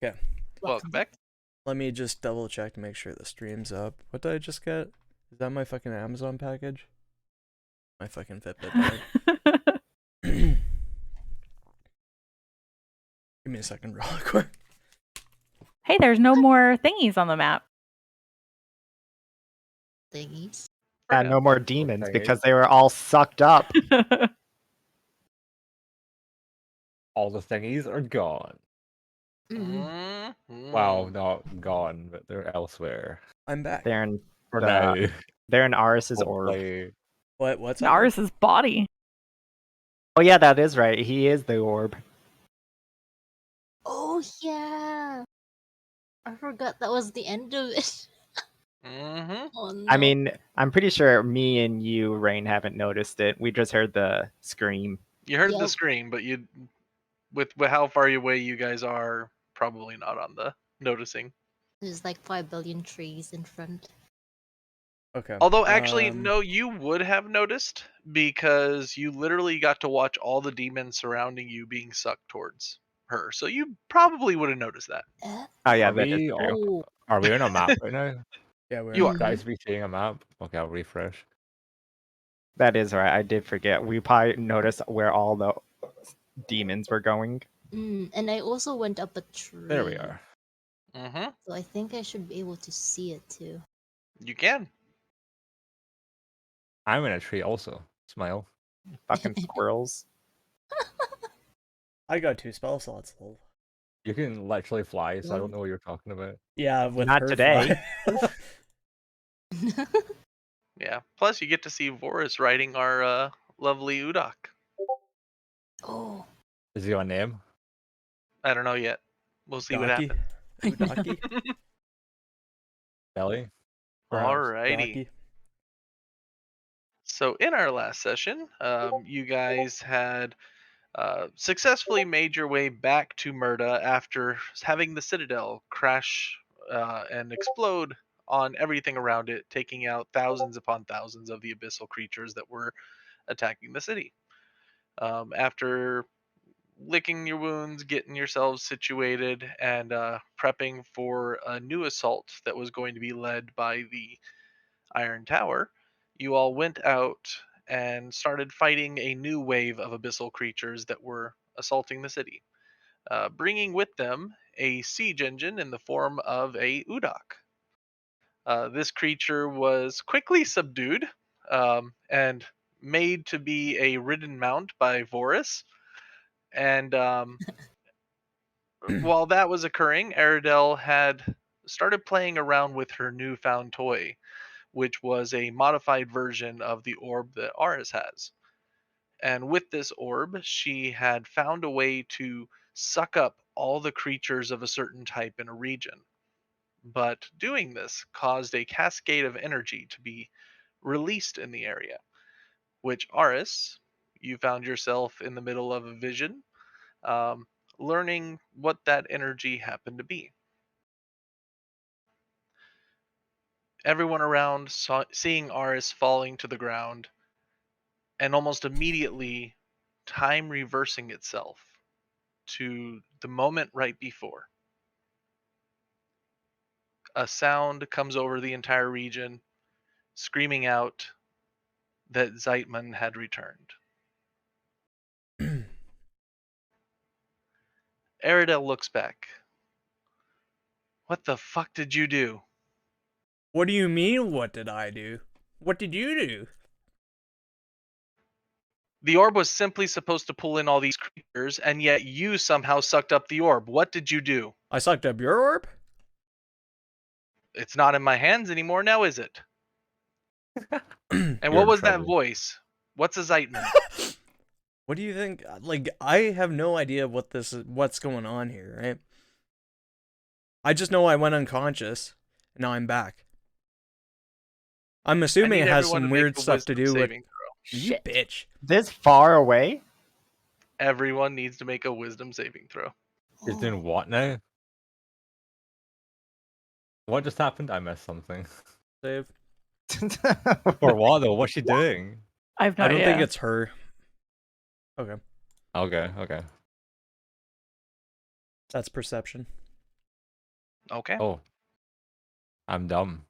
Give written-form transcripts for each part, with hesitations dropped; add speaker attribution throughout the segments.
Speaker 1: Okay.
Speaker 2: Welcome back.
Speaker 1: Let me just double check to make sure the stream's up. What did I just get? Is that my fucking Amazon package? My fucking Fitbit bag. Give me a second real quick.
Speaker 3: Hey, there's no more thingies on the map.
Speaker 2: Thingies.
Speaker 4: Yeah, no more demons because they were all sucked up.
Speaker 5: All the thingies are gone. Wow, not gone, but they're elsewhere.
Speaker 1: I'm back.
Speaker 4: They're in
Speaker 5: For now.
Speaker 4: they're in Aris's orb.
Speaker 5: Hopefully.
Speaker 1: What's that?
Speaker 3: Aris's body.
Speaker 4: Oh yeah, that is right. He is the orb.
Speaker 2: Oh yeah. I forgot that was the end of it. Oh, no.
Speaker 4: I mean, I'm pretty sure me and you, Rain, haven't noticed it. We just heard the scream.
Speaker 6: You heard the
Speaker 2: Yep.
Speaker 6: scream, but you, with how far away you guys are, probably not on the noticing.
Speaker 2: There's like 5 billion trees in front.
Speaker 1: Okay.
Speaker 6: Although, actually, no, you would have noticed because you literally got to watch all the demons surrounding you being sucked towards her. So you probably would have noticed that.
Speaker 4: Oh yeah,
Speaker 5: Are
Speaker 4: that is
Speaker 5: we,
Speaker 4: true.
Speaker 5: are we on a map right now?
Speaker 1: Yeah, we're
Speaker 6: You are.
Speaker 5: Guys, be seeing a map? Okay, I'll refresh.
Speaker 4: That is right. I did forget. We probably noticed where all the demons were going.
Speaker 2: And I also went up a tree.
Speaker 5: There we are.
Speaker 2: So I think I should be able to see it too.
Speaker 6: You can.
Speaker 5: I'm in a tree also. Smile.
Speaker 4: Fucking squirrels.
Speaker 1: I got 2 spell slots. Lol.
Speaker 5: You can literally fly, so I don't know what you're talking about.
Speaker 1: Yeah, with
Speaker 4: Not
Speaker 1: her
Speaker 4: today.
Speaker 1: fly.
Speaker 6: Yeah. Plus, you get to see Vorus riding our lovely Udok.
Speaker 2: Oh.
Speaker 5: Is he on name?
Speaker 6: I don't know yet. We'll see what
Speaker 1: Docky.
Speaker 6: happens.
Speaker 1: Docky.
Speaker 5: Belly? Perhaps?
Speaker 6: Alrighty.
Speaker 1: Docky.
Speaker 6: So in our last session, you guys had successfully made your way back to Murda after having the Citadel crash and explode on everything around it, taking out thousands upon thousands of the abyssal creatures that were attacking the city. After licking your wounds, getting yourselves situated, and prepping for a new assault that was going to be led by the Iron Tower, you all went out and started fighting a new wave of abyssal creatures that were assaulting the city, bringing with them a siege engine in the form of a Udok. This creature was quickly subdued and made to be a ridden mount by Vorus. And while that was occurring, Aradel had started playing around with her newfound toy, which was a modified version of the orb that Aris has. And with this orb, she had found a way to suck up all the creatures of a certain type in a region. But doing this caused a cascade of energy to be released in the area, which Aris, you found yourself in the middle of a vision, learning what that energy happened to be. Everyone around seeing Aris falling to the ground, and almost immediately time reversing itself to the moment right before. A sound comes over the entire region, screaming out that Zeitman had returned. Aradel looks back. What the fuck did you do?
Speaker 1: What do you mean, what did I do? What did you do?
Speaker 6: The orb was simply supposed to pull in all these creatures, and yet you somehow sucked up the orb. What did you do?
Speaker 1: I sucked up your orb?
Speaker 6: It's not in my hands anymore now, is it? And
Speaker 5: You're
Speaker 6: what
Speaker 5: in
Speaker 6: was that
Speaker 5: trouble.
Speaker 6: voice? What's a Zeitman?
Speaker 1: What do you think? Like, I have no idea what's going on here, right? I just know I went unconscious, and now I'm back. I'm assuming it has some weird stuff to do with... You bitch.
Speaker 4: This far away?
Speaker 6: Everyone needs to make a wisdom saving throw.
Speaker 5: He's doing what now? What just happened? I missed something.
Speaker 1: Save.
Speaker 5: For what though? What's she doing?
Speaker 3: I
Speaker 1: don't think it's her. Okay.
Speaker 5: Okay.
Speaker 1: That's perception.
Speaker 6: Okay.
Speaker 5: Oh, I'm dumb.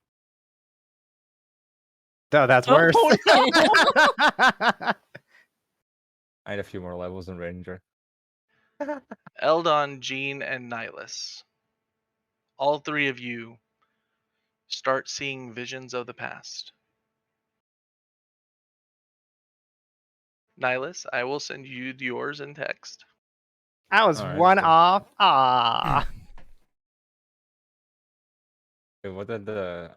Speaker 4: So that's
Speaker 3: Oh,
Speaker 4: worse.
Speaker 5: I had a few more levels in Ranger.
Speaker 6: Eldon, Jean, and Nihilus. All three of you start seeing visions of the past. Nihilus, I will send you yours in text.
Speaker 4: I was
Speaker 5: Alright,
Speaker 4: one
Speaker 5: so-
Speaker 4: off. Ah.
Speaker 5: Wait, what did the?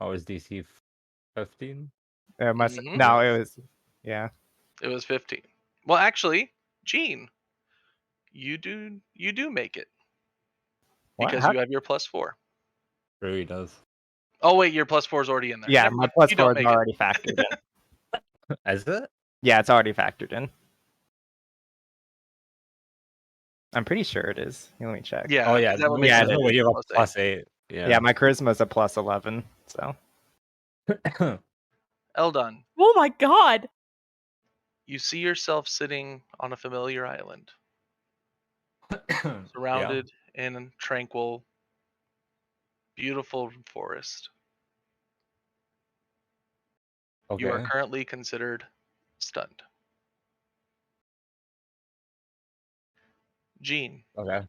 Speaker 5: Oh, was DC 15?
Speaker 4: It must.
Speaker 6: Mhm.
Speaker 4: No, it was. Yeah.
Speaker 6: It was 15. Well, actually, Jean, you do make it
Speaker 4: What?
Speaker 6: because
Speaker 4: How-
Speaker 6: you have your +4.
Speaker 5: Sure, he does.
Speaker 6: Oh wait, your +4 is already in there.
Speaker 4: Yeah,
Speaker 6: Never
Speaker 4: my
Speaker 6: mind.
Speaker 4: plus
Speaker 6: You
Speaker 4: four
Speaker 6: don't
Speaker 4: is
Speaker 6: make it.
Speaker 4: already factored in.
Speaker 5: Is it?
Speaker 4: Yeah, it's already factored in. I'm pretty sure it is. Let me check.
Speaker 6: Yeah.
Speaker 5: Oh yeah,
Speaker 6: 'cause that would
Speaker 5: no,
Speaker 6: make
Speaker 4: yeah,
Speaker 5: there's
Speaker 6: sense.
Speaker 5: no way you have a
Speaker 6: +8.
Speaker 5: +8.
Speaker 4: Yeah, my charisma's a plus 11. So
Speaker 6: Eldon,
Speaker 3: Oh my god.
Speaker 6: you see yourself sitting on a familiar island,
Speaker 5: yeah.
Speaker 6: surrounded in a tranquil, beautiful forest. You are
Speaker 5: Okay.
Speaker 6: currently considered stunned. Jean,
Speaker 5: Okay.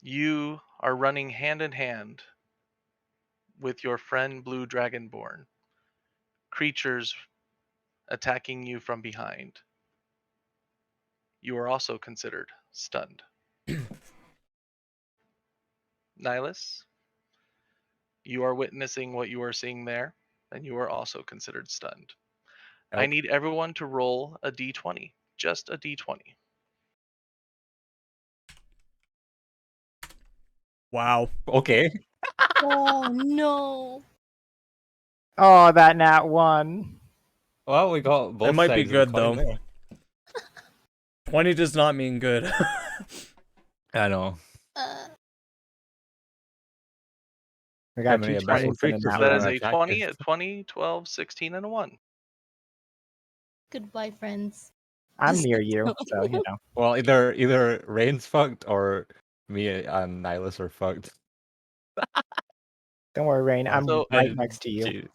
Speaker 6: you are running hand in hand with your friend Blue Dragonborn. Creatures attacking you from behind. You are also considered stunned. Nihilus, you are witnessing what you are seeing there, and you are also considered stunned. I
Speaker 5: Nope.
Speaker 6: need everyone to roll a d20. Just a d20.
Speaker 1: Wow.
Speaker 5: Okay.
Speaker 2: Oh no.
Speaker 4: oh, that nat 1.
Speaker 5: Well, we got both
Speaker 1: might be
Speaker 5: sides of the
Speaker 1: good,
Speaker 5: coin
Speaker 1: though.
Speaker 5: there.
Speaker 1: 20 does not mean good.
Speaker 5: I know.
Speaker 2: Uh,
Speaker 4: We
Speaker 5: How
Speaker 4: got
Speaker 5: many
Speaker 4: two
Speaker 5: abyssal
Speaker 4: 20s and a
Speaker 5: creatures
Speaker 4: nat
Speaker 6: That
Speaker 5: are
Speaker 6: is
Speaker 5: gonna
Speaker 4: 1.
Speaker 6: a
Speaker 5: attack
Speaker 6: 20,
Speaker 5: us?
Speaker 6: a 20, 12, 16, and a 1.
Speaker 2: goodbye, friends.
Speaker 4: I'm near you, so you know.
Speaker 5: Well, either Rain's fucked or me and Nihilus are fucked.
Speaker 4: Don't worry, Rain. I'm
Speaker 6: So-
Speaker 4: right next to you.
Speaker 5: Gee,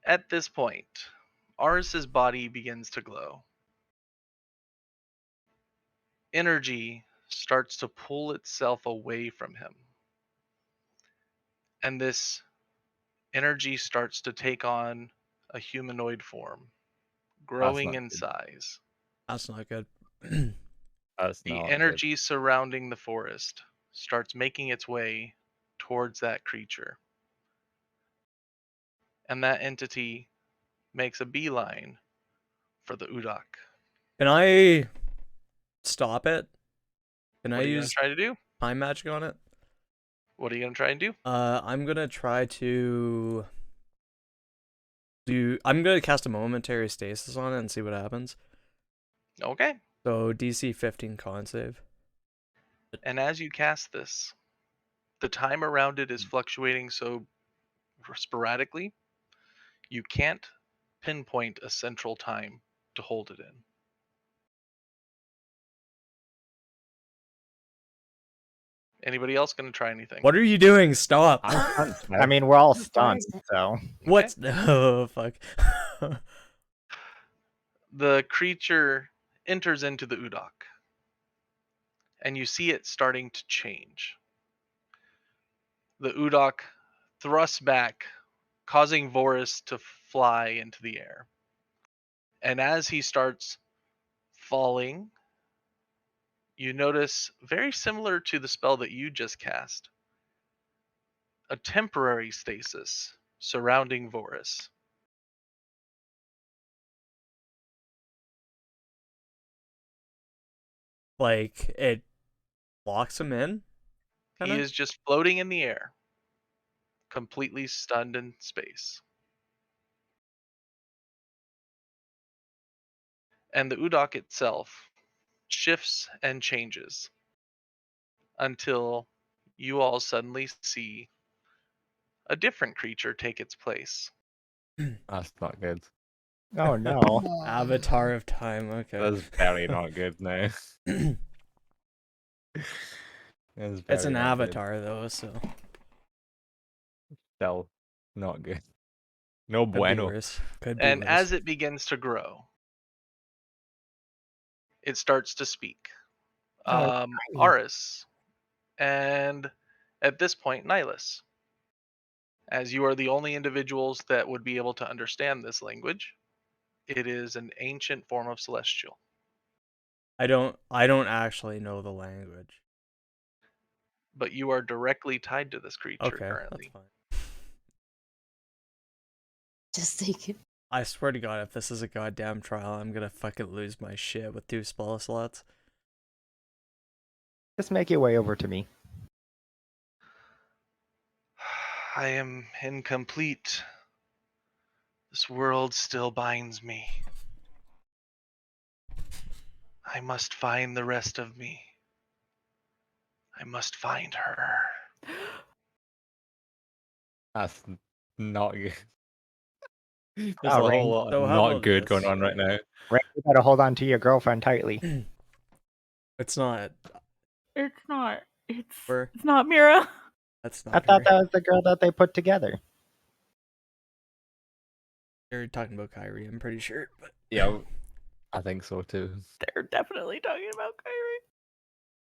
Speaker 6: At this point, Aris's body begins to glow. Energy starts to pull itself away from him. And this energy starts to take on a humanoid form, growing
Speaker 5: not
Speaker 6: in
Speaker 5: good.
Speaker 6: size.
Speaker 1: That's not good.
Speaker 5: That's
Speaker 6: The
Speaker 5: not good.
Speaker 6: energy surrounding the forest starts making its way towards that creature. And that entity makes a beeline for the Udak.
Speaker 1: Can I stop it? Can
Speaker 6: What
Speaker 1: I
Speaker 6: are you going to
Speaker 1: use
Speaker 6: try to do?
Speaker 1: time magic on it?
Speaker 6: What are you going to try and do?
Speaker 1: I'm gonna try to I'm gonna cast a momentary stasis on it and see what happens.
Speaker 6: Okay.
Speaker 1: So DC 15 con save.
Speaker 6: And as you cast this, the time around it is
Speaker 1: Hmm.
Speaker 6: fluctuating so sporadically, you can't pinpoint a central time to hold it in. Anybody else going to try anything?
Speaker 1: What are you doing? Stop.
Speaker 5: I'm stunned,
Speaker 4: I mean, we're all
Speaker 2: How far
Speaker 4: stunned,
Speaker 2: is it?
Speaker 4: so.
Speaker 6: Okay.
Speaker 1: What? Oh, fuck.
Speaker 6: The creature enters into the Udak, and you see it starting to change. The Udak thrusts back, causing Vorus to fly into the air. And as he starts falling, you notice, very similar to the spell that you just cast, a temporary stasis surrounding Vorus.
Speaker 1: Like, it locks him in?
Speaker 6: He
Speaker 1: Kinda?
Speaker 6: is just floating in the air, completely stunned in space. And the Udak itself shifts and changes until you all suddenly see a different creature take its place.
Speaker 5: That's not good.
Speaker 4: Oh no.
Speaker 2: Aw.
Speaker 1: Avatar of time, okay.
Speaker 5: That's very not good now. It's
Speaker 1: It's
Speaker 5: very
Speaker 1: an
Speaker 5: not good.
Speaker 1: avatar though, so
Speaker 5: Still not good. No
Speaker 1: could be
Speaker 5: bueno.
Speaker 1: worse. Could be
Speaker 6: And
Speaker 1: worse.
Speaker 6: as it begins to grow, it starts to speak.
Speaker 4: Oh,
Speaker 6: Aris, and at this point, Nihilus, as you are the only individuals that would be able to understand this language. It is an ancient form of celestial.
Speaker 1: I don't actually know the language.
Speaker 6: But you are directly tied to this creature
Speaker 1: Okay, that's
Speaker 6: currently.
Speaker 1: fine.
Speaker 2: Just take it.
Speaker 1: I swear to God, if this is a goddamn trial, I'm gonna fucking lose my shit with 2 spell slots.
Speaker 4: Just make your way over to me.
Speaker 6: I am incomplete. This world still binds me. I must find the rest of me. I must find her.
Speaker 5: That's not good. There's
Speaker 4: Oh,
Speaker 5: a
Speaker 4: Rain.
Speaker 5: whole lot
Speaker 1: So
Speaker 5: of
Speaker 1: how
Speaker 5: not
Speaker 1: about
Speaker 5: good
Speaker 1: this,
Speaker 5: going on right now.
Speaker 4: Ray, you better hold on to your girlfriend tightly.
Speaker 1: It's not.
Speaker 3: It's not.
Speaker 1: Where?
Speaker 3: It's not Mira.
Speaker 1: That's
Speaker 4: I
Speaker 1: not
Speaker 4: thought
Speaker 1: her.
Speaker 4: that was the girl that they put together.
Speaker 1: You're talking about Kyrie, I'm pretty sure. But
Speaker 5: Yeah, I think so too.
Speaker 3: They're definitely talking about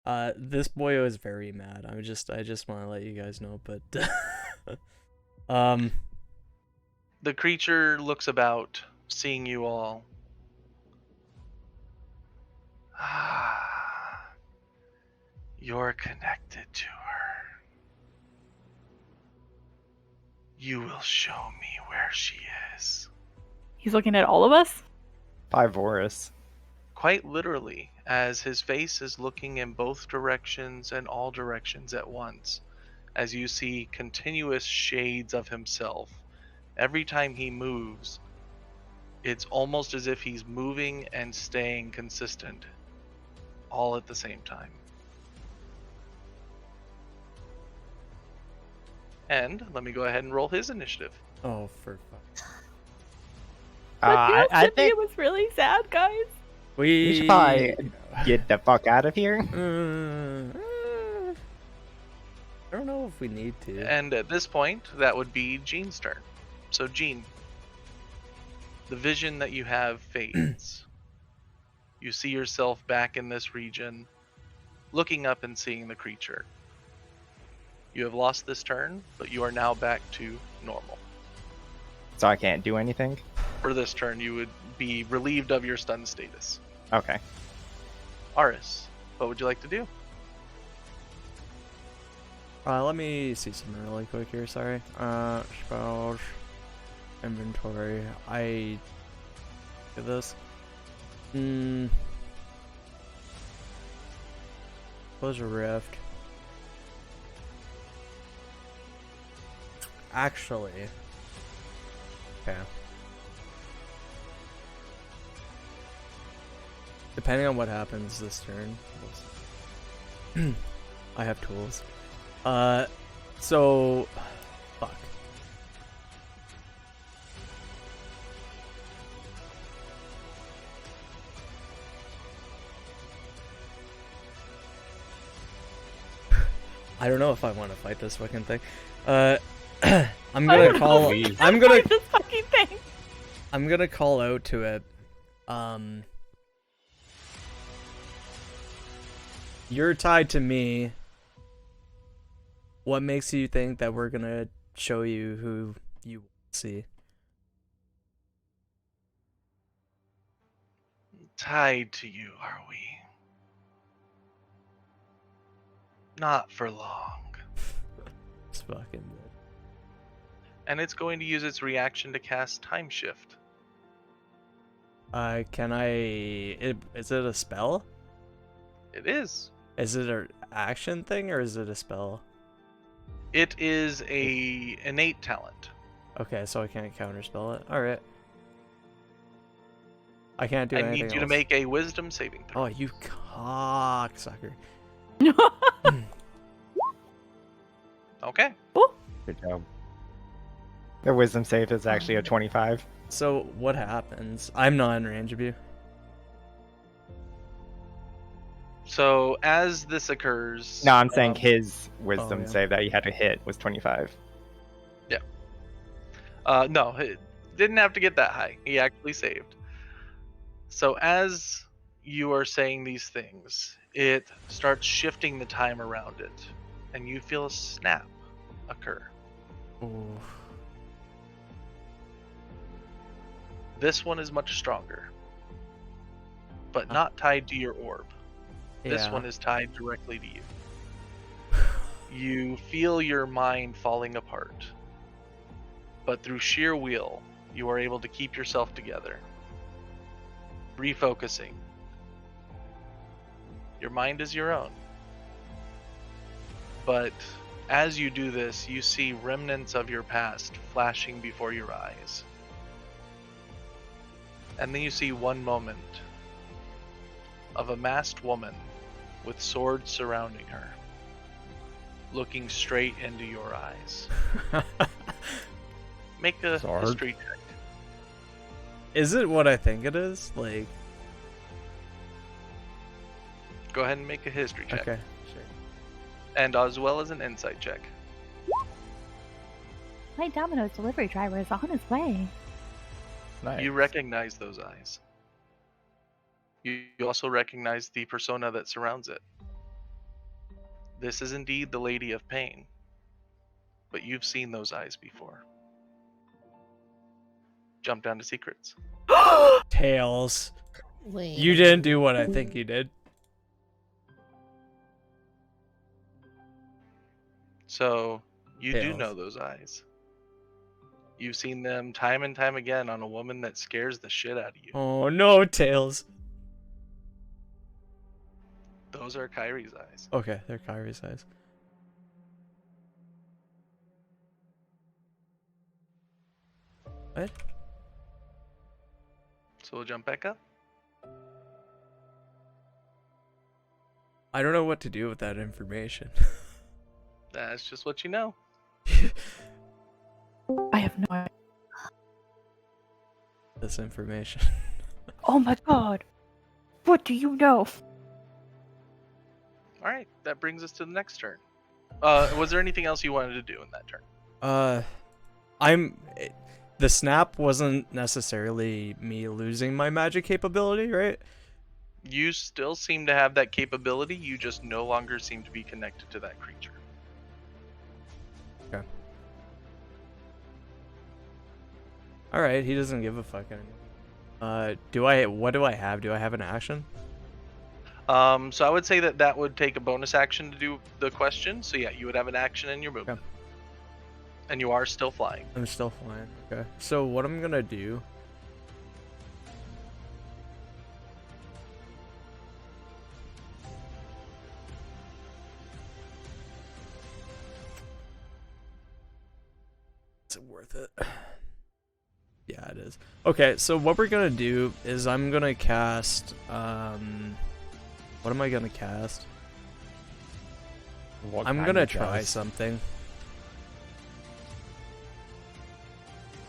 Speaker 3: Kyrie.
Speaker 1: this boyo is very mad. I just want to let you guys know, but
Speaker 6: The creature looks about, seeing you all. Ah, you're connected to her. You will show me where she is.
Speaker 3: He's looking at all of us.
Speaker 4: Pivorus.
Speaker 6: Quite literally, as his face is looking in both directions and all directions at once, as you see continuous shades of himself. Every time he moves, it's almost as if he's moving and staying consistent, all at the same time. And let me go ahead and roll his initiative.
Speaker 1: oh, for fuck.
Speaker 3: But you
Speaker 4: I
Speaker 3: should be.
Speaker 4: think
Speaker 3: It was really sad, guys.
Speaker 4: we should probably get the fuck out of here.
Speaker 1: I don't know if we need to.
Speaker 6: And at this point, that would be Jean's turn. So, Jean, the vision that you have fades. You see yourself back in this region, looking up and seeing the creature. You have lost this turn, but you are now back to normal.
Speaker 4: So I can't do anything?
Speaker 6: For this turn, you would be relieved of your stun status.
Speaker 4: Okay.
Speaker 6: Aris, what would you like to do?
Speaker 1: Let me see something really quick here, sorry. Spells, inventory, I do this. Close a rift. Actually, okay. Depending on what happens this turn, I have tools. So, fuck. I don't know if I want to fight this fucking thing. I'm gonna call. I'm gonna.
Speaker 3: Fight this fucking thing.
Speaker 1: I'm gonna call out to it. You're tied to me. What makes you think that we're gonna show you who you see?
Speaker 6: Tied to you, are we? Not for long.
Speaker 1: It's fucking good.
Speaker 6: And it's going to use its reaction to cast Time Shift.
Speaker 1: Can I? Is it a spell?
Speaker 6: It is.
Speaker 1: Is it an action thing or is it a spell?
Speaker 6: It is a innate talent.
Speaker 1: Okay, so I can't counterspell it. All right. I can't do
Speaker 6: I
Speaker 1: anything
Speaker 6: need you to
Speaker 1: else.
Speaker 6: make a Wisdom saving throw.
Speaker 1: Oh, you cocksucker!
Speaker 6: Okay.
Speaker 4: Good job. The wisdom save is actually a 25.
Speaker 1: So what happens? I'm not in range of you.
Speaker 6: So as this occurs,
Speaker 4: No, I'm saying his wisdom
Speaker 1: yeah.
Speaker 4: save that he had to hit was 25.
Speaker 6: no, it didn't have to get that high. He actually saved. So as you are saying these things, it starts shifting the time around it, and you feel a snap occur.
Speaker 1: Ooh.
Speaker 6: This one is much stronger, but not tied to your orb. This
Speaker 1: Yeah.
Speaker 6: one is tied directly to you. You feel your mind falling apart, but through sheer will, you are able to keep yourself together. Refocusing. Your mind is your own. But as you do this, you see remnants of your past flashing before your eyes. And then you see one moment of a masked woman with swords surrounding her, looking straight into your eyes. Make a
Speaker 5: Sword?
Speaker 6: history check.
Speaker 1: Is it what I think it is? Like,
Speaker 6: Go ahead and make a history check.
Speaker 1: okay, sure.
Speaker 6: And as well as an insight check.
Speaker 3: My Domino's delivery driver is on his way.
Speaker 5: Nice.
Speaker 6: You recognize those eyes. You also recognize the persona that surrounds it. This is indeed the Lady of Pain. But you've seen those eyes before. Jump down to secrets.
Speaker 1: Tails.
Speaker 2: Wait.
Speaker 1: You didn't do what I think you did.
Speaker 6: So, you do
Speaker 1: Tails.
Speaker 6: know those eyes. You've seen them time and time again on a woman that scares the shit out of you.
Speaker 1: Oh no, Tails.
Speaker 6: Those are Kyrie's eyes.
Speaker 1: Okay, they're Kyrie's eyes. What?
Speaker 6: So we'll jump back up.
Speaker 1: I don't know what to do with that information.
Speaker 6: That's just what you know.
Speaker 3: I have no idea.
Speaker 1: This information.
Speaker 3: Oh my god. What do you know?
Speaker 6: Alright, that brings us to the next turn. Was there anything else you wanted to do in that turn?
Speaker 1: The snap wasn't necessarily me losing my magic capability, right?
Speaker 6: You still seem to have that capability, you just no longer seem to be connected to that creature.
Speaker 1: Okay. Alright, he doesn't give a fuck anymore. What do I have? Do I have an action?
Speaker 6: So I would say that would take a bonus action to do the question. So yeah, you would have an action in your movement.
Speaker 1: Okay.
Speaker 6: And you are still flying.
Speaker 1: I'm still flying. Okay. So what I'm gonna do... Is it worth it? Yeah, it is. Okay, so what we're gonna do is I'm gonna cast... What am I gonna cast?
Speaker 5: What
Speaker 1: I'm
Speaker 5: kind
Speaker 1: gonna
Speaker 5: of
Speaker 1: try
Speaker 5: jazz?
Speaker 1: something.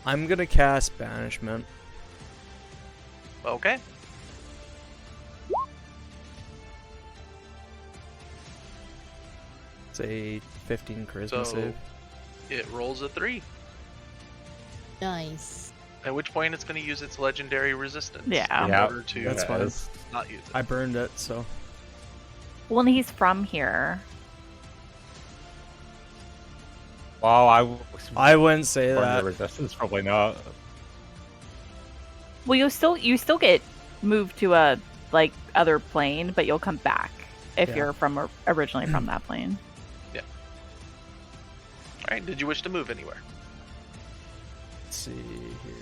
Speaker 1: I'm gonna cast Banishment.
Speaker 6: Okay.
Speaker 1: It's a 15 charisma
Speaker 6: So
Speaker 1: save.
Speaker 6: it rolls a 3.
Speaker 2: Nice.
Speaker 6: At which point it's going to use its legendary resistance.
Speaker 3: Yeah.
Speaker 6: In
Speaker 5: Yeah,
Speaker 6: order to
Speaker 1: that's fine.
Speaker 5: Yes.
Speaker 6: not use it.
Speaker 1: I burned it, so...
Speaker 3: Well, and he's from here.
Speaker 5: Well,
Speaker 1: I wouldn't say
Speaker 5: from the
Speaker 1: that.
Speaker 5: resistance, probably not.
Speaker 3: Well, you still get moved to a other plane, but you'll come back if
Speaker 1: Yeah.
Speaker 3: you're from originally from that plane.
Speaker 6: Alright, did you wish to move anywhere?
Speaker 1: Let's see here.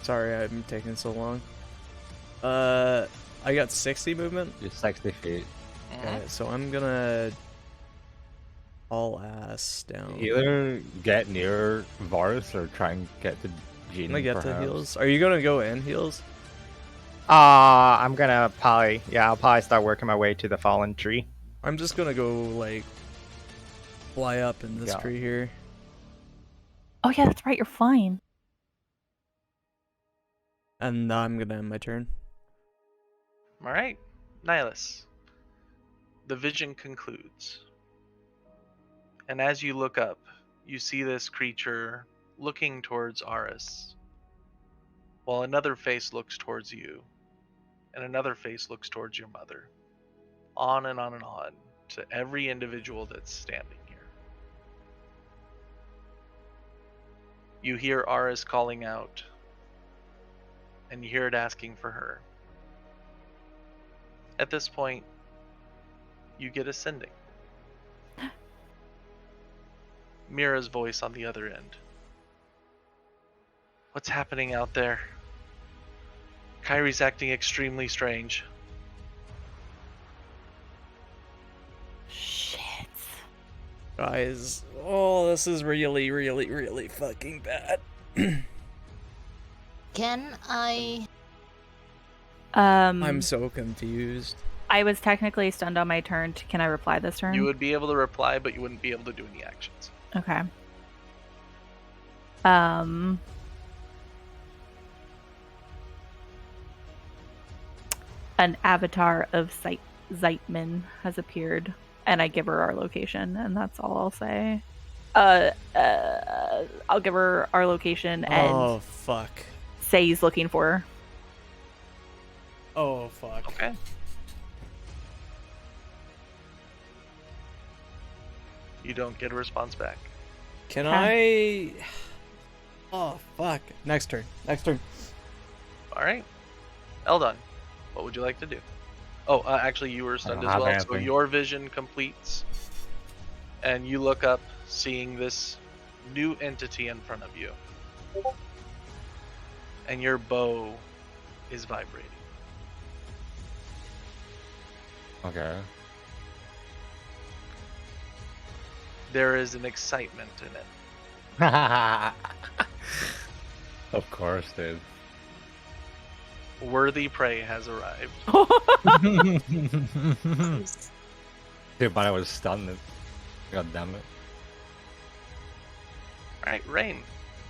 Speaker 1: Sorry, I'm taking so long. I got 60 movement.
Speaker 5: You're 60 feet.
Speaker 1: Okay, so I'm gonna haul ass down.
Speaker 5: Either get near Varus or try and get to Jean.
Speaker 1: I'm gonna get to
Speaker 5: perhaps.
Speaker 1: heals. Are you gonna go in heals?
Speaker 4: I'm gonna I'll probably start working my way to the fallen tree.
Speaker 1: I'm just gonna go like fly up in this
Speaker 4: Yeah.
Speaker 1: tree here.
Speaker 3: Oh yeah, that's right. You're flying.
Speaker 1: And I'm gonna end my turn.
Speaker 6: Alright, Nihilus. the vision concludes. And as you look up, you see this creature looking towards Aris, while another face looks towards you, and another face looks towards your mother. On and on and on to every individual that's standing here. You hear Aris calling out, and you hear it asking for her. At this point, you get ascending. Mira's voice on the other end. What's happening out there? Kyrie's acting extremely strange.
Speaker 3: Shit.
Speaker 1: Guys, oh, this is really, really, really fucking bad.
Speaker 2: Can I?
Speaker 1: I'm so confused.
Speaker 3: I was technically stunned on my turn. Can I reply this turn?
Speaker 6: You would be able to reply, but you wouldn't be able to do any actions.
Speaker 3: Okay. An avatar of Zeitman has appeared, and I give her our location, and that's all I'll say. I'll give her our location and
Speaker 1: Oh, fuck.
Speaker 3: say he's looking for her.
Speaker 1: Oh, fuck.
Speaker 6: Okay. You don't get a response back.
Speaker 1: Can I... Oh, fuck. Next turn. Next turn.
Speaker 6: Alright. Eldon, what would you like to do? Oh, actually, you were stunned
Speaker 5: don't
Speaker 6: as
Speaker 5: have
Speaker 6: well, so
Speaker 5: anything.
Speaker 6: your vision completes. And you look up, seeing this new entity in front of you. And your bow is vibrating.
Speaker 5: Okay.
Speaker 6: There is an excitement in it.
Speaker 5: Of course, dude.
Speaker 6: Worthy prey has arrived.
Speaker 5: Dude, but I was stunned. God damn it.
Speaker 6: Alright, Rain.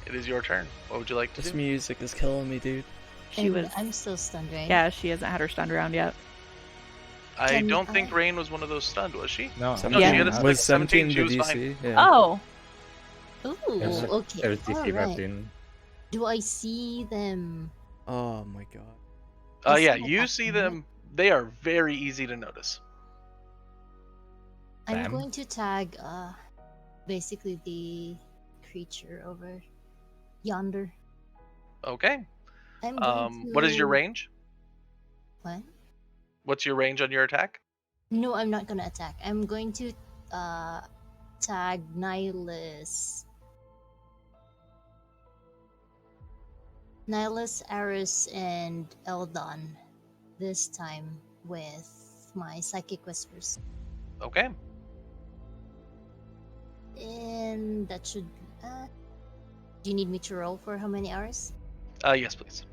Speaker 6: It is your turn. What would you like to
Speaker 1: This
Speaker 6: do?
Speaker 1: music is killing me, dude.
Speaker 2: I'm still stunned, right?
Speaker 3: Yeah, she hasn't had her stunned round yet.
Speaker 6: I
Speaker 2: Can
Speaker 6: don't
Speaker 2: I-
Speaker 6: think Rain was one of those stunned, was she?
Speaker 5: No,
Speaker 6: No,
Speaker 3: Yeah.
Speaker 6: she had a
Speaker 1: Was
Speaker 6: 17,
Speaker 1: 17
Speaker 6: she
Speaker 1: the
Speaker 6: was
Speaker 1: DC?
Speaker 6: fine.
Speaker 1: Yeah.
Speaker 3: Oh,
Speaker 2: Ooh,
Speaker 5: It was
Speaker 2: okay.
Speaker 5: DC
Speaker 2: Alright.
Speaker 5: 15.
Speaker 2: Do I see them?
Speaker 1: Oh, my god.
Speaker 6: Yeah,
Speaker 2: Is that
Speaker 6: you
Speaker 2: a-
Speaker 6: see them. They are very easy to notice.
Speaker 2: I'm
Speaker 5: Them?
Speaker 2: going to tag basically the creature over yonder.
Speaker 6: Okay.
Speaker 2: I'm going
Speaker 6: What is your
Speaker 2: to-
Speaker 6: range?
Speaker 2: What?
Speaker 6: What's your range on your attack?
Speaker 2: No, I'm not gonna attack. I'm going to tag Nihilus, Aris, and Eldon. This time with my Psychic Whispers.
Speaker 6: Okay.
Speaker 2: And that should be... do you need me to roll for how many hours?
Speaker 6: Yes, please.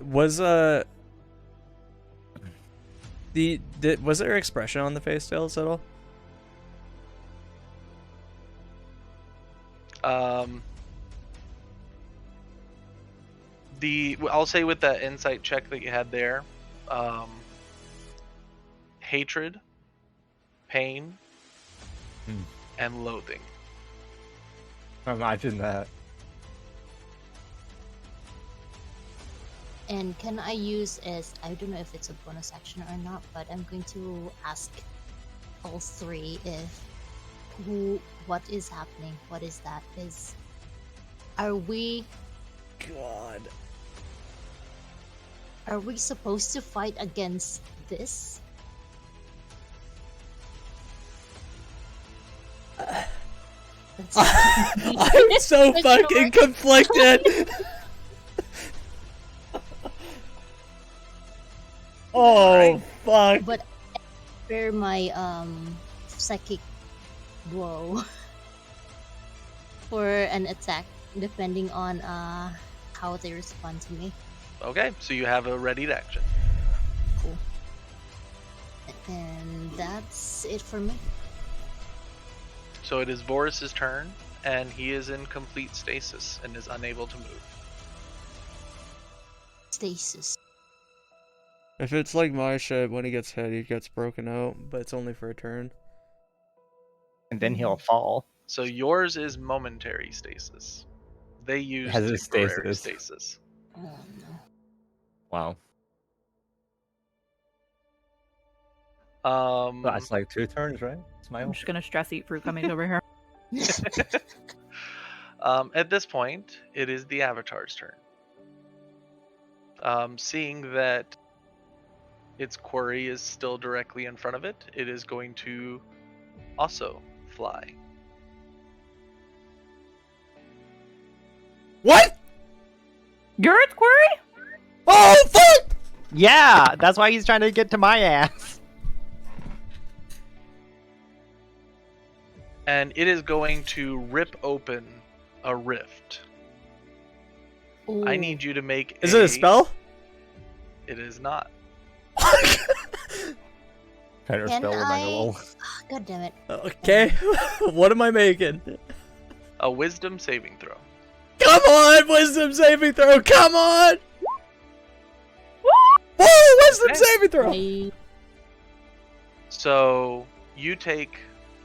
Speaker 1: Was was there expression on the face, Tails, at all?
Speaker 6: I'll say with that insight check that you had there, hatred, pain, and loathing.
Speaker 5: Imagine that.
Speaker 2: And can I use as... I don't know if it's a bonus action or not, but I'm going to ask all three if... what is happening? What is that? Are we
Speaker 1: God.
Speaker 2: supposed to fight against this? That's
Speaker 1: I'm so
Speaker 2: But
Speaker 1: fucking conflicted. Oh, fuck.
Speaker 2: But spare my psychic blow for an attack, depending on how they respond to me.
Speaker 6: Okay, so you have a readied action.
Speaker 2: Cool. And that's it for me.
Speaker 6: So it is Vorus's turn, and he is in complete stasis and is unable to move.
Speaker 2: Stasis.
Speaker 1: If it's like my shit, when he gets hit, he gets broken out, but it's only for a turn.
Speaker 4: And then he'll fall.
Speaker 6: So yours is momentary stasis. They use
Speaker 5: has a
Speaker 6: temporary
Speaker 5: stasis.
Speaker 6: stasis.
Speaker 2: Oh no.
Speaker 5: Wow.
Speaker 6: Um,
Speaker 5: That's like 2 turns, right?
Speaker 3: I'm
Speaker 5: Smile.
Speaker 3: just gonna stress eat fruit gummies over here.
Speaker 6: at this point, it is the Avatar's turn. Seeing that its quarry is still directly in front of it, it is going to also fly.
Speaker 1: What?
Speaker 3: You're its quarry?
Speaker 1: Oh fuck!
Speaker 4: Yeah, that's why he's trying to get to my ass.
Speaker 6: And it is going to rip open a rift. I
Speaker 2: Ooh.
Speaker 6: need you to make
Speaker 1: Is it a spell?
Speaker 6: It is not.
Speaker 5: Counter
Speaker 2: Can
Speaker 5: spell reminder
Speaker 2: I-
Speaker 5: lol.
Speaker 2: God damn it.
Speaker 1: Okay, what am I making?
Speaker 6: A wisdom saving throw.
Speaker 1: Come on, wisdom saving throw. Come on. Whoa, wisdom
Speaker 6: Okay.
Speaker 1: saving throw.
Speaker 2: I-
Speaker 6: So you take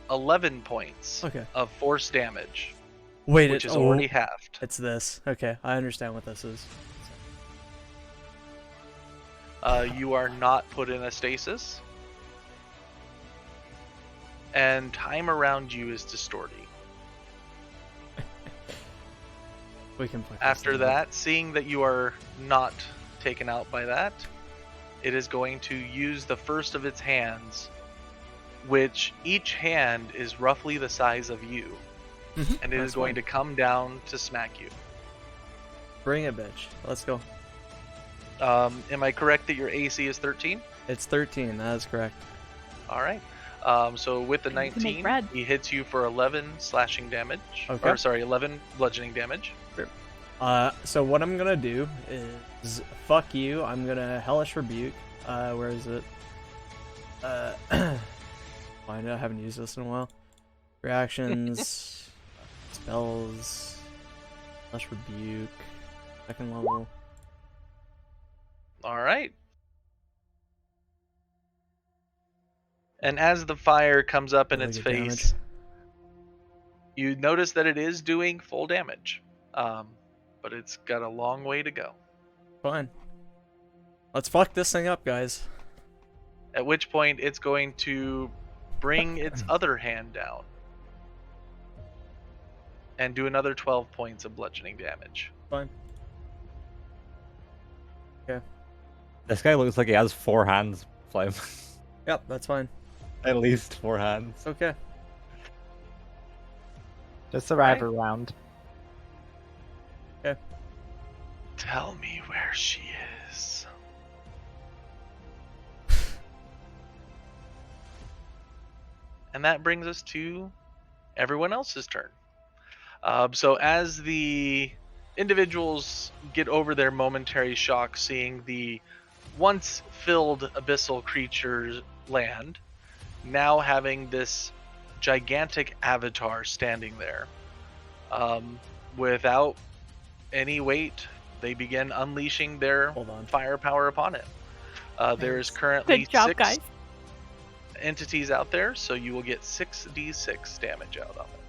Speaker 6: 11 points
Speaker 1: Okay.
Speaker 6: of force damage,
Speaker 1: Wait,
Speaker 6: which
Speaker 1: it,
Speaker 6: is already halved.
Speaker 1: It's this. Okay, I understand what this is.
Speaker 6: You are not put in a stasis. And time around you is distorting.
Speaker 1: We can fuck this
Speaker 6: After
Speaker 1: thing up.
Speaker 6: that, seeing that you are not taken out by that, it is going to use the first of its hands, which each hand is roughly the size of you.
Speaker 1: Mhm,
Speaker 6: And it
Speaker 1: that's
Speaker 6: is going
Speaker 1: fine.
Speaker 6: to come down to smack you.
Speaker 1: Bring it, bitch. Let's go.
Speaker 6: Am I correct that your AC is 13?
Speaker 1: It's 13. That is correct.
Speaker 6: All right. So with the
Speaker 3: You can make
Speaker 6: 19,
Speaker 3: bread.
Speaker 6: he hits you for 11 slashing damage.
Speaker 1: Okay.
Speaker 6: Or sorry, 11 bludgeoning damage.
Speaker 1: So what I'm gonna do is fuck you. I'm gonna hellish rebuke. Where is it? I know I haven't used this in a while. Reactions, spells, hellish rebuke, second level.
Speaker 6: All right. And as the fire comes up in
Speaker 1: Really
Speaker 6: its
Speaker 1: good
Speaker 6: face,
Speaker 1: damage.
Speaker 6: you notice that it is doing full damage. But it's got a long way to go.
Speaker 1: Fine. Let's fuck this thing up, guys.
Speaker 6: At which point, it's going to bring its other hand down and do another 12 points of bludgeoning damage.
Speaker 1: Fine.
Speaker 5: This guy looks like he has 4 hands, Flame.
Speaker 1: Yep, that's fine.
Speaker 5: At least 4 hands.
Speaker 1: It's okay.
Speaker 4: Just survive a round.
Speaker 6: Tell me where she is. And that brings us to everyone else's turn. So as the individuals get over their momentary shock seeing the once filled abyssal creatures land, now having this gigantic avatar standing there, without any weight, they begin unleashing their
Speaker 1: Hold on.
Speaker 6: firepower upon it. There is
Speaker 2: Nice.
Speaker 6: currently
Speaker 3: Good job,
Speaker 6: 6
Speaker 3: guys.
Speaker 6: entities out there, so you will get 6d6 damage out of it.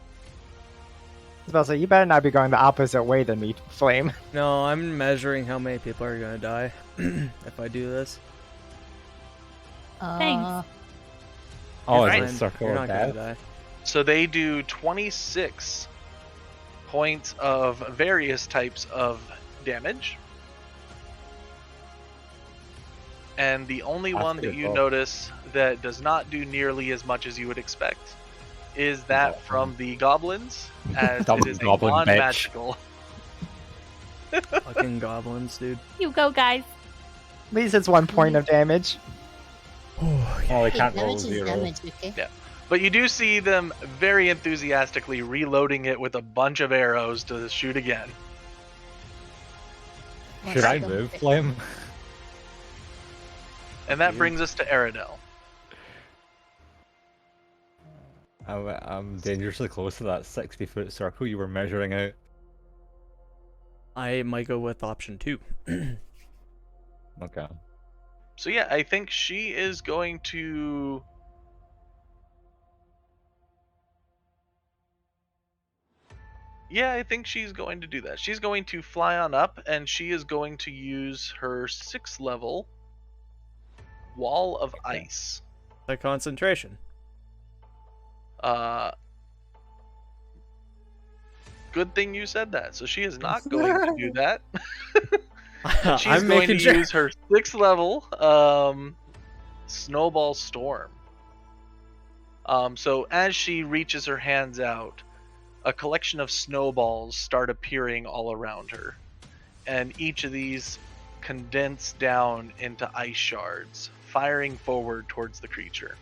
Speaker 4: I was about to say, you better not be going the opposite way than me, Flame.
Speaker 1: No, I'm measuring how many people are gonna die if I do this.
Speaker 3: Thanks.
Speaker 5: Oh,
Speaker 1: It's
Speaker 5: it's
Speaker 1: fine.
Speaker 5: a circle
Speaker 1: You're
Speaker 5: of
Speaker 1: not gonna
Speaker 5: death.
Speaker 1: die.
Speaker 6: So they do 26 points of various types of damage. And the only
Speaker 5: That's
Speaker 6: one that
Speaker 5: pretty
Speaker 6: you
Speaker 5: cool.
Speaker 6: notice that does not do nearly as much as you would expect is that
Speaker 5: Goblin.
Speaker 6: from the goblins, as it
Speaker 5: Goblin,
Speaker 6: is a
Speaker 5: goblin bitch.
Speaker 6: non-magical.
Speaker 1: Fucking goblins, dude.
Speaker 3: You go, guys.
Speaker 4: At least it's 1 point of damage.
Speaker 5: Oh, they
Speaker 2: Hey,
Speaker 5: can't roll
Speaker 2: damage is
Speaker 5: 0.
Speaker 2: damage, okay?
Speaker 6: Yeah. But you do see them very enthusiastically reloading it with a bunch of arrows to shoot again.
Speaker 5: Should I
Speaker 2: Most of them
Speaker 5: move,
Speaker 2: crit.
Speaker 5: Flame?
Speaker 6: And that
Speaker 5: Dude.
Speaker 6: brings us to Aradel.
Speaker 5: I'm dangerously close to that 60-foot circle you were measuring out.
Speaker 1: I might go with option 2.
Speaker 5: Okay.
Speaker 6: So yeah, I think she is going to. Yeah, I think she's going to do that. She's going to fly on up, and she is going to use her 6th level Wall of Ice.
Speaker 1: The concentration.
Speaker 6: Good thing you said that. So she is not going to do that. She's
Speaker 1: I'm
Speaker 6: going to
Speaker 1: making sure.
Speaker 6: use her 6th level Snowball Storm. So as she reaches her hands out, a collection of snowballs start appearing all around her. And each of these condense down into ice shards, firing forward towards the creature.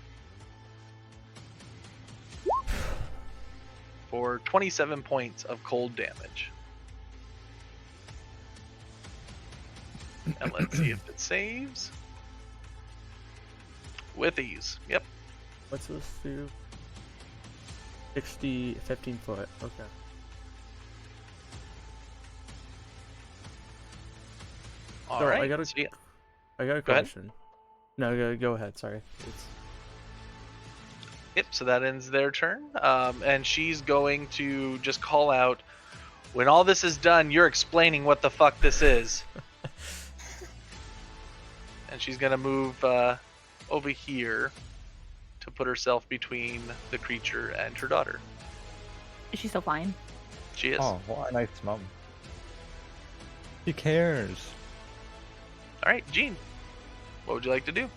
Speaker 6: For 27 points of cold damage. And let's see if it saves. With ease. Yep.
Speaker 1: What's this do? 15 foot. Okay.
Speaker 6: All
Speaker 1: So,
Speaker 6: right.
Speaker 1: I got a
Speaker 6: so yeah.
Speaker 1: I got a
Speaker 6: Go ahead.
Speaker 1: question. No, go ahead. Sorry.
Speaker 6: Yep, so that ends their turn. And she's going to just call out, when all this is done, you're explaining what the fuck this is. And she's going to move over here to put herself between the creature and her daughter.
Speaker 3: Is she still flying?
Speaker 6: She is.
Speaker 5: Oh, what a nice mum. He cares.
Speaker 6: All right, Jean, what would you like to do?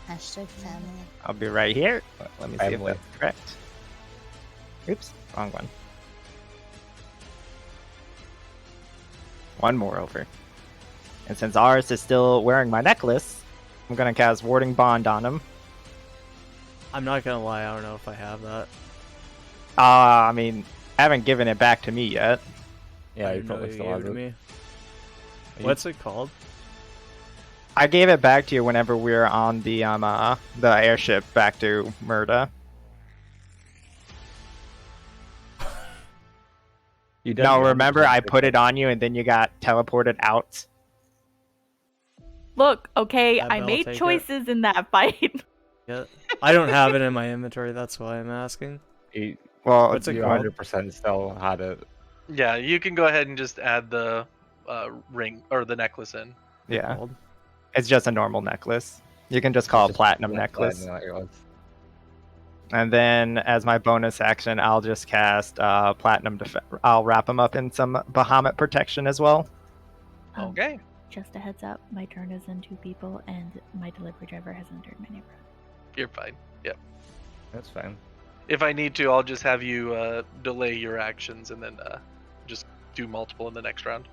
Speaker 2: Hashtag family.
Speaker 4: I'll be right here. Let me see if
Speaker 5: Family.
Speaker 4: that's correct. Oops, wrong one. One more over. And since Aris is still wearing my necklace, I'm gonna cast Warding Bond on him.
Speaker 1: I'm not gonna lie. I don't know if I have that.
Speaker 4: I mean, haven't given it back to me yet.
Speaker 5: Yeah,
Speaker 1: I
Speaker 5: you
Speaker 1: didn't know
Speaker 5: probably
Speaker 1: you
Speaker 5: still
Speaker 1: gave
Speaker 5: have
Speaker 1: it to
Speaker 5: it.
Speaker 1: me.
Speaker 5: Are you-
Speaker 1: What's it called?
Speaker 4: I gave it back to you whenever we were on the airship back to Murda.
Speaker 5: You didn't
Speaker 4: No,
Speaker 5: have it,
Speaker 4: remember
Speaker 5: but
Speaker 4: I
Speaker 5: you
Speaker 4: put
Speaker 5: did.
Speaker 4: it on you and then you got teleported out.
Speaker 3: Look, okay,
Speaker 1: Yeah,
Speaker 3: I
Speaker 1: but I'll
Speaker 3: made
Speaker 1: take it.
Speaker 3: choices in that fight.
Speaker 1: Yeah. I don't have it in my inventory. That's why I'm asking.
Speaker 4: Well,
Speaker 1: What's it
Speaker 5: You
Speaker 1: called?
Speaker 5: 100% still had it.
Speaker 6: Yeah, you can go ahead and just add the ring or the necklace in.
Speaker 4: yeah,
Speaker 1: Called?
Speaker 4: it's just a normal necklace. You can just call it
Speaker 5: Just
Speaker 4: platinum
Speaker 5: like
Speaker 4: necklace.
Speaker 5: platinum necklace.
Speaker 4: And then as my bonus action, I'll just cast platinum. I'll wrap him up in some Bahamut protection as well.
Speaker 6: Okay.
Speaker 3: Just a heads up, my turn is in 2 people, and my delivery driver has entered my neighborhood.
Speaker 6: You're fine. Yep.
Speaker 5: That's fine.
Speaker 6: If I need to, I'll just have you delay your actions and then just do multiple in the next round.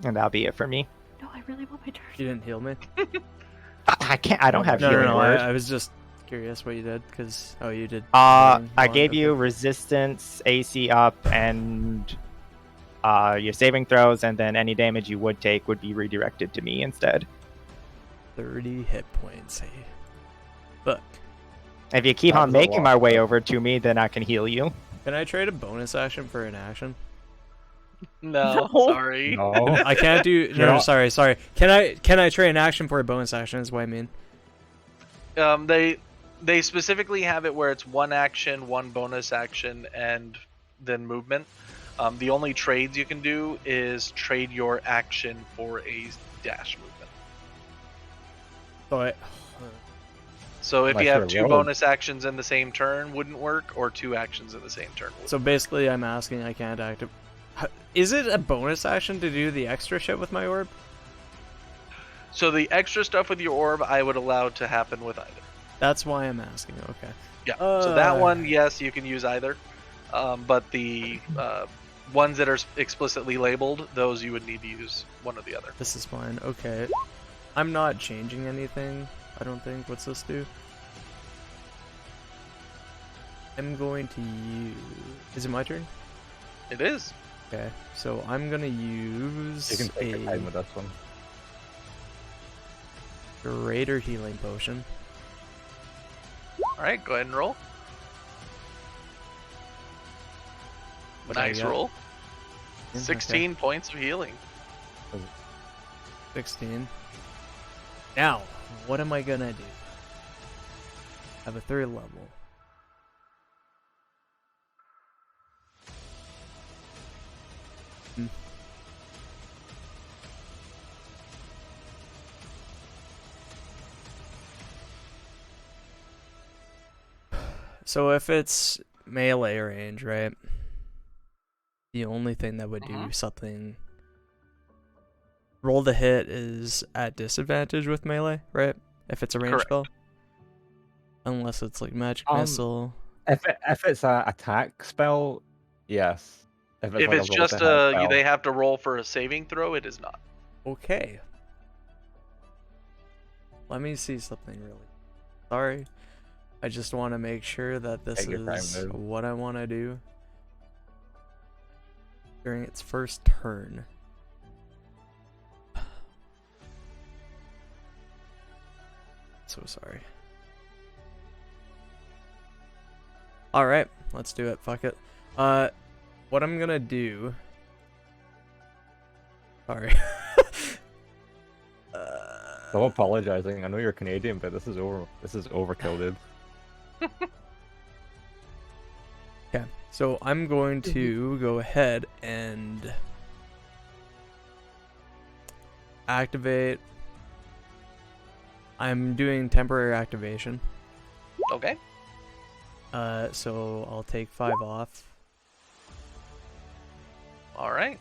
Speaker 4: And that'll be it for me.
Speaker 3: No, I really want my turn.
Speaker 1: You didn't heal me?
Speaker 4: I can't. I don't have
Speaker 1: No,
Speaker 4: healing
Speaker 1: no.
Speaker 4: word.
Speaker 1: I was just curious what you did because you did.
Speaker 4: I
Speaker 1: healing one,
Speaker 4: gave you
Speaker 1: okay.
Speaker 4: resistance, AC up, and your saving throws, and then any damage you would take would be redirected to me instead.
Speaker 1: 30 hit points. Hey. Fuck.
Speaker 4: If you keep
Speaker 5: That
Speaker 4: on
Speaker 5: was a
Speaker 4: making
Speaker 5: lot,
Speaker 4: my way
Speaker 5: though.
Speaker 4: over to me, then I can heal you.
Speaker 1: Can I trade a bonus action for an action?
Speaker 6: No,
Speaker 3: No.
Speaker 6: sorry.
Speaker 5: No.
Speaker 1: I can't do.
Speaker 5: You're
Speaker 1: No,
Speaker 5: not-
Speaker 1: sorry. Can I trade an action for a bonus action? Is what I mean.
Speaker 6: They specifically have it where it's 1 action, 1 bonus action, and then movement. The only trades you can do is trade your action for a dash movement.
Speaker 1: So I.
Speaker 6: So if
Speaker 5: Unless
Speaker 6: you have
Speaker 5: you're a
Speaker 6: 2
Speaker 5: rogue.
Speaker 6: bonus actions in the same turn, wouldn't work, or 2 actions in the same turn. Would.
Speaker 1: So basically, I'm asking. I can't active. Is it a bonus action to do the extra shit with my orb?
Speaker 6: So the extra stuff with your orb, I would allow to happen with either.
Speaker 1: That's why I'm asking. Okay.
Speaker 6: Yeah. So that one, yes, you can use either. But the ones that are explicitly labeled, those you would need to use one or the other.
Speaker 1: This is fine. Okay. I'm not changing anything. I don't think. What's this do? I'm going to use. Is it my turn?
Speaker 6: It is.
Speaker 1: Okay. So I'm gonna use
Speaker 5: You can take your time
Speaker 1: a
Speaker 5: with this one.
Speaker 1: greater healing potion.
Speaker 6: All right, go ahead and roll.
Speaker 1: What do I
Speaker 6: Nice
Speaker 1: get?
Speaker 6: roll.
Speaker 1: Okay.
Speaker 6: 16 points of healing.
Speaker 1: 16. Now, what am I gonna do? I have a 3rd level. Hmm. So if it's melee range, right? The only thing that would do something. Roll to hit is at disadvantage with melee, right? If it's a range
Speaker 6: Correct.
Speaker 1: spell. Unless it's like magic missile.
Speaker 5: If it's a attack spell, yes. If it's
Speaker 6: If
Speaker 5: like
Speaker 6: it's
Speaker 5: a roll
Speaker 6: just
Speaker 5: to hit spell.
Speaker 6: they have to roll for a saving throw, it is not.
Speaker 1: Okay. Let me see something really. Sorry. I just want to make sure that this
Speaker 5: Take your time,
Speaker 1: is
Speaker 5: dude.
Speaker 1: what I want to do during its first turn. So sorry. Alright, let's do it. Fuck it. What I'm gonna do. Sorry.
Speaker 5: I'm apologizing. I know you're Canadian, but this is overkill, dude.
Speaker 1: Okay, so I'm going to go ahead and activate. I'm doing temporary activation.
Speaker 6: Okay.
Speaker 1: So I'll take 5 off.
Speaker 6: All right.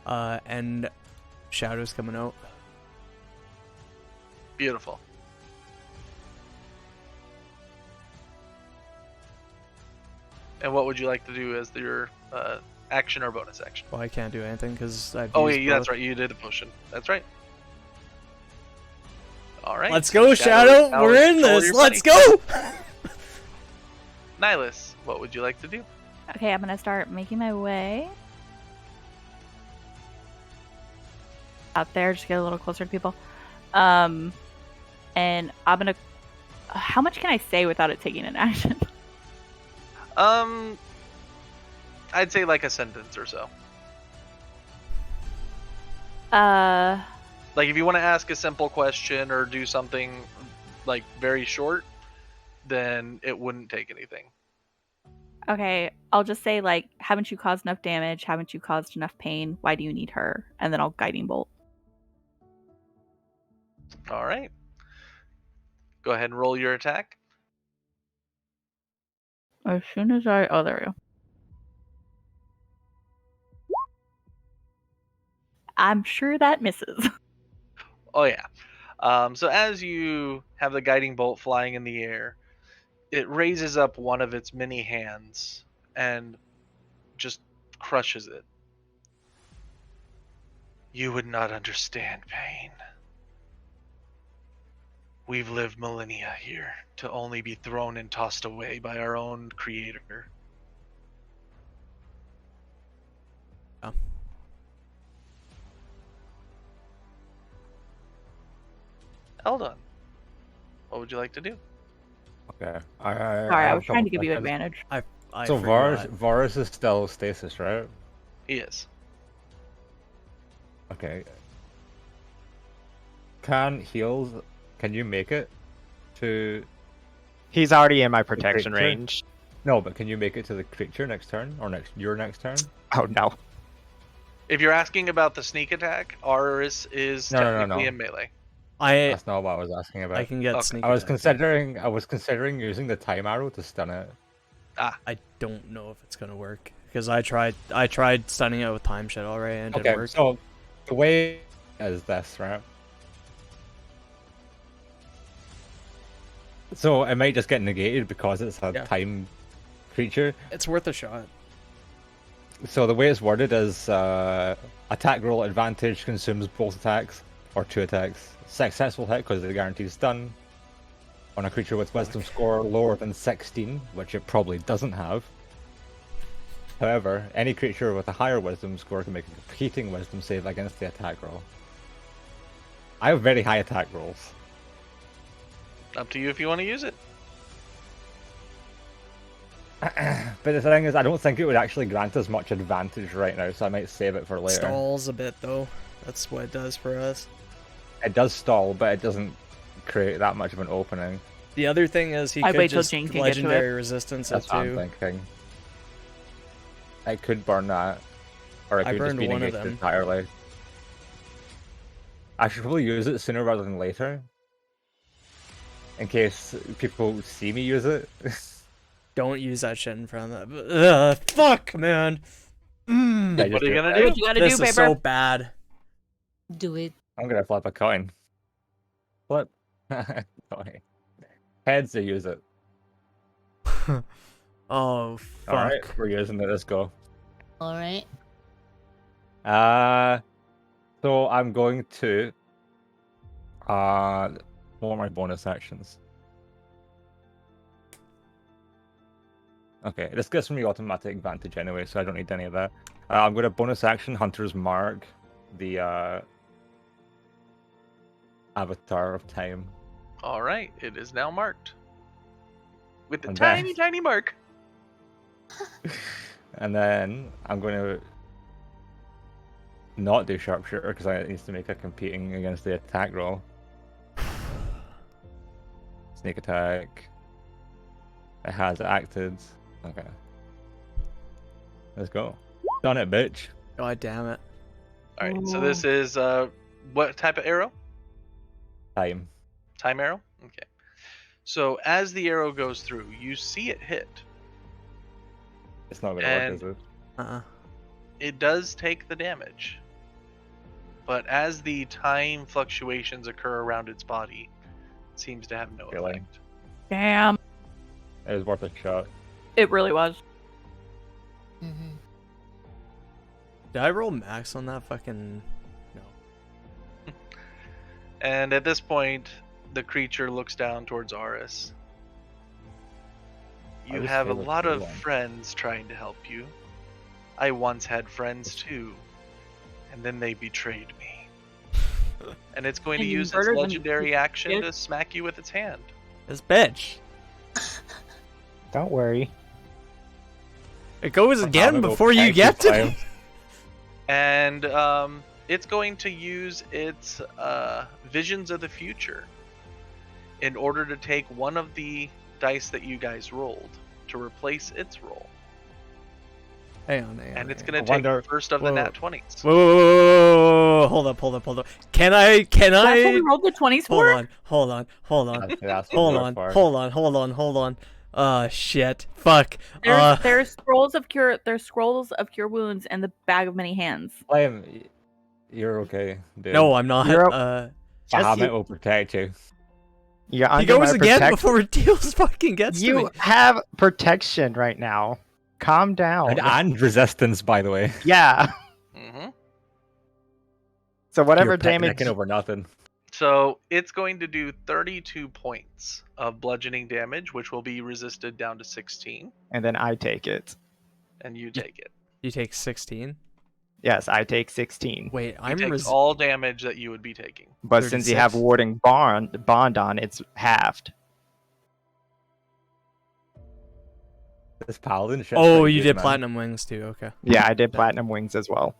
Speaker 1: And Shadow's coming out.
Speaker 6: Beautiful. And what would you like to do as your action or bonus action?
Speaker 1: Well, I can't do anything because I've
Speaker 6: Oh,
Speaker 1: used
Speaker 6: yeah, that's
Speaker 1: both.
Speaker 6: right. You did a potion. That's right. All right.
Speaker 1: Let's
Speaker 6: so
Speaker 1: go, Shadow!
Speaker 6: now
Speaker 1: We're
Speaker 6: is
Speaker 1: in
Speaker 6: control
Speaker 1: this!
Speaker 6: your
Speaker 1: Let's
Speaker 6: buddy.
Speaker 1: go!
Speaker 6: Nihilus, what would you like to do?
Speaker 3: Okay, I'm gonna start making my way out there, just get a little closer to people. And I'm gonna. How much can I say without it taking an action?
Speaker 6: I'd say like a sentence or so. Like if you want to ask a simple question or do something like very short, then it wouldn't take anything.
Speaker 3: Okay, I'll just say like, haven't you caused enough damage? Haven't you caused enough pain? Why do you need her? And then I'll guiding bolt.
Speaker 6: All right. Go ahead and roll your attack.
Speaker 3: As soon as I, oh, there we go. I'm sure that misses.
Speaker 6: Oh yeah. So as you have the guiding bolt flying in the air, it raises up one of its many hands and just crushes it. You would not understand pain. We've lived millennia here to only be thrown and tossed away by our own creator.
Speaker 1: Oh.
Speaker 6: Eldon, what would you like to do?
Speaker 5: Okay.
Speaker 3: Sorry, I
Speaker 5: have
Speaker 3: was
Speaker 5: a
Speaker 3: trying
Speaker 5: couple
Speaker 3: to give you
Speaker 5: questions.
Speaker 3: advantage.
Speaker 1: I
Speaker 5: So
Speaker 1: forgot.
Speaker 5: Varus is still stasis, right?
Speaker 6: He is.
Speaker 5: Okay. Can you make it to...
Speaker 4: He's already in my
Speaker 5: the
Speaker 4: protection
Speaker 5: creature?
Speaker 4: range.
Speaker 5: No, but can you make it to the creature next turn? Or your next turn?
Speaker 4: Oh no.
Speaker 6: If you're asking about the sneak attack, Aris is
Speaker 5: No, no, no,
Speaker 6: technically
Speaker 5: no.
Speaker 6: in melee.
Speaker 5: That's not what I was asking about.
Speaker 1: I can get
Speaker 6: Okay.
Speaker 1: sneak
Speaker 5: I was
Speaker 1: attack.
Speaker 5: I was considering using the time arrow to stun it.
Speaker 1: I don't know if it's gonna work because I tried stunning it with time shit already and it didn't
Speaker 5: Okay,
Speaker 1: work.
Speaker 5: so the way is this, right? So it might just get negated because it's a
Speaker 1: Yeah.
Speaker 5: time creature.
Speaker 1: It's worth a shot.
Speaker 5: So the way it's worded is attack roll advantage consumes both attacks or 2 attacks. Successful hit because the guarantee stun on a creature with wisdom score lower than 16, which it probably doesn't have. However, any creature with a higher wisdom score can make a competing wisdom save against the attack roll. I have very high attack rolls.
Speaker 6: Up to you if you want to use it.
Speaker 5: But the thing is, I don't think it would actually grant us much advantage right now, so I might save it for later.
Speaker 1: Stalls a bit though. That's what it does for us.
Speaker 5: It does stall, but it doesn't create that much of an opening.
Speaker 1: The other thing is he
Speaker 3: I'd
Speaker 1: could
Speaker 3: wait till
Speaker 1: just
Speaker 3: Jane can get to
Speaker 1: legendary
Speaker 3: it.
Speaker 1: resistance
Speaker 5: That's
Speaker 1: it
Speaker 5: what I'm
Speaker 1: too.
Speaker 5: thinking. I could burn that, or it
Speaker 1: I
Speaker 5: could just
Speaker 1: burned
Speaker 5: be
Speaker 1: one of
Speaker 5: negated
Speaker 1: them.
Speaker 5: entirely. I should probably use it sooner rather than later, in case people see me use it.
Speaker 1: Don't use that shit in front of that. Fuck, man.
Speaker 5: Yeah,
Speaker 6: What
Speaker 5: just
Speaker 6: are you
Speaker 5: do it.
Speaker 6: gonna
Speaker 3: Do
Speaker 6: do?
Speaker 3: what you gotta
Speaker 1: This
Speaker 3: do,
Speaker 1: is
Speaker 3: paper.
Speaker 1: so bad.
Speaker 2: Do it.
Speaker 5: I'm gonna flip a coin. Flip. Coin. Heads to use it.
Speaker 1: Oh fuck.
Speaker 5: Alright, we're using it. Let's go.
Speaker 2: All right.
Speaker 5: So I'm going to what are my bonus actions? Okay, this gives me automatic advantage anyway, so I don't need any of that. I'm going to bonus action Hunter's Mark, the Avatar of Time.
Speaker 6: All right, it is now marked with the
Speaker 5: And
Speaker 6: tiny,
Speaker 5: then-
Speaker 6: tiny mark.
Speaker 5: And then I'm going to not do Sharpshooter because I need to make a competing against the attack roll. Sneak attack. It has acted. Okay. Let's go. Done it, bitch.
Speaker 1: God damn it.
Speaker 6: All right, so this is what type of arrow?
Speaker 5: Time.
Speaker 6: Time arrow? Okay. So as the arrow goes through, you see it hit.
Speaker 5: It's not going to
Speaker 6: And-
Speaker 5: work, is it?
Speaker 6: It does take the damage. But as the time fluctuations occur around its body, it seems to have no
Speaker 5: Killing.
Speaker 6: effect.
Speaker 3: Damn.
Speaker 5: It was worth a shot.
Speaker 3: It really was.
Speaker 2: Mm-hmm.
Speaker 1: Did I roll max on that fucking... No.
Speaker 6: And at this point, the creature looks down towards Aris.
Speaker 5: I
Speaker 6: You
Speaker 5: was
Speaker 6: have a
Speaker 5: scared of
Speaker 6: lot
Speaker 5: too
Speaker 6: of
Speaker 5: long.
Speaker 6: friends trying to help you. I once had friends too, and then they betrayed me. And it's going to
Speaker 3: And you
Speaker 6: use its
Speaker 3: murdered them,
Speaker 6: legendary action
Speaker 3: bitch.
Speaker 6: to smack you with its hand.
Speaker 1: This bitch.
Speaker 4: Don't worry.
Speaker 1: It goes again
Speaker 5: Bahamut will
Speaker 1: before you
Speaker 5: protect
Speaker 1: get
Speaker 5: his
Speaker 1: to
Speaker 5: time.
Speaker 1: me.
Speaker 6: And it's going to use its visions of the future in order to take one of the dice that you guys rolled to replace its roll.
Speaker 1: Hang on.
Speaker 6: And it's
Speaker 1: hang
Speaker 6: going
Speaker 1: on.
Speaker 6: to take
Speaker 5: wonder-
Speaker 6: the first of the
Speaker 1: whoa.
Speaker 6: nat 20s.
Speaker 1: Whoa. Hold up. Can I...
Speaker 3: That's what we rolled the 20s for?
Speaker 1: Hold on.
Speaker 5: That's
Speaker 1: Hold
Speaker 5: so
Speaker 1: on.
Speaker 5: far.
Speaker 1: Hold on. Shit. Fuck.
Speaker 3: There's scrolls of cure. There's scrolls of cure wounds and the bag of many hands.
Speaker 5: Flame, you're okay, dude.
Speaker 1: No, I'm not.
Speaker 4: You're
Speaker 5: Bahamut will protect you.
Speaker 4: You're
Speaker 1: He
Speaker 4: under
Speaker 1: goes
Speaker 4: my
Speaker 1: again
Speaker 4: protect-
Speaker 1: before Deals fucking gets to me.
Speaker 4: You have protection right now. Calm down.
Speaker 5: And resistance, by the way.
Speaker 4: Yeah.
Speaker 6: hmm
Speaker 4: So whatever
Speaker 5: You're
Speaker 4: damage.
Speaker 5: picnicking over nothing.
Speaker 6: So it's going to do 32 points of bludgeoning damage, which will be resisted down to 16,
Speaker 4: And then I take it.
Speaker 6: and you take it.
Speaker 1: You take 16.
Speaker 4: Yes, I take 16.
Speaker 1: Wait,
Speaker 6: He
Speaker 1: I'm
Speaker 6: takes all damage that you would be taking.
Speaker 4: But since you have
Speaker 1: 36.
Speaker 4: warding bond on, it's halved.
Speaker 5: This paladin shit.
Speaker 1: Oh, you did platinum wings too. Okay.
Speaker 4: Yeah, I did platinum wings as well.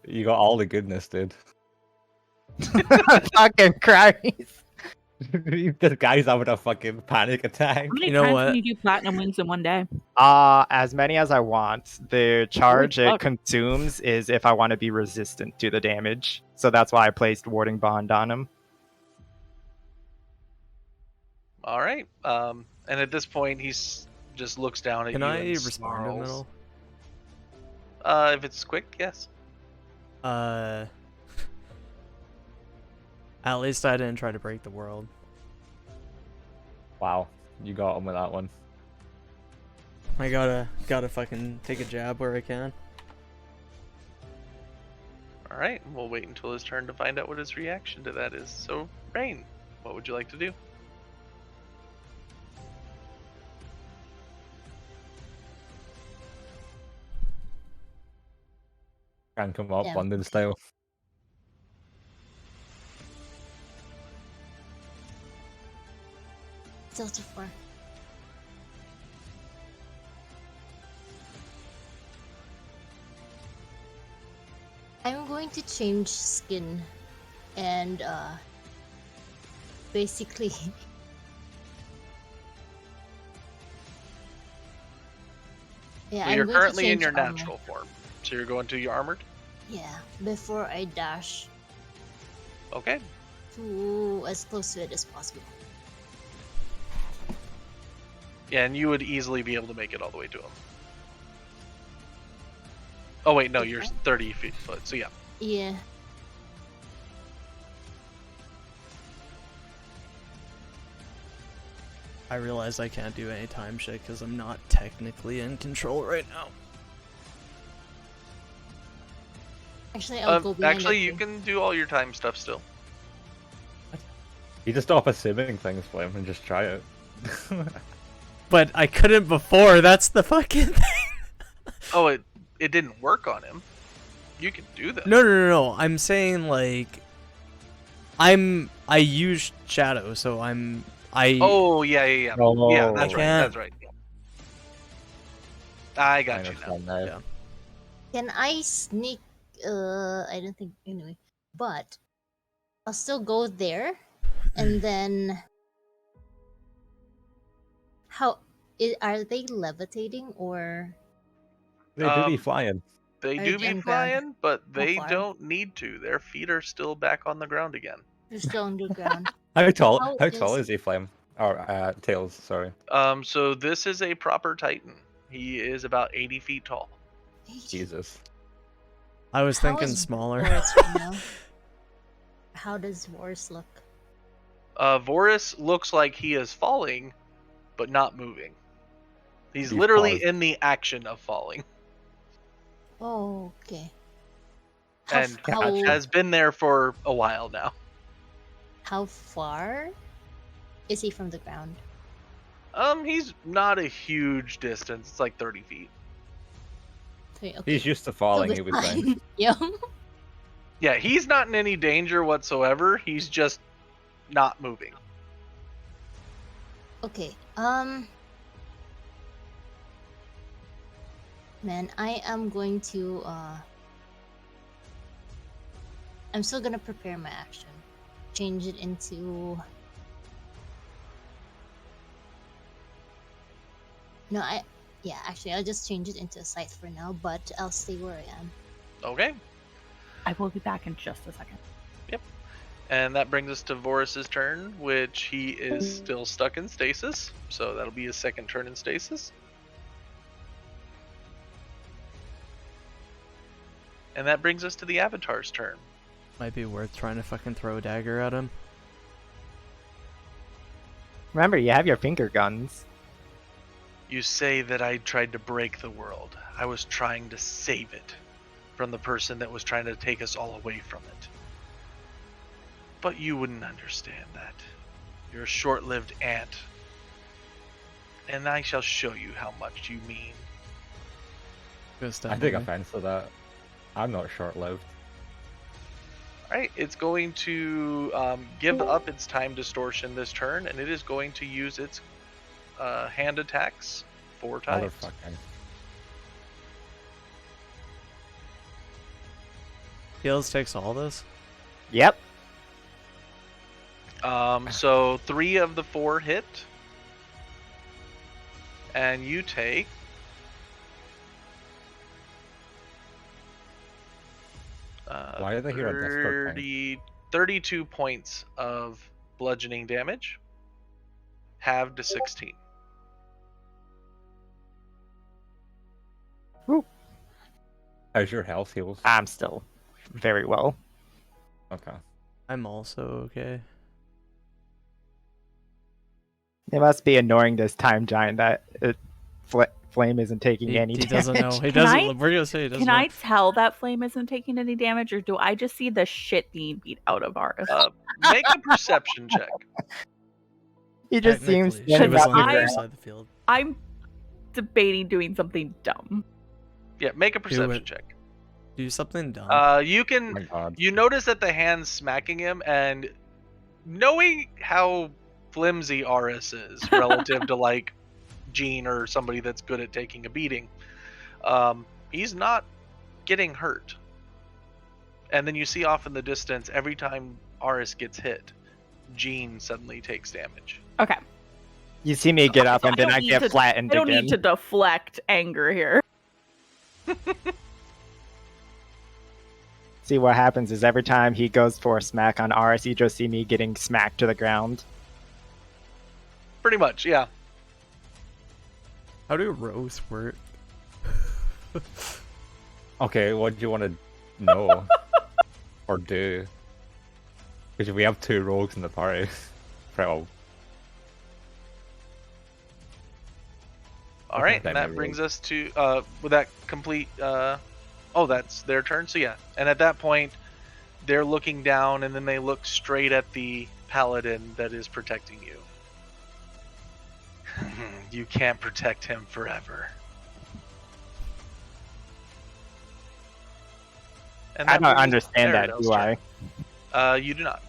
Speaker 5: You got all the goodness, dude.
Speaker 4: Fucking Christ.
Speaker 5: This guy's having a fucking panic attack.
Speaker 3: How many
Speaker 1: You know
Speaker 3: times
Speaker 1: what?
Speaker 3: can you do platinum wings in one day?
Speaker 4: As many as I want. The charge
Speaker 3: Holy
Speaker 4: it
Speaker 3: fuck.
Speaker 4: consumes is if I want to be resistant to the damage. So that's why I placed warding bond on him.
Speaker 6: All right. And at this point, he's just looks down at
Speaker 1: Can
Speaker 6: you
Speaker 1: I
Speaker 6: and
Speaker 1: respond in the
Speaker 6: snarls.
Speaker 1: middle?
Speaker 6: If it's quick, yes.
Speaker 1: At least I didn't try to break the world.
Speaker 5: Wow, you got him with that one.
Speaker 1: I gotta fucking take a jab where I can.
Speaker 6: All right. We'll wait until his turn to find out what his reaction to that is. So, Rain, what would you like to do?
Speaker 5: Can come up
Speaker 2: Yeah.
Speaker 5: London style.
Speaker 2: Delta 4. I'm going to change skin and basically. Yeah,
Speaker 6: So
Speaker 2: I'm
Speaker 6: you're
Speaker 2: going to
Speaker 6: currently in
Speaker 2: change
Speaker 6: your
Speaker 2: armor.
Speaker 6: natural form. So you're going to your armored?
Speaker 2: Yeah, before I dash
Speaker 6: Okay.
Speaker 2: to as close to it as possible.
Speaker 6: Yeah, and you would easily be able to make it all the way to him. Oh wait, no, you're
Speaker 2: Okay.
Speaker 6: 30 foot, so yeah.
Speaker 2: Yeah.
Speaker 1: I realize I can't do any time shit because I'm not technically in control right now.
Speaker 2: Actually, I'll go behind
Speaker 6: Actually,
Speaker 2: that
Speaker 6: you
Speaker 2: tree.
Speaker 6: can do all your time stuff still.
Speaker 5: You just stop assuming things, Flame, and just try it.
Speaker 1: But I couldn't before. That's the fucking thing.
Speaker 6: Oh, it didn't work on him. You can do that.
Speaker 1: No. I'm saying like I use shadow, so I
Speaker 6: Oh yeah.
Speaker 5: Oh,
Speaker 6: Yeah, that's
Speaker 1: I
Speaker 6: right.
Speaker 1: can't-
Speaker 6: That's right. I
Speaker 5: I
Speaker 6: got you now.
Speaker 5: understand now.
Speaker 1: Yeah.
Speaker 2: Can I sneak? I don't think anyway. But I'll still go there, and then how? Are they levitating or
Speaker 5: They do be
Speaker 6: Um,
Speaker 5: flying.
Speaker 6: They
Speaker 2: are
Speaker 6: do
Speaker 2: they
Speaker 6: be
Speaker 2: on ground?
Speaker 6: flying, but
Speaker 2: How
Speaker 6: they
Speaker 2: far?
Speaker 6: don't need to. Their feet are still back on the ground again.
Speaker 2: They're still underground?
Speaker 5: How tall?
Speaker 2: How
Speaker 5: How tall
Speaker 2: is-
Speaker 5: is he, Flame? Or Tails? Sorry.
Speaker 6: So this is a proper Titan. He is about 80 feet tall.
Speaker 5: Jesus.
Speaker 1: I was
Speaker 2: How
Speaker 1: thinking
Speaker 2: is
Speaker 1: smaller.
Speaker 2: Boris right now? How does Boris look?
Speaker 6: Vorus looks like he is falling, but not moving. He's
Speaker 5: He's
Speaker 6: literally
Speaker 5: paused.
Speaker 6: in the action of falling,
Speaker 2: Oh, okay.
Speaker 6: and
Speaker 2: how
Speaker 6: has been there for a while now.
Speaker 2: how far is he from the ground?
Speaker 6: He's not a huge distance. It's like 30 feet.
Speaker 2: Okay.
Speaker 5: He's used to
Speaker 2: So
Speaker 5: falling,
Speaker 2: that's
Speaker 5: he was saying.
Speaker 2: fine. Yeah.
Speaker 6: Yeah, he's not in any danger whatsoever. He's just not moving.
Speaker 2: Okay. Man, I am going to I'm still gonna prepare my action. Change it into actually I'll just change it into a scythe for now, but I'll stay where I am.
Speaker 6: Okay.
Speaker 3: I will be back in just a second.
Speaker 6: And that brings us to Vorus's turn, which he is still stuck in stasis. So that'll be his second turn in stasis. And that brings us to the Avatar's turn.
Speaker 1: Might be worth trying to fucking throw a dagger at him.
Speaker 4: Remember, you have your finger guns.
Speaker 6: You say that I tried to break the world. I was trying to save it from the person that was trying to take us all away from it. But you wouldn't understand that. You're a short-lived ant. And I shall show you how much you mean.
Speaker 5: I take offense to that. I'm not short-lived.
Speaker 6: Alright, it's going to give up its time distortion this turn, and it is going to use its hand attacks 4 times.
Speaker 5: Motherfucking.
Speaker 1: Tails takes all this.
Speaker 4: Yep.
Speaker 6: So 3 of the 4 hit. And you take...
Speaker 5: Why are they here on Discord thing?
Speaker 6: 32 points of bludgeoning damage. Halved to 16.
Speaker 5: How's your health heals?
Speaker 4: I'm still very well.
Speaker 5: Okay.
Speaker 1: I'm also okay.
Speaker 4: It must be annoying this time giant that Flame isn't taking
Speaker 1: He,
Speaker 4: any
Speaker 1: he
Speaker 4: damage.
Speaker 1: doesn't know. He
Speaker 3: Can
Speaker 1: doesn't.
Speaker 3: I-
Speaker 1: We're gonna say he doesn't
Speaker 3: Can
Speaker 1: know.
Speaker 3: I tell that Flame isn't taking any damage, or do I just see the shit being beat out of ours?
Speaker 6: Make a perception check.
Speaker 4: He just seems
Speaker 1: Technically, she
Speaker 4: standing
Speaker 1: was
Speaker 4: up
Speaker 1: on the
Speaker 3: I-
Speaker 1: other side of the field.
Speaker 3: I'm debating doing something dumb.
Speaker 6: Yeah, make a perception
Speaker 1: it.
Speaker 6: check.
Speaker 1: Do something dumb.
Speaker 6: You
Speaker 5: Oh
Speaker 6: can...
Speaker 5: my god.
Speaker 6: You notice that the hand's smacking him, and knowing how flimsy Aris is relative to like Gene or somebody that's good at taking a beating, he's not getting hurt. And then you see off in the distance, every time Aris gets hit, Jean suddenly takes damage.
Speaker 3: Okay.
Speaker 4: You see me get up, and then
Speaker 3: don't
Speaker 4: I
Speaker 3: need
Speaker 4: get
Speaker 3: to-
Speaker 4: flattened
Speaker 3: I don't
Speaker 4: again.
Speaker 3: need to deflect anger here.
Speaker 4: See, what happens is every time he goes for a smack on Aris, you just see me getting smacked to the ground.
Speaker 6: Pretty much, yeah.
Speaker 1: How do rows work?
Speaker 5: Okay, what do you want to know or do? Because we have 2 rogues in the party. Well,
Speaker 6: All right,
Speaker 5: That
Speaker 6: and that
Speaker 5: may
Speaker 6: brings us to with that complete. Oh, that's their turn. So yeah, and at that point, they're looking down, and then they look straight at the paladin that is protecting you. You can't protect him forever. And
Speaker 4: I
Speaker 6: that
Speaker 4: don't
Speaker 6: brings us to
Speaker 4: understand that,
Speaker 6: Aradell's
Speaker 4: do I?
Speaker 6: turn. You do not.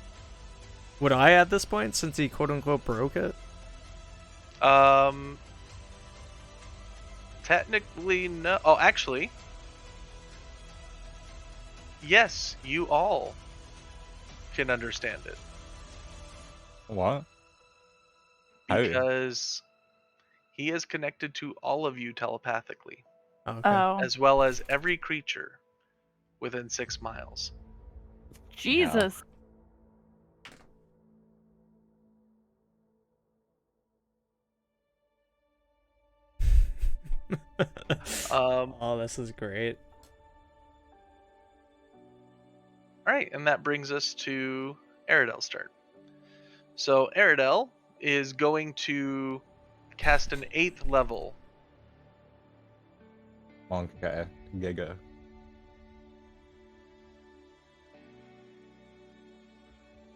Speaker 1: Would I at this point, since he quote unquote broke it?
Speaker 6: Technically, no. Oh, actually, yes, you all can understand it
Speaker 5: what? How?
Speaker 6: because he is connected to all of you telepathically,
Speaker 1: Okay.
Speaker 3: Oh,
Speaker 6: as well as every creature within 6 miles.
Speaker 3: Jesus.
Speaker 1: Oh, this is great.
Speaker 6: All right, and that brings us to Aradell's turn. So Aradell is going to cast an 8th level.
Speaker 5: Okay, Giga.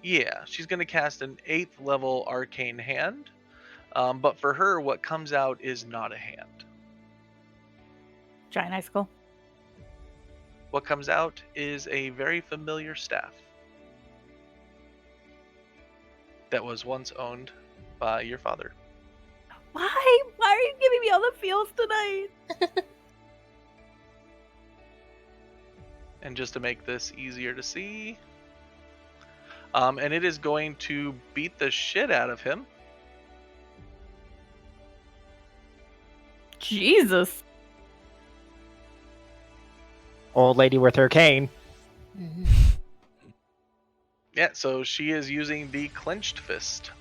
Speaker 6: Yeah, she's going to cast an 8th level arcane hand. But for her, what comes out is not a hand.
Speaker 3: Giant icicle.
Speaker 6: What comes out is a very familiar staff that was once owned by your father.
Speaker 3: Why? Why are you giving me all the feels tonight?
Speaker 6: And just to make this easier to see, and it is going to beat the shit out of him.
Speaker 3: Jesus.
Speaker 4: Old lady with her cane.
Speaker 2: Mhm.
Speaker 6: Yeah, so she is using the clenched fist.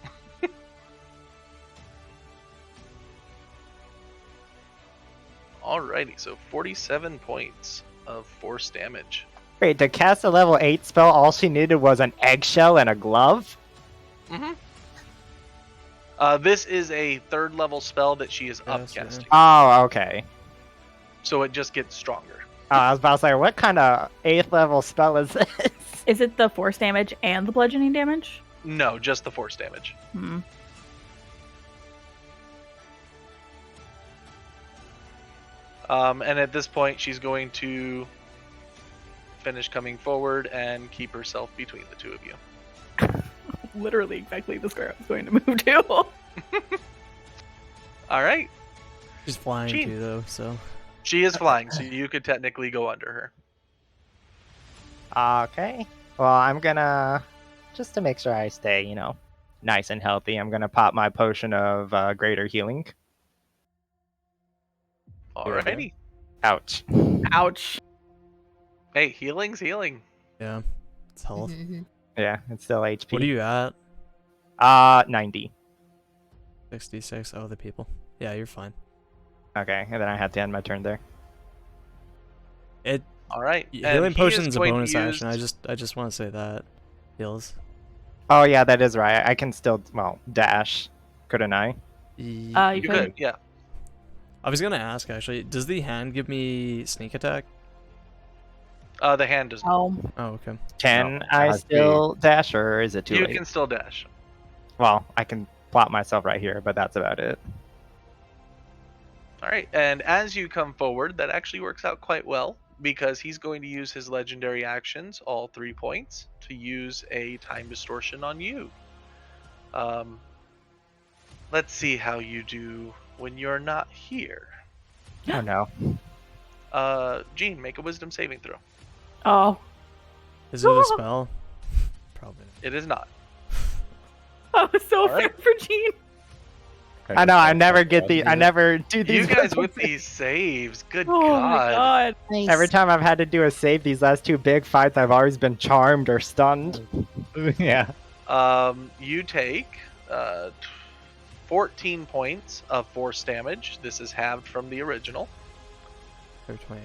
Speaker 6: Alrighty, so 47 points of force damage.
Speaker 4: Wait, to cast a level 8 spell, all she needed was an eggshell and a glove?
Speaker 6: Mm-hmm. This is a 3rd level spell that she is
Speaker 1: Yes, yeah.
Speaker 6: upcasting,
Speaker 4: Oh, okay.
Speaker 6: so it just gets stronger.
Speaker 4: I was about to say, what kind of 8th level spell is this?
Speaker 3: Is it the force damage and the bludgeoning damage?
Speaker 6: No, just the force damage.
Speaker 3: Hmm.
Speaker 6: And at this point, she's going to finish coming forward and keep herself between the two of you.
Speaker 3: Literally exactly the square I was going to move to.
Speaker 6: All right.
Speaker 1: She's flying
Speaker 6: Gene.
Speaker 1: too, though, so.
Speaker 6: She is flying, so you could technically go under her.
Speaker 4: Okay. Well, I'm gonna, just to make sure I stay, nice and healthy, I'm gonna pop my potion of greater healing.
Speaker 6: Alrighty.
Speaker 4: Ouch.
Speaker 3: Ouch.
Speaker 6: Hey, healing's healing.
Speaker 1: Yeah. It's health.
Speaker 2: Mhm.
Speaker 4: Yeah, it's still HP.
Speaker 1: What are you at?
Speaker 4: 90.
Speaker 1: 66. Oh, the people. Yeah, you're fine.
Speaker 4: Okay, and then I had to end my turn there.
Speaker 1: It
Speaker 6: All right. and
Speaker 1: healing
Speaker 6: he is
Speaker 1: potion's a
Speaker 6: going to
Speaker 1: bonus action.
Speaker 6: use-
Speaker 1: I just want to say that. Heals.
Speaker 4: Oh yeah, that is right. I can still, dash, couldn't I?
Speaker 3: You
Speaker 6: You
Speaker 3: could.
Speaker 6: could, yeah.
Speaker 1: I was gonna ask actually. Does the hand give me sneak attack?
Speaker 6: The hand does not.
Speaker 3: Oh.
Speaker 1: Oh, okay.
Speaker 4: Can
Speaker 5: No,
Speaker 4: I
Speaker 5: has to be-
Speaker 4: still dash, or is it too
Speaker 6: You
Speaker 4: late?
Speaker 6: can still dash.
Speaker 4: Well, I can plop myself right here, but that's about it.
Speaker 6: All right. And as you come forward, that actually works out quite well because he's going to use his legendary actions, all 3 points, to use a time distortion on you. Let's see how you do when you're not here.
Speaker 4: Oh no.
Speaker 6: Jean, make a wisdom saving throw.
Speaker 3: Oh.
Speaker 1: Is it a spell? Probably.
Speaker 6: It is not.
Speaker 3: I was so
Speaker 6: All right.
Speaker 3: afraid for Jean.
Speaker 4: I know. I never do these.
Speaker 6: You guys with
Speaker 4: weapons.
Speaker 6: these saves, good
Speaker 3: Oh
Speaker 6: god.
Speaker 3: my god.
Speaker 2: Nice.
Speaker 4: Every time I've had to do a save these last 2 big fights, I've always been charmed or stunned.
Speaker 5: Yeah.
Speaker 6: You take 14 points of force damage. This is halved from the original.
Speaker 1: 28.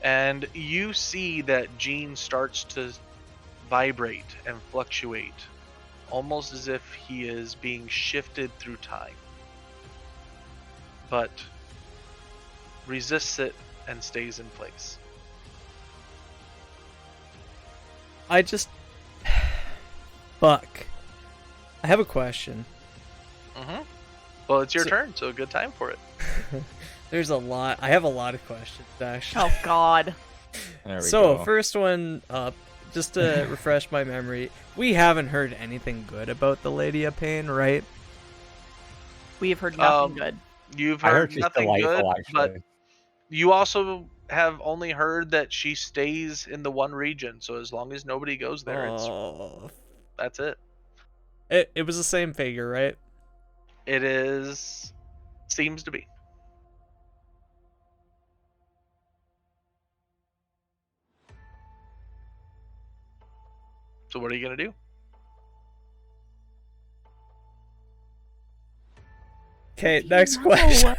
Speaker 6: And you see that Gene starts to vibrate and fluctuate, almost as if he is being shifted through time. But resists it and stays in place.
Speaker 1: I just. Fuck. I have a question.
Speaker 6: Mm-hmm. Well, it's your
Speaker 1: So-
Speaker 6: turn, so good time for it.
Speaker 1: There's a lot. I have a lot of questions, actually.
Speaker 3: Oh god.
Speaker 5: There we
Speaker 1: So,
Speaker 5: go.
Speaker 1: first one up, just to refresh my memory, we haven't heard anything good about the Lady of Pain, right?
Speaker 3: We have heard nothing
Speaker 6: Um,
Speaker 3: good.
Speaker 6: You've
Speaker 5: I heard
Speaker 6: heard
Speaker 5: she's
Speaker 6: nothing
Speaker 5: delightful,
Speaker 6: good, but
Speaker 5: actually.
Speaker 6: you also have only heard that she stays in the one region. So as long as nobody goes there,
Speaker 1: Oh,
Speaker 6: that's it.
Speaker 1: it was the same figure, right?
Speaker 6: It is, seems to be. So what are you gonna do?
Speaker 1: Okay,
Speaker 3: What do you
Speaker 1: next
Speaker 3: know?
Speaker 1: question.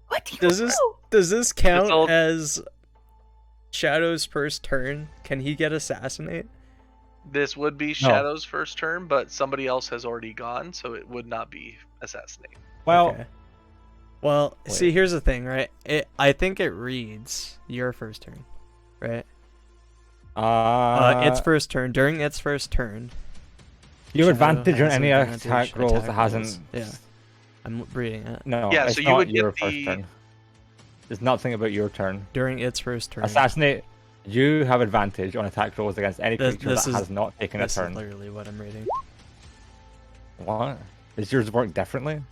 Speaker 3: What do you
Speaker 1: Does this
Speaker 3: know?
Speaker 1: does this count
Speaker 6: all-
Speaker 1: as Shadow's first turn? Can he get assassinate?
Speaker 6: This would be Shadow's first turn, but somebody else has already gone, so it would not be assassinate.
Speaker 5: Well,
Speaker 1: Okay. Well, see,
Speaker 5: Wait.
Speaker 1: here's the thing, right? I think it reads your first turn, right? Its first turn. During its first turn,
Speaker 5: you have
Speaker 1: Shadow
Speaker 5: advantage on
Speaker 1: has
Speaker 5: any
Speaker 1: advantage
Speaker 5: attack rolls that
Speaker 1: attack
Speaker 5: hasn't.
Speaker 1: rolls. Yeah. I'm reading it.
Speaker 5: No,
Speaker 6: Yeah,
Speaker 5: it's
Speaker 6: so you
Speaker 5: not
Speaker 6: would get
Speaker 5: your first
Speaker 6: the-
Speaker 5: turn. There's nothing about your turn.
Speaker 1: During its first turn.
Speaker 5: Assassinate. You have advantage on attack rolls against any
Speaker 1: This-
Speaker 5: creature
Speaker 1: this
Speaker 5: that
Speaker 1: is-
Speaker 5: has not taken a
Speaker 1: This is
Speaker 5: turn.
Speaker 1: literally what I'm reading.
Speaker 5: What? Does yours work differently?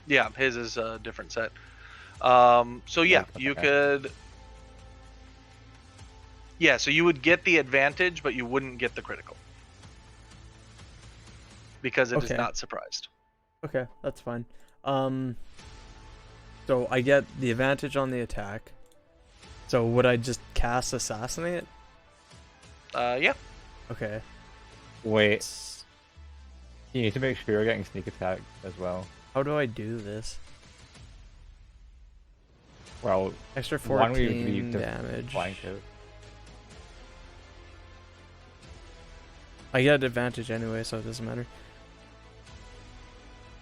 Speaker 6: Yeah, his is a different set. So yeah,
Speaker 5: Okay.
Speaker 6: you could. Yeah, so you would get the advantage, but you wouldn't get the critical because it is
Speaker 1: Okay.
Speaker 6: not surprised.
Speaker 1: Okay, that's fine. So I get the advantage on the attack. So would I just cast assassinate?
Speaker 6: Yeah.
Speaker 1: Okay.
Speaker 5: Wait. You need to make sure you're getting sneak attack as well.
Speaker 1: How do I do this?
Speaker 5: Well,
Speaker 1: Extra
Speaker 5: one we
Speaker 1: 14
Speaker 5: leave to
Speaker 1: damage.
Speaker 5: blank it.
Speaker 1: I get advantage anyway, so it doesn't matter.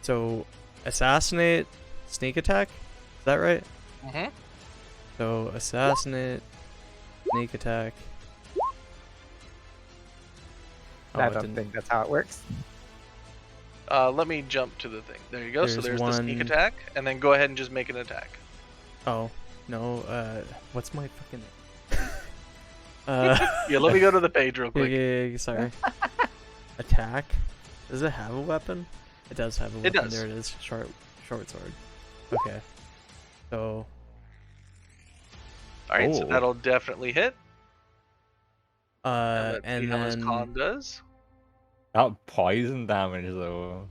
Speaker 1: So, assassinate, sneak attack? Is that right?
Speaker 6: Mm-hmm.
Speaker 1: So, assassinate, sneak attack. Oh,
Speaker 4: I
Speaker 1: it
Speaker 4: don't
Speaker 1: didn't-
Speaker 4: think that's how it works.
Speaker 6: Let me jump to the thing. There you go. So
Speaker 1: There's
Speaker 6: there's the sneak
Speaker 1: one-
Speaker 6: attack, and then go ahead and just make an attack.
Speaker 1: Oh, no, what's my fucking...
Speaker 6: Yeah, let me go to the page real quick.
Speaker 1: sorry. Attack? Does it have a weapon? It does have a weapon.
Speaker 6: It does.
Speaker 1: There it is. Short sword. Okay. So,
Speaker 6: All right, so
Speaker 5: Oh.
Speaker 6: that'll definitely hit. Let's see
Speaker 1: and
Speaker 6: how his
Speaker 1: then...
Speaker 6: con does.
Speaker 5: That poison damage though.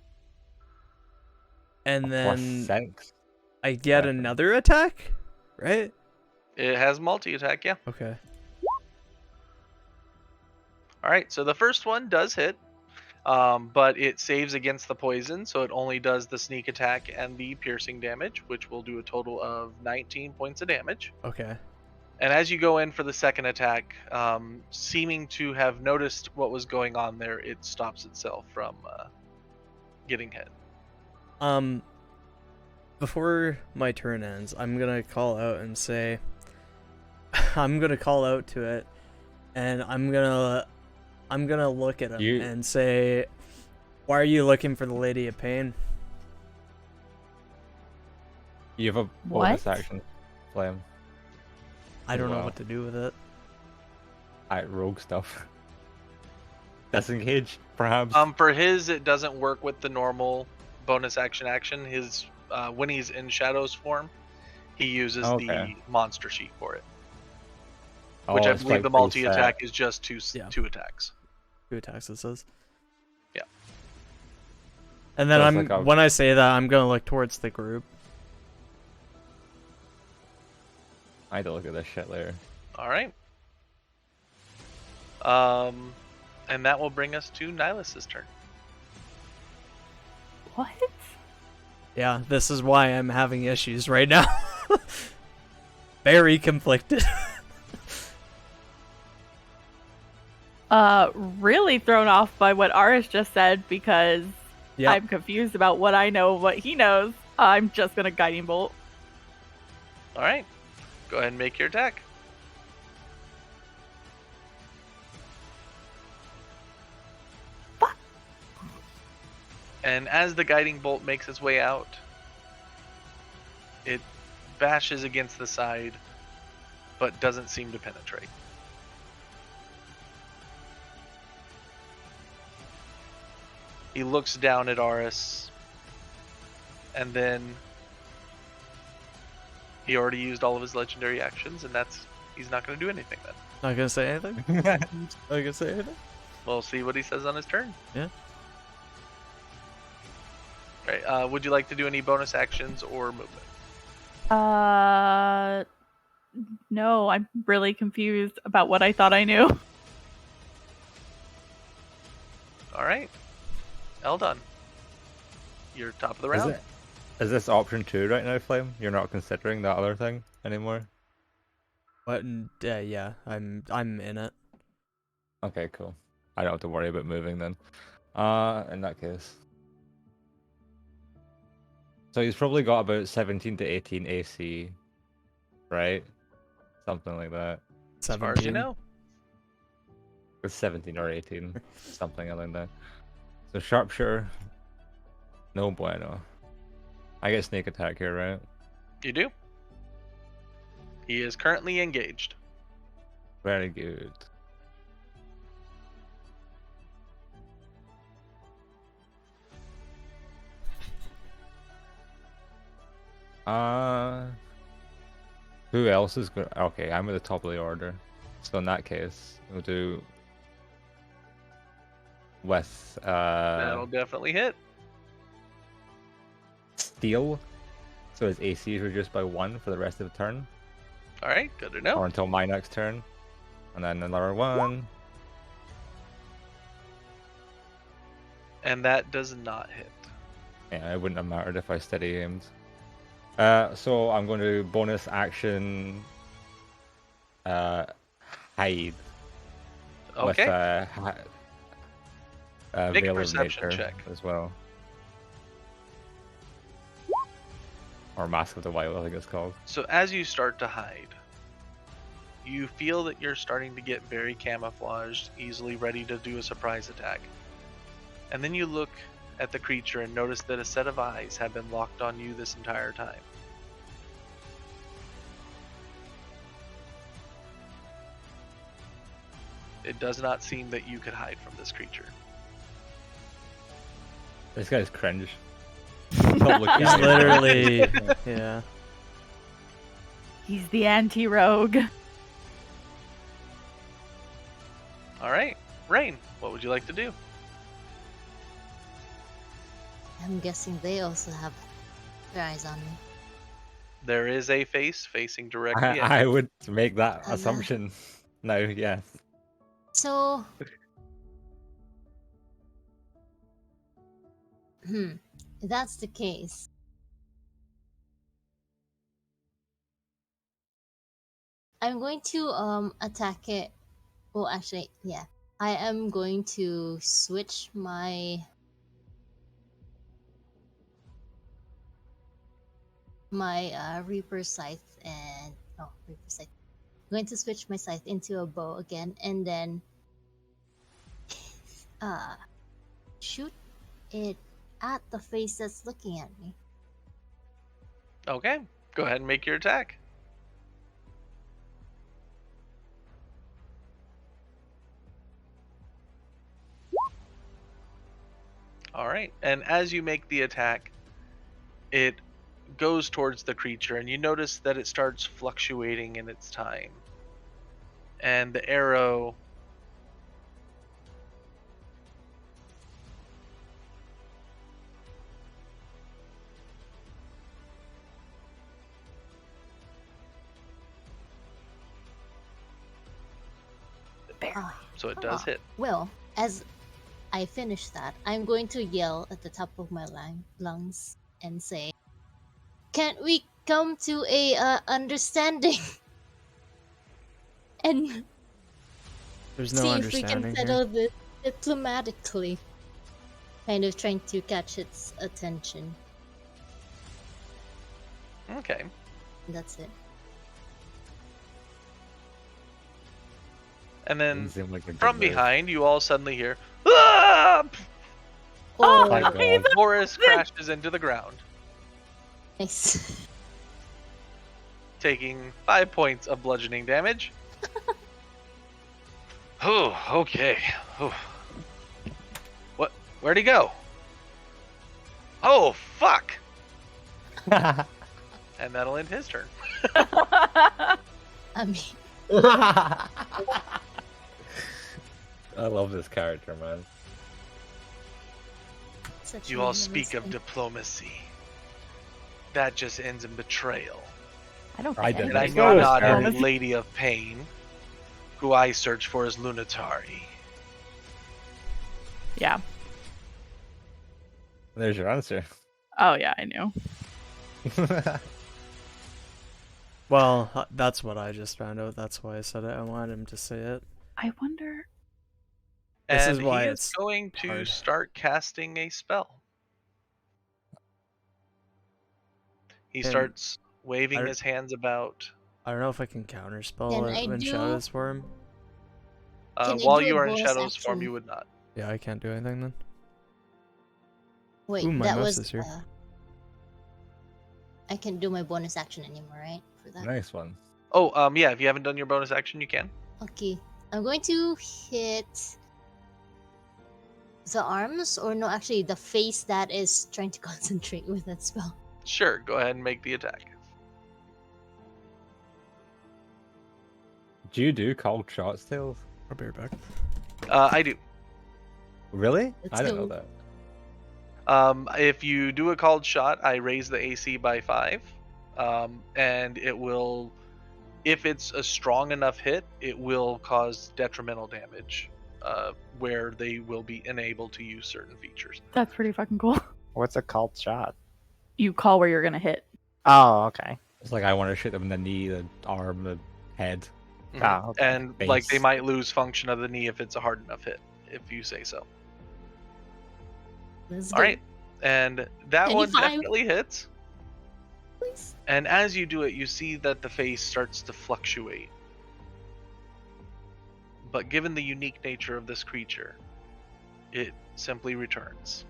Speaker 1: And
Speaker 5: Plus
Speaker 1: then
Speaker 5: 6.
Speaker 1: I get
Speaker 5: weapon.
Speaker 1: another attack? Right?
Speaker 6: It has multi-attack, yeah.
Speaker 1: Okay.
Speaker 6: All right, so the first one does hit, but it saves against the poison, so it only does the sneak attack and the piercing damage, which will do a total of 19 points of damage.
Speaker 1: Okay.
Speaker 6: And as you go in for the second attack, seeming to have noticed what was going on there, it stops itself from getting hit.
Speaker 1: Before my turn ends, I'm gonna call out and say... I'm gonna call out to it, and I'm gonna look at him
Speaker 5: You-
Speaker 1: and say, "Why are you looking for the Lady of Pain?"
Speaker 5: You have a
Speaker 3: What?
Speaker 5: bonus action. Flame.
Speaker 1: I don't know
Speaker 5: Wow.
Speaker 1: what to do with it.
Speaker 5: Rogue stuff. Disengage, perhaps.
Speaker 6: For his, it doesn't work with the normal bonus action. His when he's in Shadow's form, he uses
Speaker 5: Okay.
Speaker 6: the monster sheet for it,
Speaker 5: Oh,
Speaker 6: which I
Speaker 5: it's
Speaker 6: believe
Speaker 5: like
Speaker 6: the
Speaker 5: full
Speaker 6: multi-attack
Speaker 5: set.
Speaker 6: is just
Speaker 1: Yeah.
Speaker 6: two attacks.
Speaker 1: 2 attacks, it says. And then
Speaker 5: So it's like a-
Speaker 1: when I say that, I'm gonna look towards the group.
Speaker 5: I had to look at this shit later.
Speaker 6: All right. And that will bring us to Nihilus' turn.
Speaker 3: What?
Speaker 1: Yeah, this is why I'm having issues right now. Very conflicted.
Speaker 3: Really thrown off by what Aris just said because
Speaker 1: Yep.
Speaker 3: I'm confused about what I know, what he knows. I'm just gonna guiding bolt.
Speaker 6: All right. Go ahead and make your attack.
Speaker 3: Fuck.
Speaker 6: And as the guiding bolt makes its way out, it bashes against the side, but doesn't seem to penetrate. He looks down at Aris, and then he already used all of his legendary actions, and he's not going to do anything then.
Speaker 1: Not gonna say anything. Not gonna say anything.
Speaker 6: We'll see what he says on his turn.
Speaker 1: Yeah.
Speaker 6: Right. Would you like to do any bonus actions or movement?
Speaker 3: No, I'm really confused about what I thought I knew.
Speaker 6: All right. Eldon, you're top of the round.
Speaker 5: Is this option 2 right now, Flame? You're not considering that other thing anymore?
Speaker 1: But yeah, I'm in it.
Speaker 5: Okay, cool. I don't have to worry about moving then. In that case. So he's probably got about 17 to 18 AC, right? Something like that.
Speaker 6: As far as you know.
Speaker 5: It's 17 or 18, something like that. So sharpshooter, no bueno. I get sneak attack here, right?
Speaker 6: You do. He is currently engaged.
Speaker 5: Very good. Who else is going? Okay, I'm at the top of the order. So in that case, we'll do with
Speaker 6: That'll definitely hit.
Speaker 5: steel. So his AC is reduced by 1 for the rest of the turn,
Speaker 6: All right, good to know.
Speaker 5: or until my next turn, and then another 1.
Speaker 6: And that does not hit.
Speaker 5: Yeah, it wouldn't have mattered if I steady aimed. So I'm going to bonus action hide with
Speaker 6: Okay. Make a
Speaker 5: Veil of
Speaker 6: perception
Speaker 5: Nature
Speaker 6: check.
Speaker 5: as well. Or Mask of the Wild, I think it's called.
Speaker 6: So as you start to hide, you feel that you're starting to get very camouflaged, easily ready to do a surprise attack. And then you look at the creature and notice that a set of eyes have been locked on you this entire time. It does not seem that you could hide from this creature.
Speaker 5: This guy's cringe. Don't look
Speaker 1: He's
Speaker 5: at me.
Speaker 1: literally, yeah.
Speaker 3: He's the anti-rogue.
Speaker 6: All right, Rain, what would you like to do?
Speaker 2: I'm guessing they also have their eyes on me.
Speaker 6: There is a face facing directly at
Speaker 5: I
Speaker 6: you.
Speaker 5: would make that
Speaker 2: Hello.
Speaker 5: assumption. No, yes.
Speaker 2: So, if that's the case, I'm going to attack it. Well, actually, yeah, I am going to switch my Reaper Scythe and Reaper Scythe. I'm going to switch my scythe into a bow again, and then shoot it at the face that's looking at me.
Speaker 6: Okay, go ahead and make your attack. All right, and as you make the attack, it goes towards the creature, and you notice that it starts fluctuating in its time. And the arrow So it does hit.
Speaker 2: Well, as I finish that, I'm going to yell at the top of my lungs and say, "Can't we come to a understanding and
Speaker 1: There's no
Speaker 2: see if we can
Speaker 1: understanding here.
Speaker 2: settle this diplomatically?" Kind of trying to catch its attention.
Speaker 6: Okay.
Speaker 2: That's it.
Speaker 6: And then
Speaker 5: Doesn't seem like a good
Speaker 6: from
Speaker 5: move.
Speaker 6: behind, you all suddenly hear, "Ah!"
Speaker 2: Oh,
Speaker 5: Thank God.
Speaker 6: Boris crashes into the ground,
Speaker 2: nice.
Speaker 6: taking 5 points of bludgeoning damage. Oh, okay. Oh. What? Where'd he go? Oh, fuck! And that'll end his turn.
Speaker 2: I mean,
Speaker 5: I love this character, man.
Speaker 2: such
Speaker 6: You
Speaker 2: a
Speaker 6: all speak of
Speaker 2: realistic-
Speaker 6: diplomacy. That just ends in betrayal.
Speaker 3: I don't
Speaker 5: I
Speaker 3: think
Speaker 5: didn't
Speaker 6: And I
Speaker 3: anybody's
Speaker 5: know
Speaker 6: know
Speaker 5: this
Speaker 6: not a
Speaker 5: character.
Speaker 6: lady of pain, who I search for as Lunatari.
Speaker 3: Yeah.
Speaker 5: There's your answer.
Speaker 3: Oh yeah, I knew.
Speaker 1: Well, that's what I just found out. That's why I said it. I wanted him to say it.
Speaker 3: I wonder.
Speaker 1: This
Speaker 6: And
Speaker 1: is why
Speaker 6: he is
Speaker 1: it's
Speaker 6: going to
Speaker 1: hard.
Speaker 6: start casting a spell. He
Speaker 1: And
Speaker 6: starts waving
Speaker 1: I-
Speaker 6: his hands about.
Speaker 1: I don't know if I can counterspell
Speaker 2: Can
Speaker 1: it
Speaker 2: I
Speaker 1: when
Speaker 2: do-
Speaker 1: Shadows form.
Speaker 2: Can I
Speaker 6: While
Speaker 2: do
Speaker 6: you
Speaker 2: a
Speaker 6: are in
Speaker 2: bonus
Speaker 6: Shadow's form,
Speaker 2: action?
Speaker 6: you would not.
Speaker 1: Yeah, I can't do anything then.
Speaker 2: Wait,
Speaker 1: Ooh, my
Speaker 2: that
Speaker 1: mouse
Speaker 2: was.
Speaker 1: is here.
Speaker 2: I can do my bonus action anymore, right? For that.
Speaker 5: Nice one.
Speaker 6: Oh, yeah. If you haven't done your bonus action, you can.
Speaker 2: Okay, I'm going to hit the arms, or no, actually the face that is trying to concentrate with that spell.
Speaker 6: Sure. Go ahead and make the attack.
Speaker 5: Do you do cold shots, Tails?
Speaker 1: I'll be right back.
Speaker 6: I do.
Speaker 5: Really?
Speaker 2: Let's
Speaker 5: I didn't know
Speaker 2: go.
Speaker 5: that.
Speaker 6: If you do a called shot, I raise the AC by 5, and it will, if it's a strong enough hit, it will cause detrimental damage, where they will be unable to use certain features.
Speaker 3: That's pretty fucking cool.
Speaker 4: What's a called shot?
Speaker 3: You call where you're gonna hit.
Speaker 4: Oh, okay.
Speaker 5: It's like I want to shoot them in the knee, the arm, the head.
Speaker 4: Ah, okay.
Speaker 6: And like they
Speaker 5: Base.
Speaker 6: might lose function of the knee if it's a hard enough hit, if you say so.
Speaker 2: Let's
Speaker 6: All
Speaker 2: go.
Speaker 6: right, and that one
Speaker 2: 25.
Speaker 6: definitely hits.
Speaker 2: Please.
Speaker 6: And as you do it, you see that the face starts to fluctuate. But given the unique nature of this creature, it simply returns.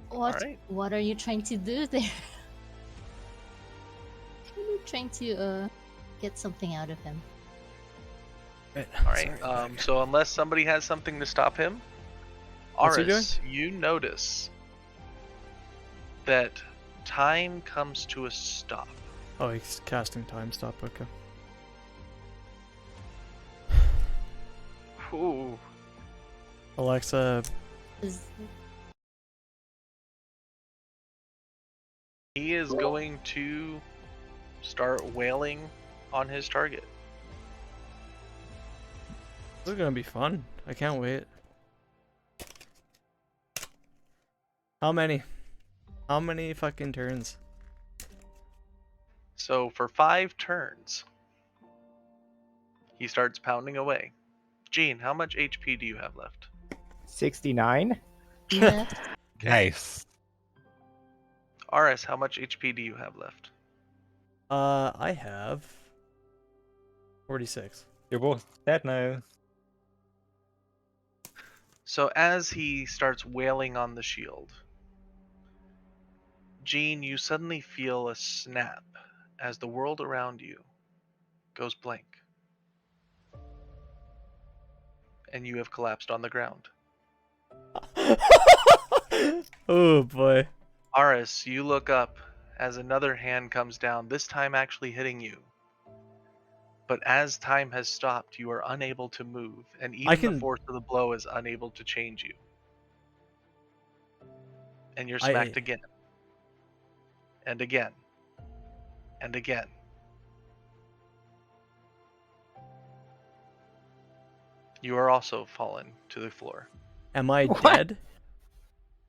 Speaker 2: What?
Speaker 6: Alright.
Speaker 2: What are you trying to do there? Are you trying to get something out of him?
Speaker 1: Right.
Speaker 6: All right. So unless somebody has something to stop him,
Speaker 1: What's he
Speaker 6: Aris, you notice that time comes to a stop.
Speaker 1: Oh, he's casting time stop. Okay.
Speaker 6: Ooh.
Speaker 1: Alexa,
Speaker 2: Is-
Speaker 6: He is going to start wailing on his target.
Speaker 1: this is gonna be fun. I can't wait. How many? How many fucking turns?
Speaker 6: So for 5 turns, he starts pounding away. Gene, how much HP do you have left?
Speaker 4: 69?
Speaker 2: Yeah.
Speaker 5: Nice.
Speaker 6: Aris, how much HP do you have left?
Speaker 1: I have 46.
Speaker 5: You're both dead now.
Speaker 6: So as he starts wailing on the shield, Gene, you suddenly feel a snap as the world around you goes blank. And you have collapsed on the ground.
Speaker 1: Oh boy.
Speaker 6: Aris, you look up as another hand comes down, this time actually hitting you. But as time has stopped, you are unable to move, and even the
Speaker 1: can-
Speaker 6: force of the blow is unable to change you. And you're smacked again. And again. And again. You are also fallen to the floor.
Speaker 1: Am I
Speaker 4: What?
Speaker 1: dead?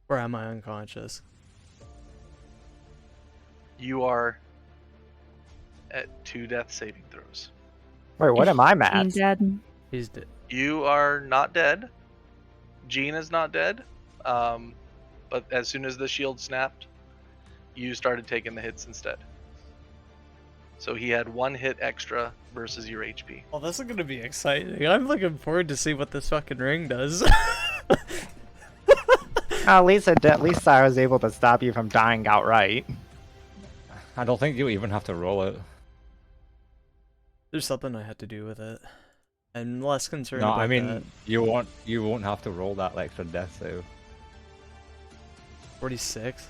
Speaker 1: Or am I unconscious?
Speaker 6: You are at 2 death saving throws.
Speaker 4: Wait, what am I
Speaker 3: Gene
Speaker 4: at?
Speaker 3: dead.
Speaker 1: He's dead.
Speaker 6: You are not dead. Jean is not dead. But as soon as the shield snapped, you started taking the hits instead. So he had 1 hit extra versus your HP.
Speaker 1: Oh, this is gonna be exciting. I'm looking forward to see what this fucking ring does.
Speaker 4: At least I was able to stop you from dying outright.
Speaker 5: I don't think you even have to roll it.
Speaker 1: There's something I had to do with it. I'm less concerned
Speaker 5: No,
Speaker 1: about
Speaker 5: I mean
Speaker 1: that.
Speaker 5: you won't have to roll that extra death save.
Speaker 1: 46.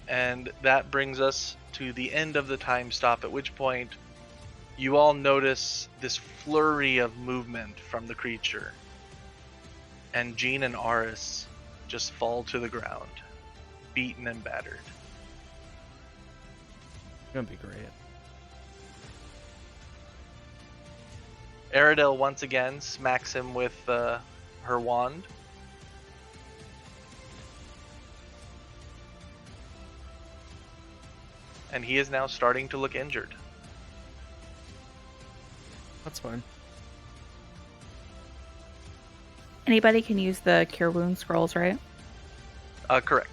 Speaker 6: And that brings us to the end of the time stop, at which point you all notice this flurry of movement from the creature. And Jean and Aris just fall to the ground, beaten and battered.
Speaker 1: It's gonna be great.
Speaker 6: Aradel once again smacks him with her wand. And he is now starting to look injured.
Speaker 1: That's fine.
Speaker 3: Anybody can use the cure wound scrolls, right?
Speaker 6: Correct.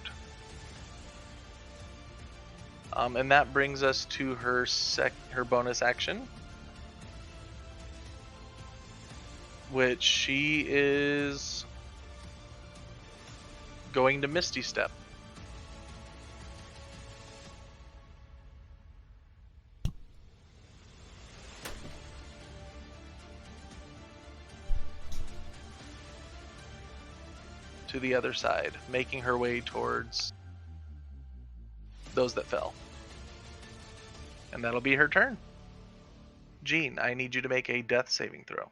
Speaker 6: And that brings us to her bonus action, which she is going to Misty Step. To the other side, making her way towards those that fell. And that'll be her turn. Jean, I need you to make a death saving throw.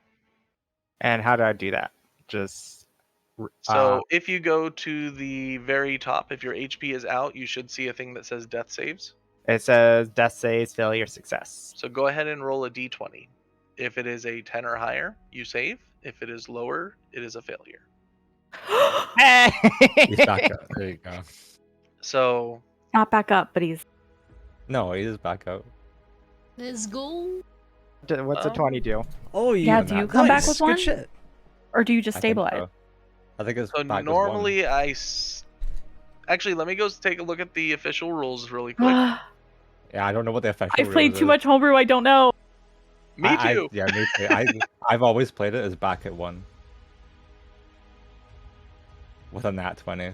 Speaker 4: And how do I do that? Just
Speaker 6: So if you go to the very top, if your HP is out, you should see a thing that says death saves.
Speaker 4: it says death saves, failure, success.
Speaker 6: So go ahead and roll a d20. If it is a 10 or higher, you save. If it is lower, it is a failure.
Speaker 5: He's back up. There you go.
Speaker 6: So
Speaker 3: Not back up, but he's.
Speaker 5: No, he is back out.
Speaker 2: Let's go.
Speaker 4: What's a
Speaker 6: Oh.
Speaker 4: 20 do?
Speaker 1: Oh,
Speaker 3: Yeah,
Speaker 1: you
Speaker 3: do you come back with one?
Speaker 1: Good shit.
Speaker 3: Or do you just
Speaker 5: I think
Speaker 3: stabilize?
Speaker 5: so. I think it's
Speaker 6: So
Speaker 5: back with
Speaker 6: normally actually, let me go take a look at the official rules really quick.
Speaker 5: one. Yeah, I don't know what the official.
Speaker 3: I've played
Speaker 5: rules
Speaker 3: too
Speaker 5: is.
Speaker 3: much homebrew. I don't know.
Speaker 6: Me too.
Speaker 5: Yeah, me too. I've always played it as back at 1. With a nat 20.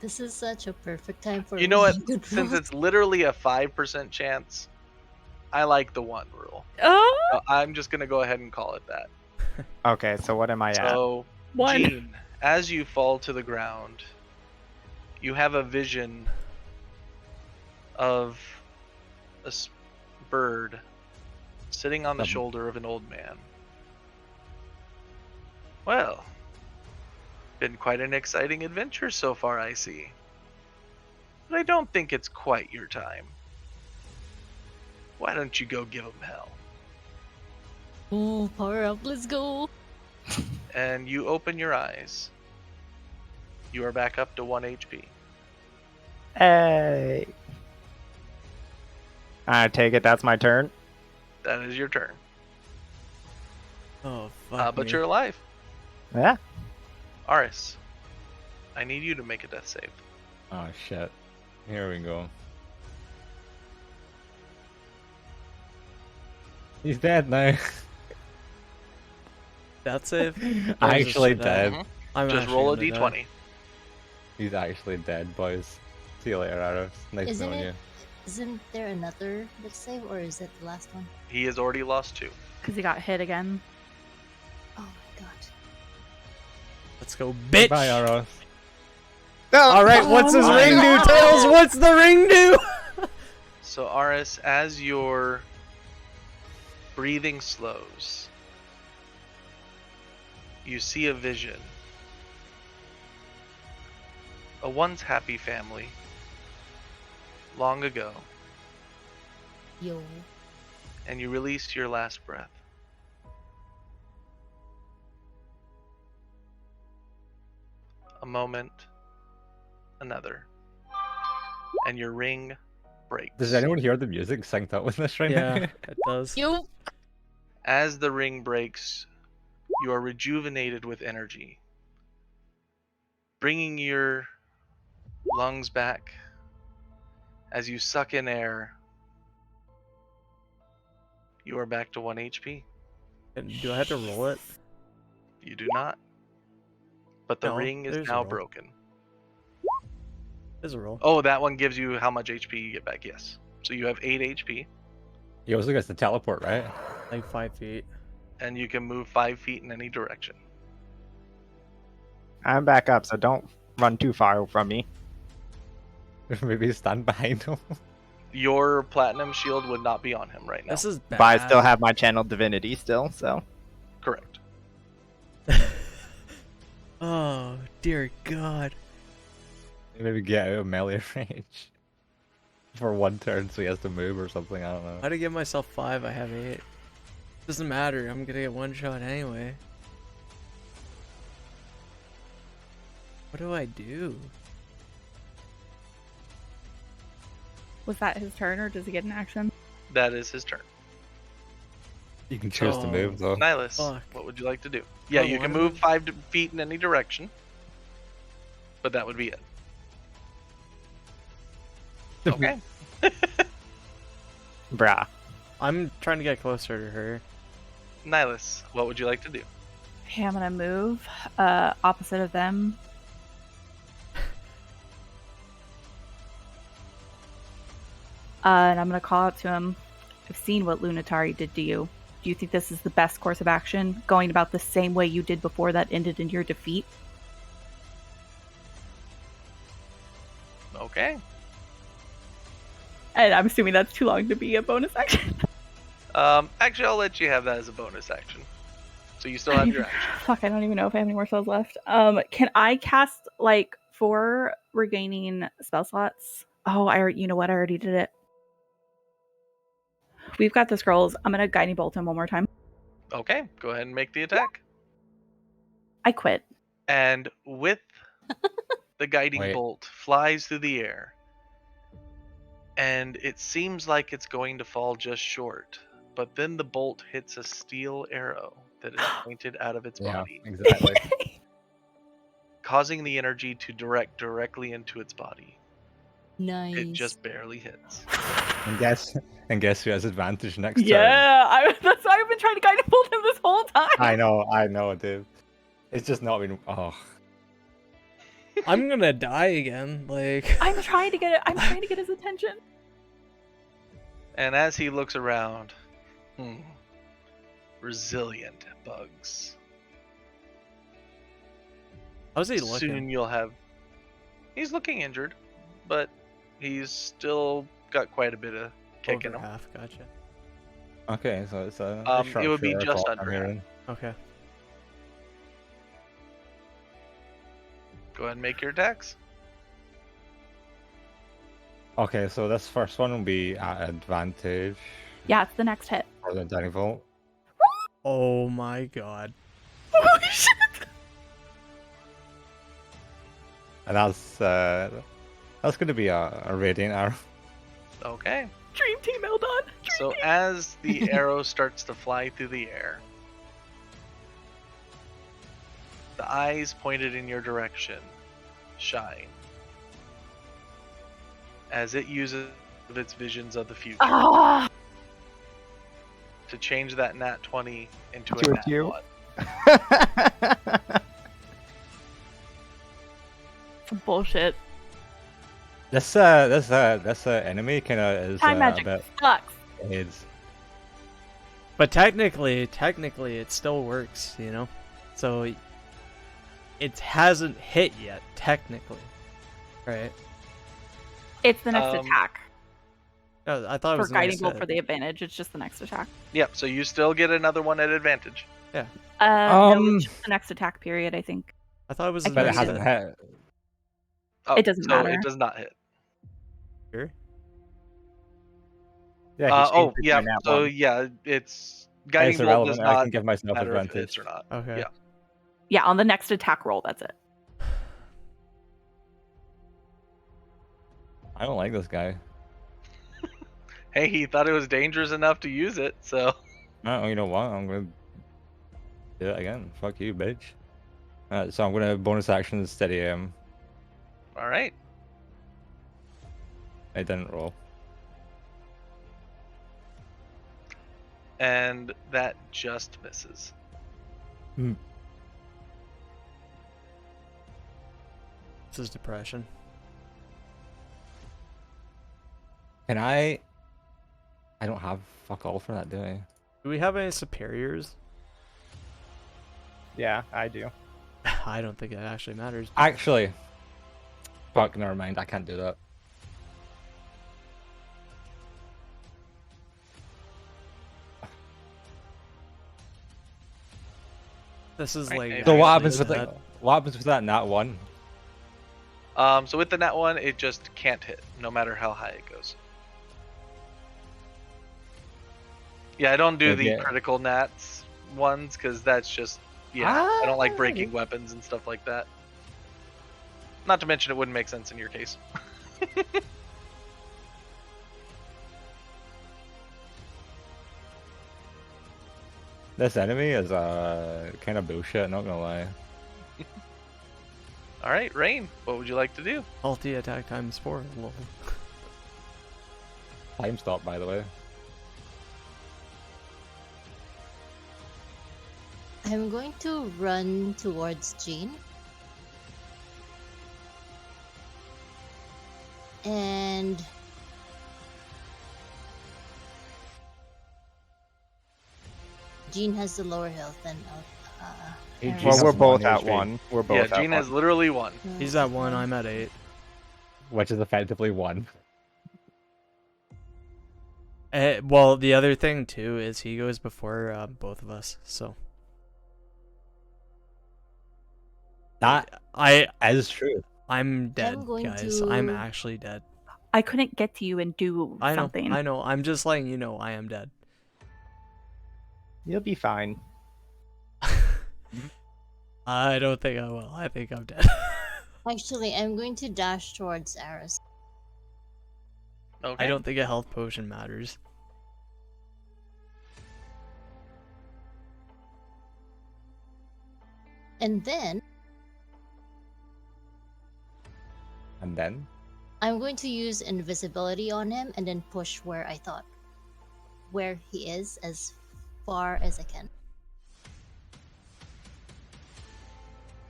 Speaker 2: This is such a perfect time for
Speaker 6: You know what?
Speaker 2: really good
Speaker 6: Since
Speaker 2: rolls.
Speaker 6: it's literally a 5% chance, I like the 1 rule.
Speaker 3: Oh,
Speaker 6: So I'm just gonna go ahead and call it that.
Speaker 4: Okay, so what am I at?
Speaker 6: So,
Speaker 3: 1.
Speaker 6: Jean, as you fall to the ground, you have a vision of a bird sitting on the shoulder of an old man. Well, been quite an exciting adventure so far, I see. But I don't think it's quite your time. Why don't you go give him hell?
Speaker 2: Ooh, power up. Let's go.
Speaker 6: And you open your eyes. You are back up to 1 HP.
Speaker 4: Hey. I take it that's my turn.
Speaker 6: That is your turn.
Speaker 1: Oh, fuck
Speaker 6: But
Speaker 1: me.
Speaker 6: you're alive.
Speaker 4: Yeah.
Speaker 6: Aris, I need you to make a death save.
Speaker 5: Oh shit. Here we go. He's dead now.
Speaker 1: Death save?
Speaker 5: Actually
Speaker 1: Just,
Speaker 5: dead.
Speaker 6: Mhm.
Speaker 1: I'm
Speaker 6: Just
Speaker 1: actually
Speaker 6: roll a
Speaker 1: gonna die.
Speaker 6: d20.
Speaker 5: He's actually dead, boys. See you later, Aros. Nice
Speaker 2: Isn't
Speaker 5: knowing
Speaker 2: it-
Speaker 5: you.
Speaker 2: Isn't there another death save, or is it the last one?
Speaker 6: He has already lost 2.
Speaker 3: Because he got hit again.
Speaker 2: Oh my god.
Speaker 1: Let's go, bitch!
Speaker 5: Bye, Aros.
Speaker 1: Alright, what's his
Speaker 3: Oh
Speaker 1: ring
Speaker 3: my
Speaker 1: do?
Speaker 3: God.
Speaker 1: Tails, what's the ring do?
Speaker 6: So, Aris, as your breathing slows, you see a vision. A once happy family, long ago,
Speaker 2: Yo.
Speaker 6: and you release your last breath. a moment, another, and your ring breaks.
Speaker 5: Does anyone hear the music synced up with this right
Speaker 1: Yeah,
Speaker 5: now?
Speaker 1: it does.
Speaker 2: You.
Speaker 6: As the ring breaks, you are rejuvenated with energy, bringing your lungs back as you suck in air. You are back to 1 HP.
Speaker 1: And do I have to roll it?
Speaker 6: You do not. But the
Speaker 1: No,
Speaker 6: ring is
Speaker 1: there's a
Speaker 6: now
Speaker 1: roll.
Speaker 6: broken.
Speaker 1: There's a roll.
Speaker 6: Oh, that one gives you how much HP you get back, yes. So you have 8 HP,
Speaker 5: He also gets the teleport, right?
Speaker 1: Like 5 feet.
Speaker 6: and you can move 5 feet in any direction.
Speaker 4: I'm back up, so don't run too far from me.
Speaker 5: Maybe stand behind him.
Speaker 6: Your platinum shield would not be on him right now.
Speaker 1: This is bad.
Speaker 4: But I still have my channeled divinity still, so.
Speaker 6: Correct.
Speaker 1: Oh, dear God.
Speaker 5: Maybe get out of melee range for 1 turn, so he has to move or something. I don't know.
Speaker 1: How to give myself 5? I have 8. Doesn't matter. I'm gonna get 1 shot anyway. What do I do?
Speaker 3: Was that his turn, or does he get an action?
Speaker 6: That is his turn.
Speaker 5: You can choose to
Speaker 1: Oh.
Speaker 5: move though.
Speaker 6: Nihilus,
Speaker 1: Fuck.
Speaker 6: what would you like to do? Yeah,
Speaker 1: I
Speaker 6: you can
Speaker 1: wanna
Speaker 6: move
Speaker 1: move.
Speaker 6: 5 feet in any direction, but that would be it. Okay.
Speaker 4: Brah.
Speaker 1: I'm trying to get closer to her.
Speaker 6: Nihilus, what would you like to do?
Speaker 3: Okay, I'm gonna move opposite of them. And I'm gonna call out to him. I've seen what Lunatari did to you. Do you think this is the best course of action? Going about the same way you did before that ended in your defeat?
Speaker 6: Okay.
Speaker 3: And I'm assuming that's too long to be a bonus action.
Speaker 6: Actually, I'll let you have that as a bonus action. So you still have your action.
Speaker 3: Fuck, I don't even know if I have any more spells left. Can I cast like 4 regaining spell slots? Oh, you know what? I already did it. We've got the scrolls. I'm gonna guiding bolt him one more time.
Speaker 6: Okay, go ahead and make the attack.
Speaker 3: I quit.
Speaker 6: And with the guiding
Speaker 5: Wait.
Speaker 6: bolt flies through the air, and it seems like it's going to fall just short. But then the bolt hits a steel arrow that is pointed out of its
Speaker 5: Yeah,
Speaker 6: body,
Speaker 5: exactly.
Speaker 6: causing the energy to direct directly into its body.
Speaker 2: Nice.
Speaker 6: It just barely hits.
Speaker 5: and guess who has advantage next turn?
Speaker 3: Yeah, that's why I've been trying to guiding bolt him this whole time.
Speaker 5: I know, dude. It's just not been. Oh,
Speaker 1: I'm gonna die again. Like
Speaker 3: I'm trying to get it. I'm trying to get his attention.
Speaker 6: And as he looks around, resilient bugs.
Speaker 1: how's he looking?
Speaker 6: Soon you'll have. He's looking injured, but he's still got quite a bit of kick in
Speaker 1: Over
Speaker 6: him.
Speaker 1: half. Gotcha.
Speaker 5: okay. So it's a.
Speaker 6: It would be
Speaker 5: sharpshooter
Speaker 6: just
Speaker 5: assault
Speaker 6: under
Speaker 5: I'm
Speaker 6: half.
Speaker 5: hearing.
Speaker 1: Okay.
Speaker 6: Go ahead and make your attacks.
Speaker 5: Okay, so this first one will be at advantage
Speaker 3: Yeah, it's the next hit.
Speaker 5: for the Dining Vault.
Speaker 1: Oh my God.
Speaker 3: Holy shit!
Speaker 5: And that's going to be a radiant arrow.
Speaker 6: Okay.
Speaker 3: Dream team, Eldon.
Speaker 6: So as the arrow starts to fly through the air, the eyes pointed in your direction shine as it uses its visions of the future
Speaker 3: Ah!
Speaker 6: to change that nat 20 into
Speaker 4: To
Speaker 6: a
Speaker 4: a
Speaker 6: nat
Speaker 4: two.
Speaker 6: 1.
Speaker 3: Some bullshit.
Speaker 5: This enemy kind of is
Speaker 3: Time
Speaker 5: a
Speaker 3: magic
Speaker 5: bit
Speaker 3: sucks.
Speaker 5: AIDS.
Speaker 1: But technically, it still works, you know? So, it hasn't hit yet, technically. Right?
Speaker 3: It's the next attack.
Speaker 1: Oh, I thought it
Speaker 3: For
Speaker 1: was
Speaker 3: guiding
Speaker 1: nice
Speaker 3: bolt
Speaker 1: hit.
Speaker 3: for the advantage, it's just the next attack.
Speaker 6: Yep, so you still get another one at advantage.
Speaker 3: No,
Speaker 5: Um,
Speaker 3: it's just the next attack period, I think.
Speaker 1: I thought it was
Speaker 3: I
Speaker 1: a
Speaker 5: But it
Speaker 1: nice
Speaker 3: think
Speaker 5: hasn't
Speaker 1: hit.
Speaker 5: hit.
Speaker 6: Oh,
Speaker 3: It doesn't
Speaker 6: so
Speaker 3: matter.
Speaker 6: it does not hit.
Speaker 1: Sure.
Speaker 4: Yeah, he changed it to
Speaker 6: Yeah,
Speaker 4: a nat
Speaker 6: so
Speaker 4: one.
Speaker 6: yeah, it's guiding
Speaker 5: It's
Speaker 6: bolt does
Speaker 5: irrelevant. I
Speaker 6: not
Speaker 5: can give myself
Speaker 6: matter if it
Speaker 5: advantage.
Speaker 6: hits or not.
Speaker 1: Okay.
Speaker 6: Yeah.
Speaker 3: Yeah, on the next attack roll, that's it.
Speaker 5: I don't like this guy.
Speaker 6: Hey, he thought it was dangerous enough to use it, so
Speaker 5: Oh, you know what? I'm gonna do it again. Fuck you, bitch. So I'm gonna bonus action steady aim.
Speaker 6: all right.
Speaker 5: I didn't roll.
Speaker 6: And that just misses.
Speaker 1: This is depression.
Speaker 5: Can I don't have fuck all for that, do I?
Speaker 1: Do we have any superiors?
Speaker 4: Yeah, I do.
Speaker 1: I don't think it actually matters.
Speaker 5: Actually, fuck, never mind. I can't do that.
Speaker 1: This is
Speaker 6: Right,
Speaker 1: like.
Speaker 6: maybe
Speaker 5: So what
Speaker 6: actually
Speaker 5: happens with
Speaker 1: that?
Speaker 5: what happens with that nat one?
Speaker 6: So with the nat one, it just can't hit, no matter how high it goes. Yeah, I don't do the
Speaker 5: Yeah.
Speaker 6: critical nats ones because that's just I don't like breaking weapons and stuff like that. Not to mention it wouldn't make sense in your case.
Speaker 5: This enemy is kind of bullshit. Not gonna lie.
Speaker 6: All right, Rain, what would you like to do?
Speaker 1: Ulti attack times 4. Lol.
Speaker 5: Time stop, by the way.
Speaker 2: I'm going to run towards Jean. And Jean has the lower health than
Speaker 5: Hey,
Speaker 2: Aaron.
Speaker 5: Jean
Speaker 4: Well,
Speaker 5: has
Speaker 4: we're both
Speaker 5: 1
Speaker 4: at
Speaker 5: HP.
Speaker 4: 1. We're both
Speaker 6: Yeah,
Speaker 4: at
Speaker 6: Jean
Speaker 4: 1.
Speaker 6: has literally one.
Speaker 1: He's at 1, I'm at 8.
Speaker 5: Which is effectively 1.
Speaker 1: Well, the other thing too is he goes before both of us, so
Speaker 5: That
Speaker 1: I
Speaker 5: is true.
Speaker 1: I'm dead,
Speaker 2: I'm going
Speaker 1: guys. I'm
Speaker 2: to-
Speaker 1: actually dead.
Speaker 3: I couldn't get to you and do
Speaker 1: I know.
Speaker 3: something.
Speaker 1: I know. I'm just letting you know I am dead.
Speaker 4: You'll be fine.
Speaker 1: I don't think I will. I think I'm dead.
Speaker 2: Actually, I'm going to dash towards Aris.
Speaker 6: Okay.
Speaker 1: I don't think a health potion matters.
Speaker 2: And then
Speaker 5: And then
Speaker 2: I'm going to use invisibility on him and then push where he is as far as I can.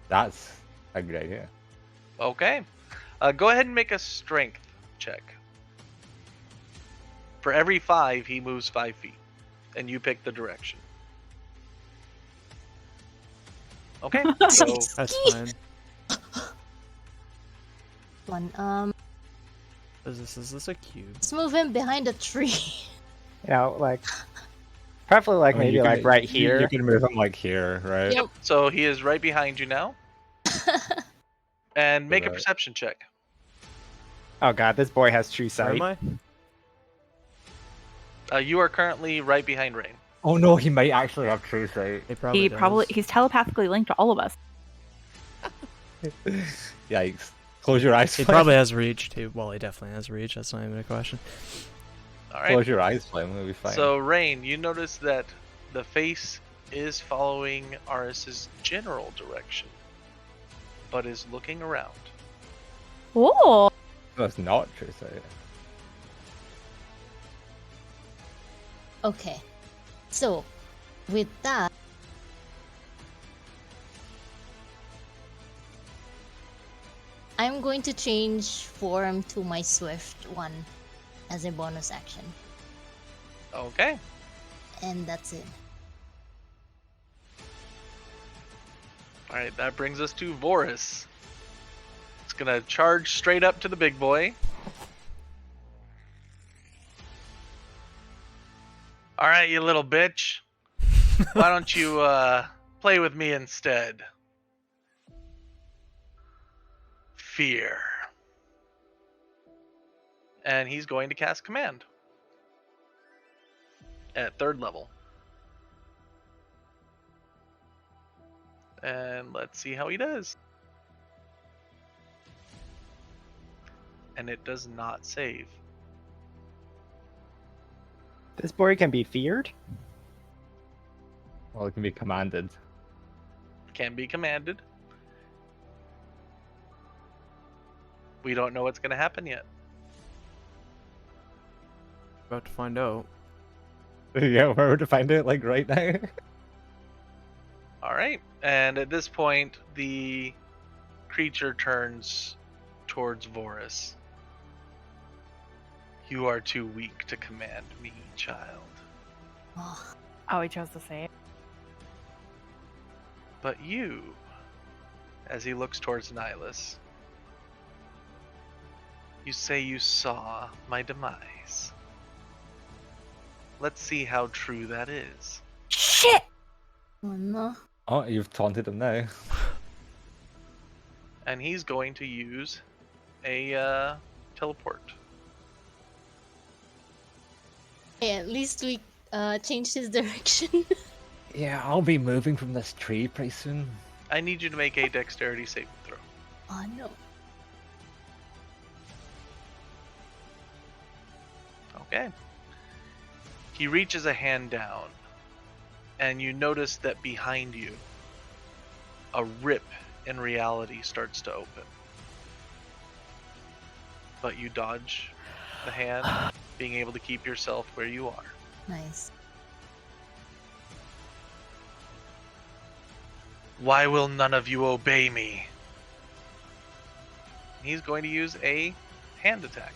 Speaker 5: that's a good idea.
Speaker 6: Okay. Go ahead and make a strength check. For every 5, he moves 5 feet, and you pick the direction. Okay. So
Speaker 1: That's fine.
Speaker 2: One.
Speaker 1: Is this a cube?
Speaker 2: Let's move him behind a tree.
Speaker 4: You know, like, preferably like
Speaker 5: I mean,
Speaker 4: maybe
Speaker 5: you can-
Speaker 4: like right
Speaker 5: you-
Speaker 4: here.
Speaker 5: You can move him like here, right?
Speaker 2: Yep.
Speaker 6: so he is right behind you now, and make a
Speaker 5: Right.
Speaker 6: perception check.
Speaker 4: Oh god, this boy has true
Speaker 1: Where
Speaker 4: sight.
Speaker 1: am I?
Speaker 6: You are currently right behind Rain.
Speaker 5: Oh no, he might actually have true sight.
Speaker 1: He probably
Speaker 3: He's telepathically linked to all of us.
Speaker 5: Yikes. Close your eyes.
Speaker 1: He
Speaker 5: Flame.
Speaker 1: probably has reach too. Well, he definitely has reach. That's not even a question.
Speaker 6: All right.
Speaker 5: Close your eyes, Flame. We'll be fine.
Speaker 6: So Rain, you notice that the face is following Aris's general direction, but is looking around.
Speaker 3: Oh,
Speaker 5: That's not true sight.
Speaker 2: Okay. So, with that, I'm going to change form to my Swift one as a bonus action.
Speaker 6: Okay.
Speaker 2: And that's it.
Speaker 6: All right, that brings us to Vorus. It's gonna charge straight up to the big boy. All right, you little bitch. Why don't you play with me instead? Fear. And he's going to cast Command at 3rd level. And let's see how he does. and it does not save.
Speaker 4: This boy can be feared.
Speaker 5: Well, it can be commanded.
Speaker 6: Can be commanded. We don't know what's going to happen yet.
Speaker 1: About to find out.
Speaker 5: Yeah, where would to find it? Like right now.
Speaker 6: All right. And at this point, the creature turns towards Vorus. You are too weak to command me, child.
Speaker 2: Oh,
Speaker 3: Oh, he chose to say it.
Speaker 6: But you, as he looks towards Nihilus, you say you saw my demise. Let's see how true that is.
Speaker 3: Shit!
Speaker 2: oh no.
Speaker 5: Oh, you've taunted him now.
Speaker 6: And he's going to use a teleport.
Speaker 2: Hey, at least we changed his direction.
Speaker 5: Yeah, I'll be moving from this tree pretty soon.
Speaker 6: I need you to make a dexterity saving throw.
Speaker 2: Oh no.
Speaker 6: Okay. He reaches a hand down, and you notice that behind you, a rip in reality starts to open. But you dodge the hand, being able to keep yourself where you are.
Speaker 2: Nice.
Speaker 6: Why will none of you obey me? He's going to use a hand attack.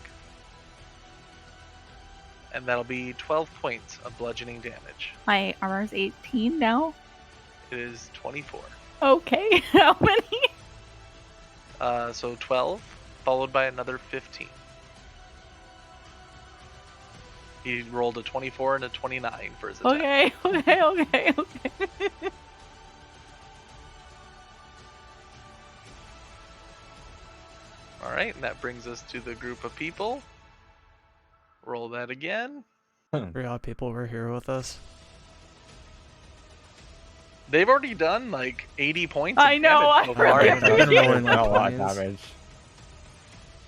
Speaker 6: And that'll be 12 points of bludgeoning damage.
Speaker 3: My armor's 18 now.
Speaker 6: It is 24.
Speaker 3: Okay, how many?
Speaker 6: So 12, followed by another 15. He rolled a 24 and a 29 for his attack.
Speaker 3: Okay.
Speaker 6: Alright, and that brings us to the group of people. Roll that again.
Speaker 1: Forgot people were here with us.
Speaker 6: They've already done like 80 points.
Speaker 3: I
Speaker 6: of
Speaker 3: know,
Speaker 6: damage so
Speaker 3: I
Speaker 6: far.
Speaker 3: really
Speaker 1: I've been rolling
Speaker 5: Done a lot of
Speaker 1: like 20s.
Speaker 5: damage.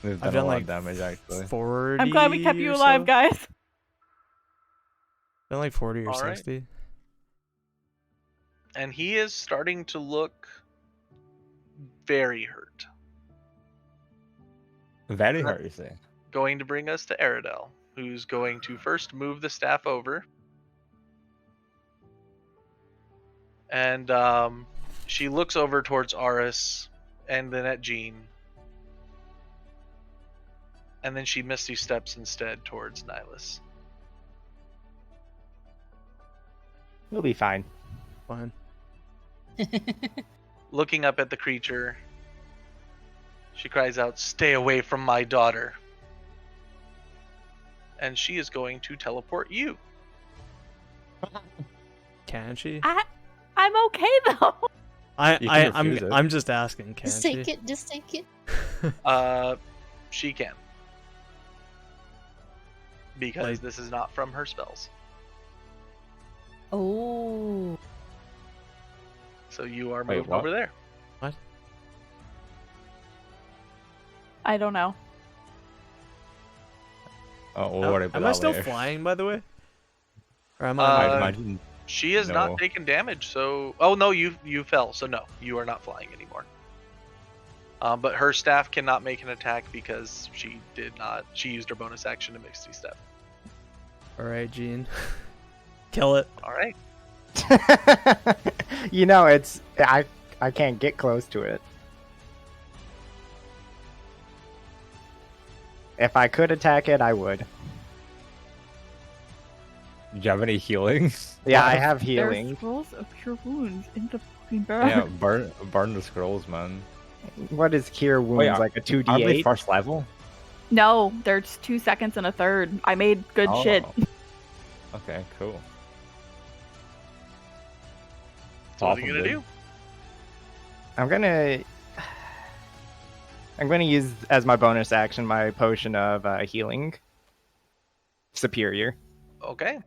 Speaker 5: We've
Speaker 1: I've
Speaker 5: done a
Speaker 1: done
Speaker 5: lot
Speaker 1: like
Speaker 5: of damage actually.
Speaker 1: 40.
Speaker 3: I'm glad we kept you
Speaker 1: or
Speaker 3: alive,
Speaker 1: so.
Speaker 3: guys.
Speaker 1: Been like 40 or
Speaker 6: All right.
Speaker 1: 60.
Speaker 6: And he is starting to look very hurt.
Speaker 5: Very hurt, you say.
Speaker 6: Going to bring us to Aradel, who's going to first move the staff over. And she looks over towards Aris and then at Jean. And then she misty steps instead towards Nihilus.
Speaker 4: We'll be fine.
Speaker 1: Fine.
Speaker 6: Looking up at the creature, she cries out, "Stay away from my daughter." And she is going to teleport you.
Speaker 1: Can she?
Speaker 3: I'm okay though.
Speaker 5: You can refuse it.
Speaker 1: I'm just asking. Can
Speaker 2: Just
Speaker 1: she?
Speaker 2: take it. Just take it.
Speaker 6: She can. Because
Speaker 1: Like-
Speaker 6: this is not from her spells.
Speaker 2: Oh.
Speaker 6: So you are
Speaker 5: Wait,
Speaker 6: moved
Speaker 5: what?
Speaker 6: over there.
Speaker 3: I don't know.
Speaker 5: Oh, we'll worry about
Speaker 1: Am
Speaker 5: that
Speaker 1: I still
Speaker 5: later.
Speaker 1: flying, by the way? Or am
Speaker 5: I'd
Speaker 1: I?
Speaker 5: imagine.
Speaker 6: She has
Speaker 5: No.
Speaker 6: not taken damage, so... Oh, no, you fell, so no, you are not flying anymore. But her staff cannot make an attack because she did not... She used her bonus action to Misty Step.
Speaker 1: All right, Gene. Kill it.
Speaker 6: Alright.
Speaker 4: You know, it's I can't get close to it. If I could attack it, I would.
Speaker 5: Do you have any healing?
Speaker 4: Yeah, I have
Speaker 3: There's
Speaker 4: healing.
Speaker 3: scrolls of cure wounds in the fucking barrel.
Speaker 5: Yeah, burn the scrolls, man.
Speaker 4: What is cure wounds?
Speaker 5: Wait,
Speaker 4: like a
Speaker 5: Are they
Speaker 4: 2d8?
Speaker 5: first level?
Speaker 3: No, there's 2 seconds and a third. I made good shit.
Speaker 5: Oh. Okay, cool.
Speaker 6: So what are you
Speaker 5: Awful,
Speaker 6: going to
Speaker 5: dude.
Speaker 6: do?
Speaker 4: I'm gonna use as my bonus action my potion of healing. Superior.
Speaker 6: Okay.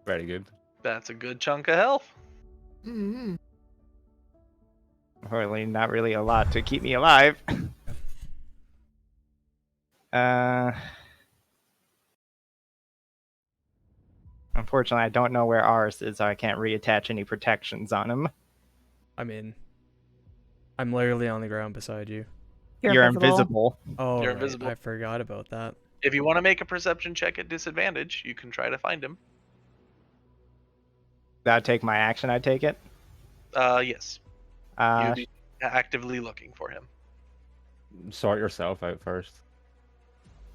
Speaker 5: Very good.
Speaker 6: That's a good chunk of health.
Speaker 2: Mm-hmm.
Speaker 4: Really, not really a lot to keep me alive. Unfortunately, I don't know where ours is, so I can't reattach any protections on him.
Speaker 1: I mean, I'm literally on the ground beside you.
Speaker 4: You're invisible.
Speaker 1: Oh,
Speaker 6: You're
Speaker 1: right.
Speaker 6: invisible.
Speaker 1: I forgot about that.
Speaker 6: If you want to make a perception check at disadvantage, you can try to find him.
Speaker 4: That'd take my action, I take it?
Speaker 6: Yes.
Speaker 4: Uh,
Speaker 6: You'd be actively looking for him.
Speaker 5: Sort yourself out first.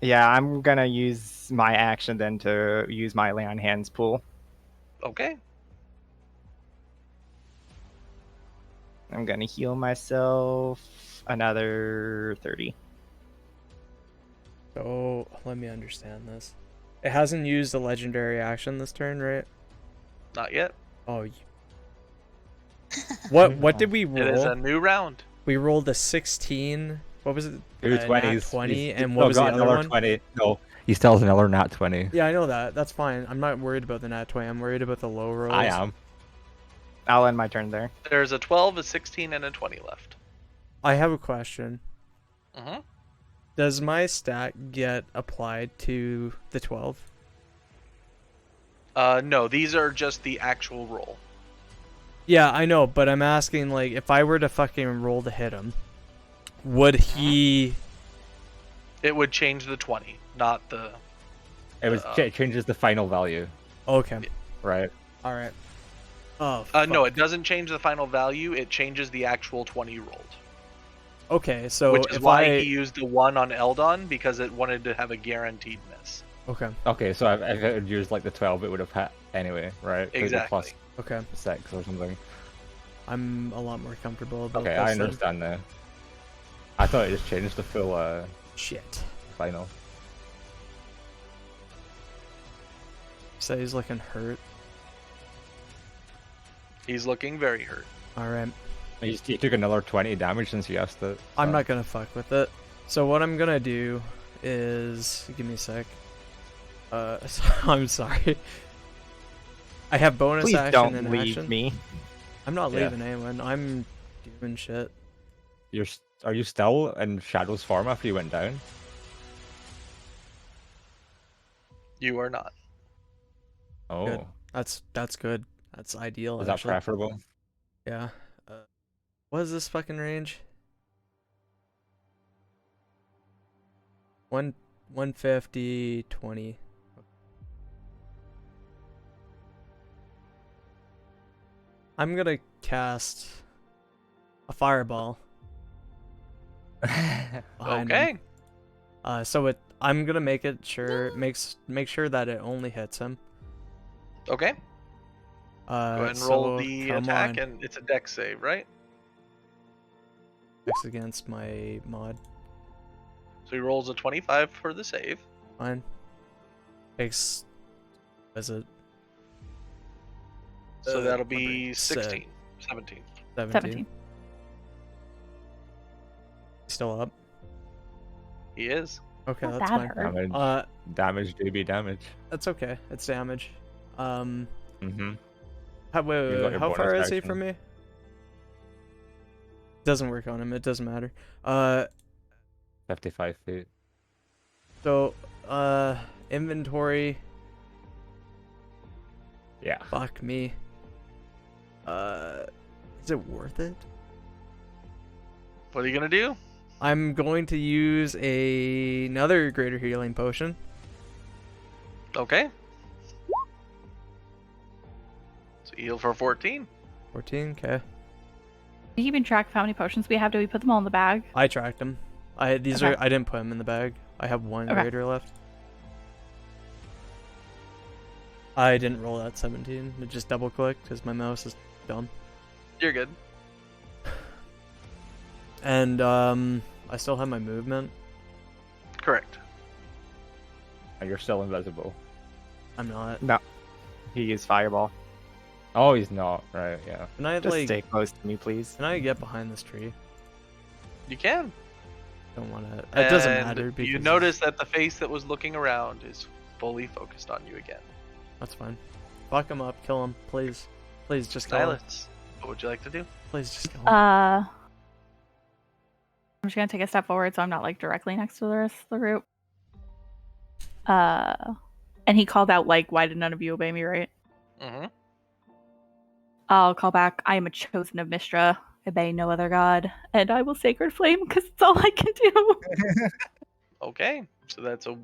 Speaker 4: yeah, I'm gonna use my action then to use my lay on hands pool.
Speaker 6: Okay.
Speaker 4: I'm gonna heal myself another 30.
Speaker 1: So, let me understand this. It hasn't used a legendary action this turn, right?
Speaker 6: Not yet.
Speaker 1: Oh. What did we roll?
Speaker 6: It is a new round.
Speaker 1: We rolled a 16. What was it?
Speaker 5: Two
Speaker 1: Nat
Speaker 5: 20s.
Speaker 1: 20.
Speaker 5: He's
Speaker 1: And
Speaker 5: still
Speaker 1: what was the
Speaker 5: got
Speaker 1: other
Speaker 5: another
Speaker 1: one?
Speaker 5: 20. No, he still has another nat 20.
Speaker 1: Yeah, I know that. That's fine. I'm not worried about the nat 20. I'm worried about the low rolls.
Speaker 5: I am.
Speaker 4: I'll end my turn there.
Speaker 6: There's a 12, a 16, and a 20 left.
Speaker 1: I have a question.
Speaker 6: Mm-hmm.
Speaker 1: Does my stat get applied to the 12?
Speaker 6: No, these are just the actual roll.
Speaker 1: Yeah, I know, but I'm asking, like, if I were to fucking roll to hit him, would he...
Speaker 6: It would change the 20, not the...
Speaker 5: It changes the final value,
Speaker 1: Okay.
Speaker 5: right?
Speaker 1: Alright. Oh,
Speaker 6: no,
Speaker 1: fuck.
Speaker 6: it doesn't change the final value. It changes the actual 20 rolled.
Speaker 1: Okay, so
Speaker 6: Which is
Speaker 1: if
Speaker 6: why he used the 1 on Eldon, because it wanted to have a guaranteed miss.
Speaker 1: Okay,
Speaker 5: Okay, so if it had used like the 12, it would have hit anyway, right? 'Cause you're
Speaker 6: Exactly.
Speaker 1: okay.
Speaker 5: Plus 6 or something.
Speaker 1: I'm a lot more comfortable about
Speaker 5: Okay,
Speaker 1: this
Speaker 5: I
Speaker 1: then.
Speaker 5: understand now. I thought it just changed the full
Speaker 1: Shit.
Speaker 5: final.
Speaker 1: So he's looking hurt.
Speaker 6: He's looking very hurt.
Speaker 1: Alright.
Speaker 5: He took another 20 damage since you asked it.
Speaker 1: I'm
Speaker 5: so-
Speaker 1: not gonna fuck with it. So what I'm gonna do is... Give me a sec. I'm sorry. I have bonus
Speaker 4: Please
Speaker 1: action
Speaker 4: don't
Speaker 1: and
Speaker 4: leave
Speaker 1: action.
Speaker 4: me.
Speaker 1: I'm not
Speaker 5: Yeah.
Speaker 1: leaving anyone. I'm doing shit.
Speaker 5: Are you still in Shadow's form after you went down?
Speaker 6: You are not.
Speaker 5: Oh,
Speaker 1: Good. That's good. That's ideal,
Speaker 5: is that
Speaker 1: actually.
Speaker 5: preferable?
Speaker 1: Yeah. What is this fucking range? 150, 20. I'm gonna cast a fireball behind him.
Speaker 6: Okay.
Speaker 1: So I'm gonna make make sure that it only hits him.
Speaker 6: Okay. Go ahead and
Speaker 1: so
Speaker 6: roll the
Speaker 1: come
Speaker 6: attack,
Speaker 1: on.
Speaker 6: and it's a dex save, right?
Speaker 1: X against my mod.
Speaker 6: So he rolls a 25 for the save.
Speaker 1: Fine. X. Is it
Speaker 6: So that'll be
Speaker 1: wondering.
Speaker 6: 16. 17.
Speaker 3: 17.
Speaker 1: Still up?
Speaker 6: He is.
Speaker 1: Okay,
Speaker 3: Not
Speaker 1: that's
Speaker 3: that
Speaker 1: fine.
Speaker 3: hurt.
Speaker 5: Damage, damage do be damage.
Speaker 1: That's okay. It's damage.
Speaker 5: Mm-hmm.
Speaker 1: Wait,
Speaker 5: You've got your
Speaker 1: how far
Speaker 5: bonus
Speaker 1: is he
Speaker 5: action.
Speaker 1: from me? Doesn't work on him. It doesn't matter.
Speaker 5: 55 feet.
Speaker 1: So, inventory.
Speaker 5: Yeah.
Speaker 1: Fuck me. Is it worth it?
Speaker 6: What are you going to do?
Speaker 1: I'm going to use another greater healing potion.
Speaker 6: Okay. So heal for 14.
Speaker 1: 14, okay.
Speaker 3: You keeping track of how many potions we have? Do we put them all in the bag?
Speaker 1: I tracked them. I
Speaker 3: Okay.
Speaker 1: didn't put them in the bag. I have one
Speaker 3: Okay.
Speaker 1: greater left. I didn't roll that 17. It just double clicked because my mouse is dumb.
Speaker 6: You're good.
Speaker 1: And I still have my movement.
Speaker 6: Correct.
Speaker 5: And you're still invisible.
Speaker 1: I'm not.
Speaker 4: No. He used fireball.
Speaker 5: Oh, he's not. Right, yeah.
Speaker 1: Can I
Speaker 4: Just
Speaker 1: like?
Speaker 4: stay close to me, please.
Speaker 1: Can I get behind this tree?
Speaker 6: You can.
Speaker 1: Don't want to. It doesn't
Speaker 6: And
Speaker 1: matter because
Speaker 6: you notice that the face that was looking around is fully focused on you again.
Speaker 1: that's fine. Fuck him up. Kill him, please. Please just kill him.
Speaker 6: Silence. What would you like to do?
Speaker 1: Please just kill him.
Speaker 3: I'm just gonna take a step forward so I'm not like directly next to the rest of the group. And he called out, like, why did none of you obey me, right?
Speaker 6: Mm-hmm.
Speaker 3: I'll call back, I am a chosen of Mistra, obey no other god, and I will Sacred Flame because it's all I can do.
Speaker 6: Okay, so that's a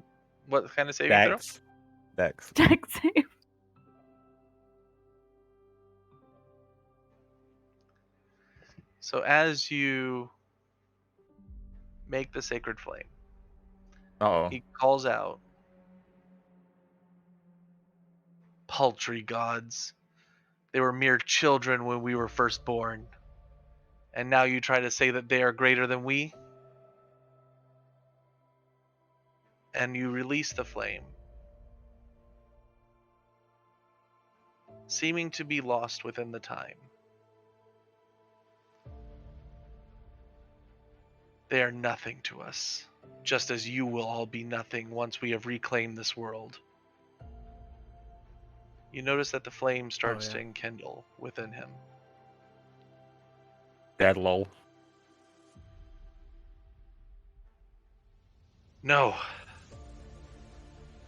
Speaker 6: what kind of saving throw?
Speaker 5: Dex.
Speaker 3: Dex save.
Speaker 6: So as you make the sacred flame,
Speaker 5: Uh-oh.
Speaker 6: he calls out, "Paltry gods, they were mere children when we were first born, and now you try to say that they are greater than we?" And you release the flame, seeming to be lost within the time. They are nothing to us, just as you will all be nothing once we have reclaimed this world. You notice that the flame starts to enkindle within him.
Speaker 5: Dead lol.
Speaker 6: No.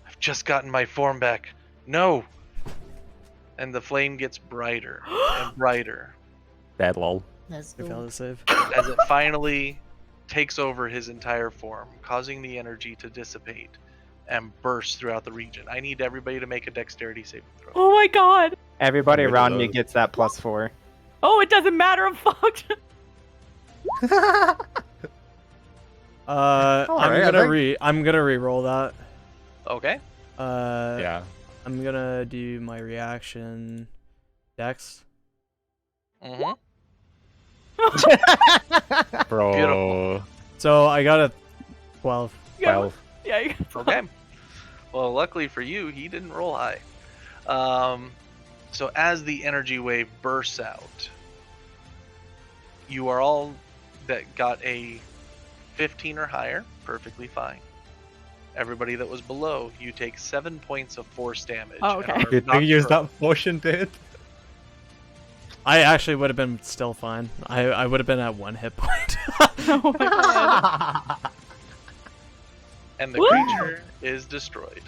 Speaker 6: I've just gotten my form back. No. And the flame gets brighter and brighter
Speaker 5: Dead lol.
Speaker 2: Let's
Speaker 1: I
Speaker 2: go.
Speaker 1: failed to save.
Speaker 6: as it finally takes over his entire form, causing the energy to dissipate and burst throughout the region. I need everybody to make a dexterity saving throw.
Speaker 3: Oh my god.
Speaker 4: Everybody
Speaker 5: I'm rid of
Speaker 4: around me
Speaker 5: those.
Speaker 4: gets that +4.
Speaker 3: Oh, it doesn't matter, I'm fucked.
Speaker 1: I'm gonna re-roll that.
Speaker 6: Okay.
Speaker 5: Yeah.
Speaker 1: I'm gonna do my reaction Dex.
Speaker 6: Mm-hmm.
Speaker 5: Bro.
Speaker 6: Beautiful.
Speaker 1: So I got a 12.
Speaker 5: 12.
Speaker 3: Yeah, you
Speaker 6: Okay. Well, luckily for you, he didn't roll high. So as the energy wave bursts out, you are all that got a 15 or higher, perfectly fine. Everybody that was below, you take 7 points of force damage.
Speaker 3: Oh,
Speaker 6: and
Speaker 3: okay.
Speaker 6: are
Speaker 5: Good thing
Speaker 6: knocked
Speaker 5: you used
Speaker 6: prone.
Speaker 5: that potion, dude.
Speaker 1: I actually would have been still fine. I would have been at 1 hit point.
Speaker 3: Oh my god.
Speaker 6: And the
Speaker 3: Woo!
Speaker 6: creature is destroyed.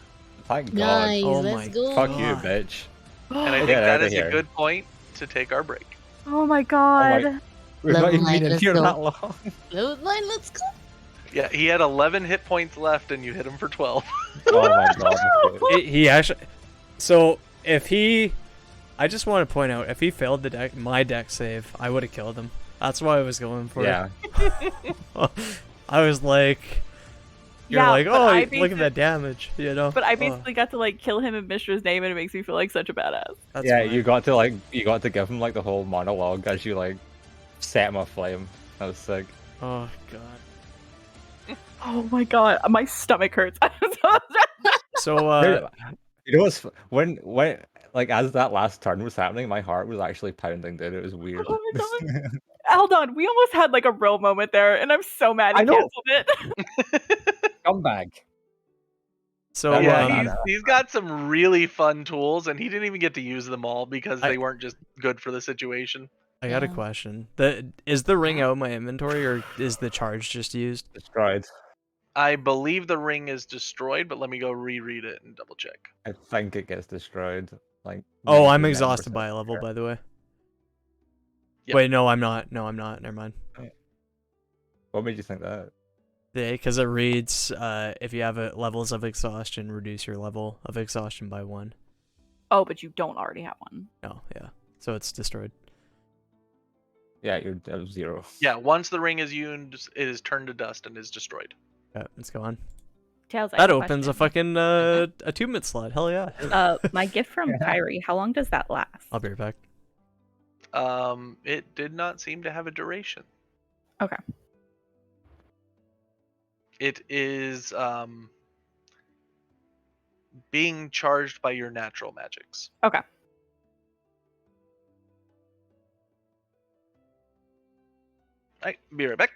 Speaker 5: Thank God.
Speaker 2: Nice,
Speaker 1: Oh
Speaker 2: let's
Speaker 1: my
Speaker 2: go.
Speaker 5: Fuck you,
Speaker 1: God.
Speaker 5: bitch.
Speaker 6: And I think
Speaker 5: Get
Speaker 6: that
Speaker 5: outta
Speaker 6: is
Speaker 5: here.
Speaker 6: a good point to take our break.
Speaker 3: Oh my god.
Speaker 5: We've
Speaker 2: Level
Speaker 5: not even
Speaker 2: 9,
Speaker 5: been in
Speaker 2: let's
Speaker 5: here
Speaker 2: go.
Speaker 5: that long.
Speaker 2: Level 9, let's go.
Speaker 6: Yeah, he had 11 hit points left and you hit him for 12.
Speaker 5: Oh my God. Okay.
Speaker 1: He actually. So if he, I just want to point out, if he failed my deck save, I would have killed him. That's what I was going for.
Speaker 5: Yeah.
Speaker 1: I was like, you're
Speaker 3: Yeah,
Speaker 1: like,
Speaker 3: but
Speaker 1: oh,
Speaker 3: I
Speaker 1: look at
Speaker 3: basi-
Speaker 1: that damage, you know.
Speaker 3: But I
Speaker 1: Oh,
Speaker 3: basically got to like kill him in Mistra's name, and it makes me feel like such a badass.
Speaker 1: that's
Speaker 5: Yeah,
Speaker 1: fine.
Speaker 5: you got to give him like the whole monologue as you like set him aflame. That was sick.
Speaker 1: Oh god.
Speaker 3: Oh my god, my stomach hurts. I'm so
Speaker 1: So
Speaker 5: Dude, you know what's when like as that last turn was happening, my heart was actually pounding, dude. It was weird.
Speaker 3: Oh my god. Hold on, we almost had like a real moment there, and I'm so mad he
Speaker 5: I know.
Speaker 3: canceled it.
Speaker 5: Scumbag.
Speaker 1: so
Speaker 6: Yeah,
Speaker 5: um,
Speaker 6: he's got some really fun tools, and he didn't even get to use them all because
Speaker 1: I-
Speaker 6: they weren't just good for the situation.
Speaker 1: I got a
Speaker 2: Yeah.
Speaker 1: question. Is the ring out in my inventory, or is the charge just used?
Speaker 5: Destroyed.
Speaker 6: I believe the ring is destroyed, but let me go reread it and double check.
Speaker 5: I think it gets destroyed. Like.
Speaker 1: Oh, I'm
Speaker 5: 99%
Speaker 1: exhausted by a level,
Speaker 5: sure.
Speaker 1: by the way.
Speaker 6: Yep.
Speaker 1: Wait, no, I'm not. No, I'm not. Never mind.
Speaker 5: What made you think that?
Speaker 1: Yeah, because it reads, if you have levels of exhaustion, reduce your level of exhaustion by 1.
Speaker 3: Oh, but you don't already have one.
Speaker 1: No, yeah. So it's destroyed.
Speaker 5: Yeah, you're at 0.
Speaker 6: Yeah, once the ring is used, it is turned to dust and is destroyed.
Speaker 1: Yeah, let's go on.
Speaker 3: Tails, I
Speaker 1: That
Speaker 3: have
Speaker 1: opens a
Speaker 3: question.
Speaker 1: fucking attunement slot. Hell yeah.
Speaker 3: My gift from Kyrie, how long does that last?
Speaker 1: I'll be right back.
Speaker 6: It did not seem to have a duration.
Speaker 3: Okay.
Speaker 6: It is being charged by your natural magics.
Speaker 3: Okay.
Speaker 6: Alright, be right back.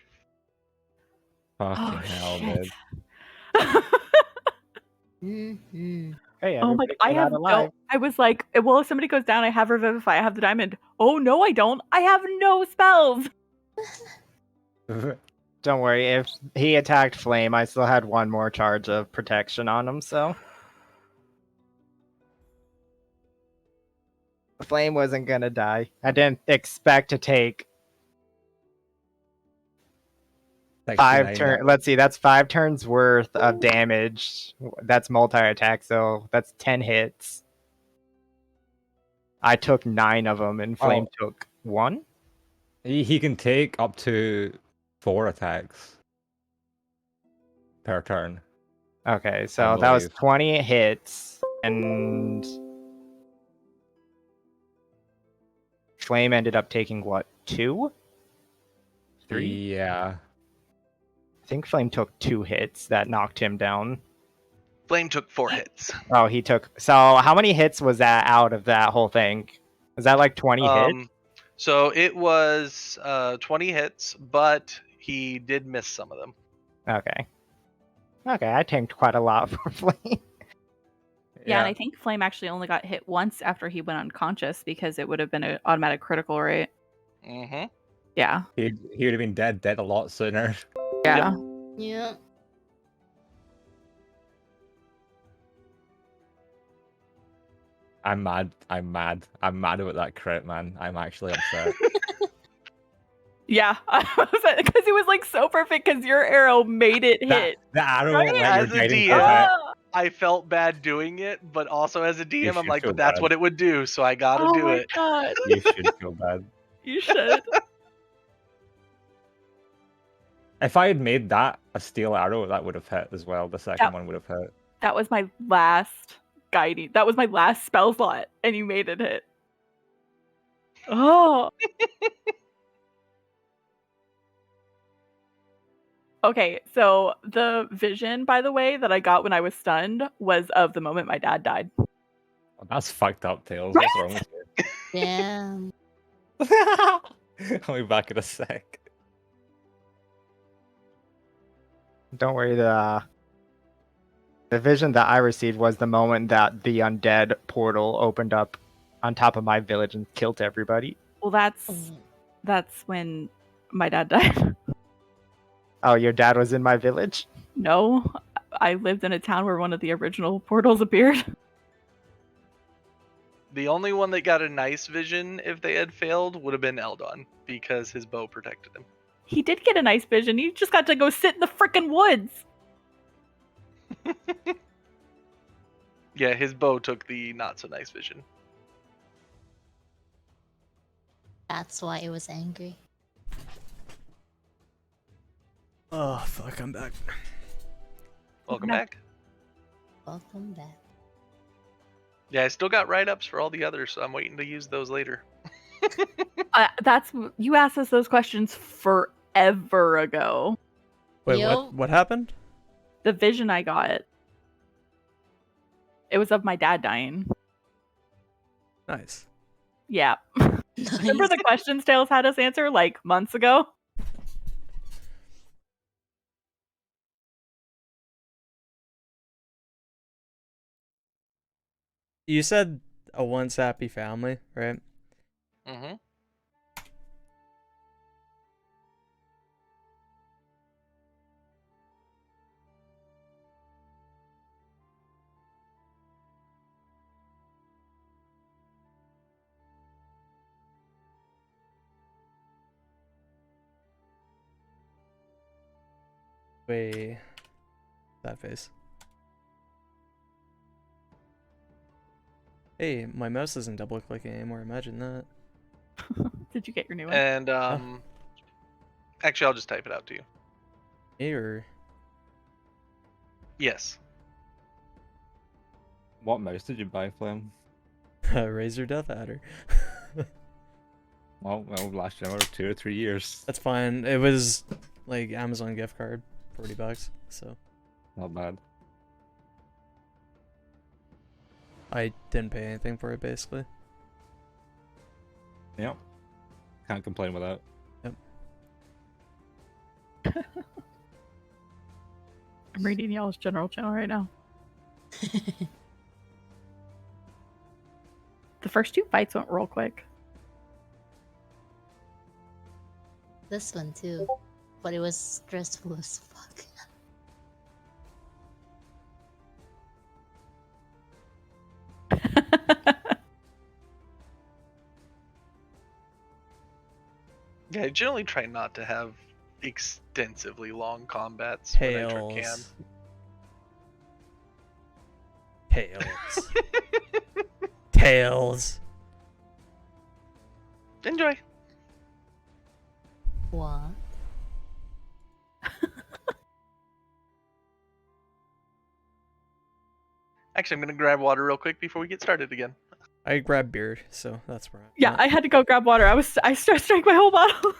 Speaker 5: Fucking
Speaker 3: Oh,
Speaker 5: hell,
Speaker 3: shit.
Speaker 5: dude.
Speaker 2: Mm-hmm.
Speaker 4: Hey,
Speaker 3: Oh my!
Speaker 4: everybody
Speaker 3: I
Speaker 4: came
Speaker 3: have
Speaker 4: out alive.
Speaker 3: no. I was like, well, if somebody goes down, I have Revivify. I have the diamond. Oh no, I don't. I have no spells.
Speaker 4: Don't worry, if he attacked Flame, I still had one more charge of protection on him, so. Flame wasn't gonna die. I didn't expect to take 5
Speaker 5: 69
Speaker 4: turns. Let's see, that's 5 turns worth of damage. That's multi-attack, so that's 10 hits. I took 9 of them, and Flame took 1.
Speaker 5: He can take up to 4 attacks per turn.
Speaker 4: Okay,
Speaker 5: I
Speaker 4: so that was
Speaker 5: believe.
Speaker 4: 20 hits, and Flame ended up taking what, 2? 3?
Speaker 5: Yeah.
Speaker 4: I think Flame took 2 hits that knocked him down.
Speaker 6: Flame took 4 hits.
Speaker 4: Oh, he took. So how many hits was that out of that whole thing? Was that like 20 hits?
Speaker 6: So it was 20 hits, but he did miss some of them.
Speaker 4: Okay. Okay, I tanked quite a lot for Flame.
Speaker 3: Yeah, and I think Flame actually only got hit once after he went unconscious because it would have been an automatic critical, right?
Speaker 6: Mm-hmm.
Speaker 3: Yeah.
Speaker 5: He would have been dead a lot sooner.
Speaker 3: Yeah.
Speaker 2: Yeah.
Speaker 5: I'm mad. I'm mad about that crit, man. I'm actually upset.
Speaker 3: Yeah. Because it was like so perfect because your arrow made it hit.
Speaker 5: The arrow
Speaker 3: Right?
Speaker 5: let your
Speaker 6: As a
Speaker 5: guiding
Speaker 6: DM,
Speaker 5: bolt hit.
Speaker 6: I felt bad doing it, but also as a
Speaker 5: You
Speaker 6: DM, I'm
Speaker 5: should
Speaker 6: like,
Speaker 5: feel
Speaker 6: but that's
Speaker 5: bad.
Speaker 6: what it would do, so I gotta
Speaker 3: Oh
Speaker 6: do
Speaker 3: my
Speaker 6: it.
Speaker 3: god.
Speaker 5: You should feel bad.
Speaker 3: You should.
Speaker 5: If I had made that a steel arrow, that would have hit as well. The second one would have hit.
Speaker 3: That was my last guiding. That was my last spell slot, and you made it hit. Oh. Okay, so the vision, by the way, that I got when I was stunned was of the moment my dad died.
Speaker 5: Oh, that's fucked up, Tails. What's wrong with
Speaker 2: Damn.
Speaker 5: you? I'll be back in a sec.
Speaker 4: Don't worry, the vision that I received was the moment that the undead portal opened up on top of my village and killed everybody.
Speaker 3: Well, that's when my dad died.
Speaker 4: Oh, your dad was in my village?
Speaker 3: No, I lived in a town where one of the original portals appeared.
Speaker 6: The only one that got a nice vision if they had failed would have been Eldon, because his bow protected him.
Speaker 3: He did get a nice vision. He just got to go sit in the frickin' woods.
Speaker 6: Yeah, his bow took the not so nice vision.
Speaker 2: That's why it was angry.
Speaker 1: Oh fuck, I'm back.
Speaker 6: Welcome
Speaker 3: No.
Speaker 6: back.
Speaker 2: Welcome back.
Speaker 6: Yeah, I still got write-ups for all the others, so I'm waiting to use those later.
Speaker 3: You asked us those questions forever ago.
Speaker 1: Wait,
Speaker 2: Yo.
Speaker 1: what happened?
Speaker 3: The vision I got, it was of my dad dying.
Speaker 1: Nice.
Speaker 3: Yeah. Remember the questions Tails had us answer like months ago?
Speaker 1: You said a once happy family, right?
Speaker 6: Mm-hmm.
Speaker 1: Wait, that face. Hey, my mouse isn't double clicking anymore. Imagine that.
Speaker 3: Did you get your new one?
Speaker 6: And actually, I'll just type it out to you.
Speaker 1: Me or
Speaker 6: Yes.
Speaker 5: What mouse did you buy, Flame?
Speaker 1: Razor Death Adder.
Speaker 5: Well, last year or 2 or 3 years.
Speaker 1: That's fine. It was like Amazon gift card, $40. So
Speaker 5: Not bad.
Speaker 1: I didn't pay anything for it basically.
Speaker 5: Yep. Can't complain with that.
Speaker 3: I'm reading y'all's general channel right now. The first 2 fights went real quick.
Speaker 2: This one too. but it was stressful as fuck.
Speaker 6: Yeah, I generally try not to have extensively long combats when I can.
Speaker 1: Tails. Tails.
Speaker 6: Enjoy.
Speaker 2: What?
Speaker 6: Actually, I'm gonna grab water real quick before we get started again.
Speaker 1: I grabbed beer, so that's where I'm
Speaker 3: Yeah,
Speaker 1: at.
Speaker 3: I had to go grab water. I stress drank my whole bottle.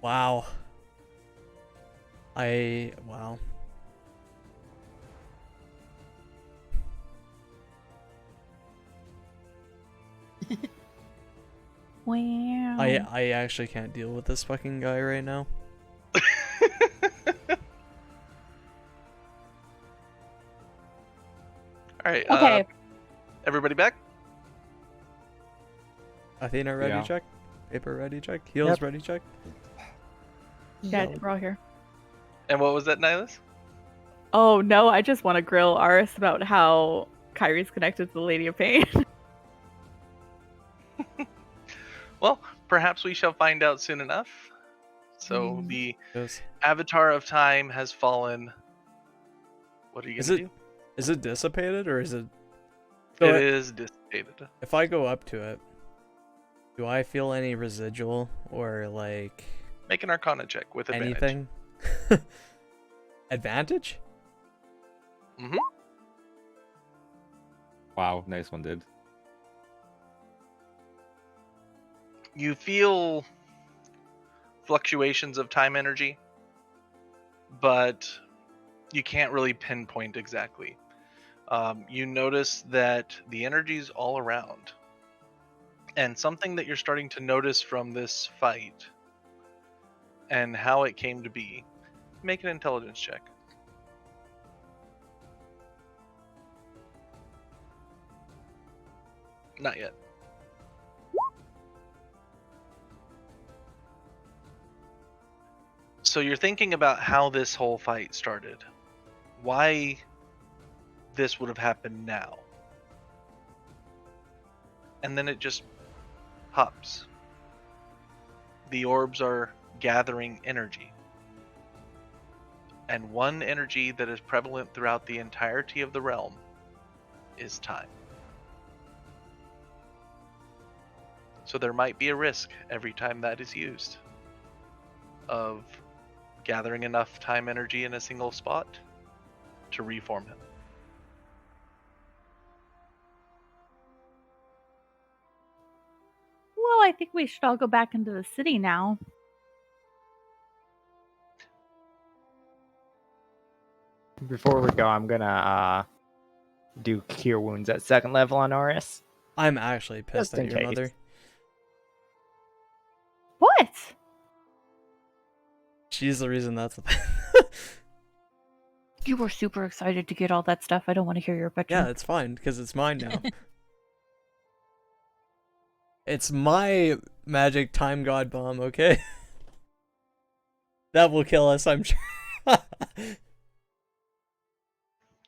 Speaker 1: Wow. Wow.
Speaker 3: Wow.
Speaker 1: I actually can't deal with this fucking guy right now.
Speaker 6: All right.
Speaker 3: Okay.
Speaker 6: Everybody back?
Speaker 1: Athena ready
Speaker 5: Yeah.
Speaker 1: check? Paper ready check? Heals
Speaker 4: Yep.
Speaker 1: ready check?
Speaker 3: Yeah, I
Speaker 2: Yep.
Speaker 3: think we're all here.
Speaker 6: And what was that, Nihilus?
Speaker 3: Oh no, I just want to grill Aris about how Kyrie's connected to the Lady of Pain.
Speaker 6: Well, perhaps we shall find out soon enough. So the
Speaker 1: Yes.
Speaker 6: Avatar of Time has fallen. What are you
Speaker 1: Is
Speaker 6: gonna
Speaker 1: it
Speaker 6: do?
Speaker 1: is it dissipated or is it
Speaker 6: It is dissipated.
Speaker 1: if I go up to it, do I feel any residual or like
Speaker 6: Make an Arcana check with advantage.
Speaker 1: anything? Advantage?
Speaker 6: Mm-hmm.
Speaker 5: Wow, nice one, dude.
Speaker 6: You feel fluctuations of time energy, but you can't really pinpoint exactly. You notice that the energy's all around. And something that you're starting to notice from this fight and how it came to be, make an intelligence check. Not yet. So you're thinking about how this whole fight started. Why this would have happened now. And then it just pops. The orbs are gathering energy. And one energy that is prevalent throughout the entirety of the realm is time. So there might be a risk every time that is used of gathering enough time energy in a single spot to reform him.
Speaker 3: Well, I think we should all go back into the city now.
Speaker 4: Before we go, I'm gonna do cure wounds at second level on RS.
Speaker 1: I'm actually pissed
Speaker 4: Just
Speaker 1: at
Speaker 4: in
Speaker 1: your
Speaker 4: case.
Speaker 1: mother.
Speaker 3: What?
Speaker 1: She's the reason that's a thing.
Speaker 3: You were super excited to get all that stuff. I don't want to hear your bitching.
Speaker 1: Yeah, it's fine because it's mine now. It's my magic time god bomb, okay? That will kill us, I'm sure.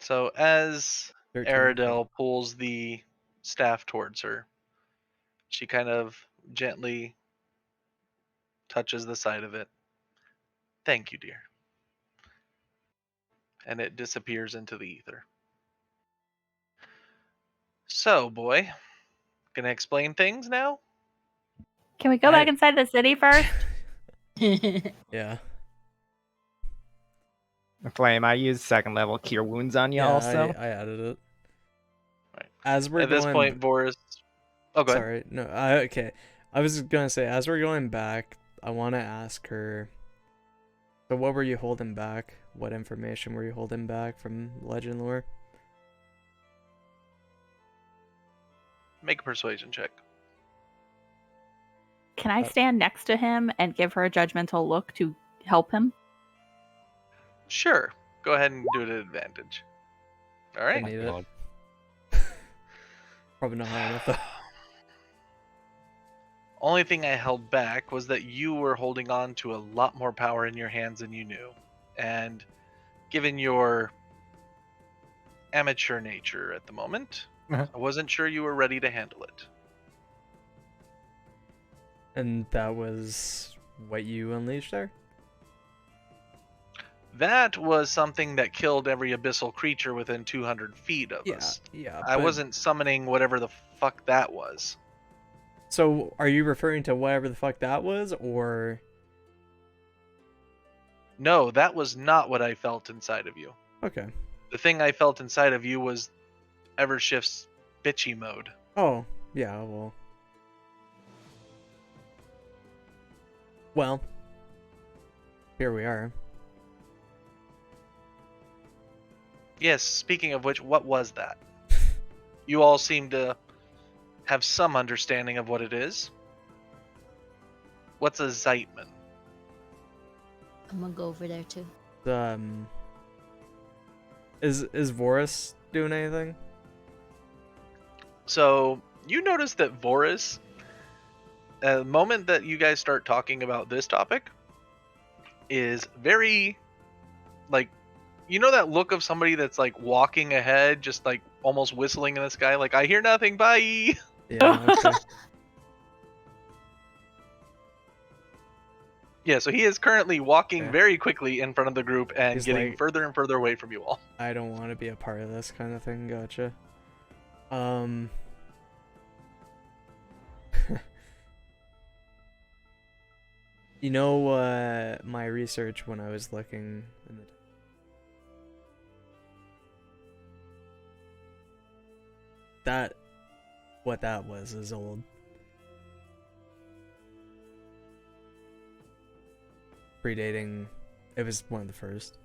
Speaker 6: So as
Speaker 1: 13.
Speaker 6: Aradel pulls the staff towards her, she kind of gently touches the side of it. Thank you, dear. And it disappears into the ether. So, boy, gonna explain things now?
Speaker 3: Can we go back inside the city first?
Speaker 1: Yeah.
Speaker 4: Flame, I used second level cure wounds on you
Speaker 1: Yeah,
Speaker 4: also.
Speaker 1: I added it.
Speaker 6: Right.
Speaker 1: As we're
Speaker 6: At
Speaker 1: going...
Speaker 6: this point, Boris... Oh, go ahead.
Speaker 1: Sorry, no, okay. I was gonna say, as we're going back, I want to ask her... So what were you holding back? What information were you holding back from Legend Lore?
Speaker 6: Make a persuasion check.
Speaker 3: Can I stand next to him and give her a judgmental look to help him?
Speaker 6: Sure. Go ahead and do it at advantage. All
Speaker 1: I
Speaker 6: right.
Speaker 1: need
Speaker 5: God.
Speaker 1: it. Probably not high enough though.
Speaker 6: Only thing I held back was that you were holding on to a lot more power in your hands than you knew. And given your amateur nature at the moment,
Speaker 5: Uh-huh.
Speaker 6: I wasn't sure you were ready to handle it.
Speaker 1: And that was what you unleashed there?
Speaker 6: That was something that killed every abyssal creature within 200 feet of us.
Speaker 1: Yeah.
Speaker 6: I
Speaker 1: but-
Speaker 6: wasn't summoning whatever the fuck that was.
Speaker 1: So, are you referring to whatever the fuck that was, or...
Speaker 6: No, that was not what I felt inside of you.
Speaker 1: Okay.
Speaker 6: The thing I felt inside of you was Evershift's bitchy mode.
Speaker 1: Oh, yeah, well... Well, here we are.
Speaker 6: Yes, speaking of which, what was that? You all seem to have some understanding of what it is. What's a Zeitman?
Speaker 2: I'm gonna go over there too.
Speaker 1: Is Vorus doing anything?
Speaker 6: So, you notice that Vorus, the moment that you guys start talking about this topic, is very, like, you know that look of somebody that's, like, walking ahead, just, like, almost whistling in the sky, like, I hear nothing, bye!
Speaker 1: Yeah, okay.
Speaker 6: Yeah, so he is currently walking
Speaker 1: Yeah.
Speaker 6: very quickly in front of the group and
Speaker 1: He's
Speaker 6: getting
Speaker 1: like-
Speaker 6: further and further away from you all.
Speaker 1: I don't want to be a part of this kind of thing, gotcha. You know, my research when I was looking in the... What that was is old. Predating... It was one of the first.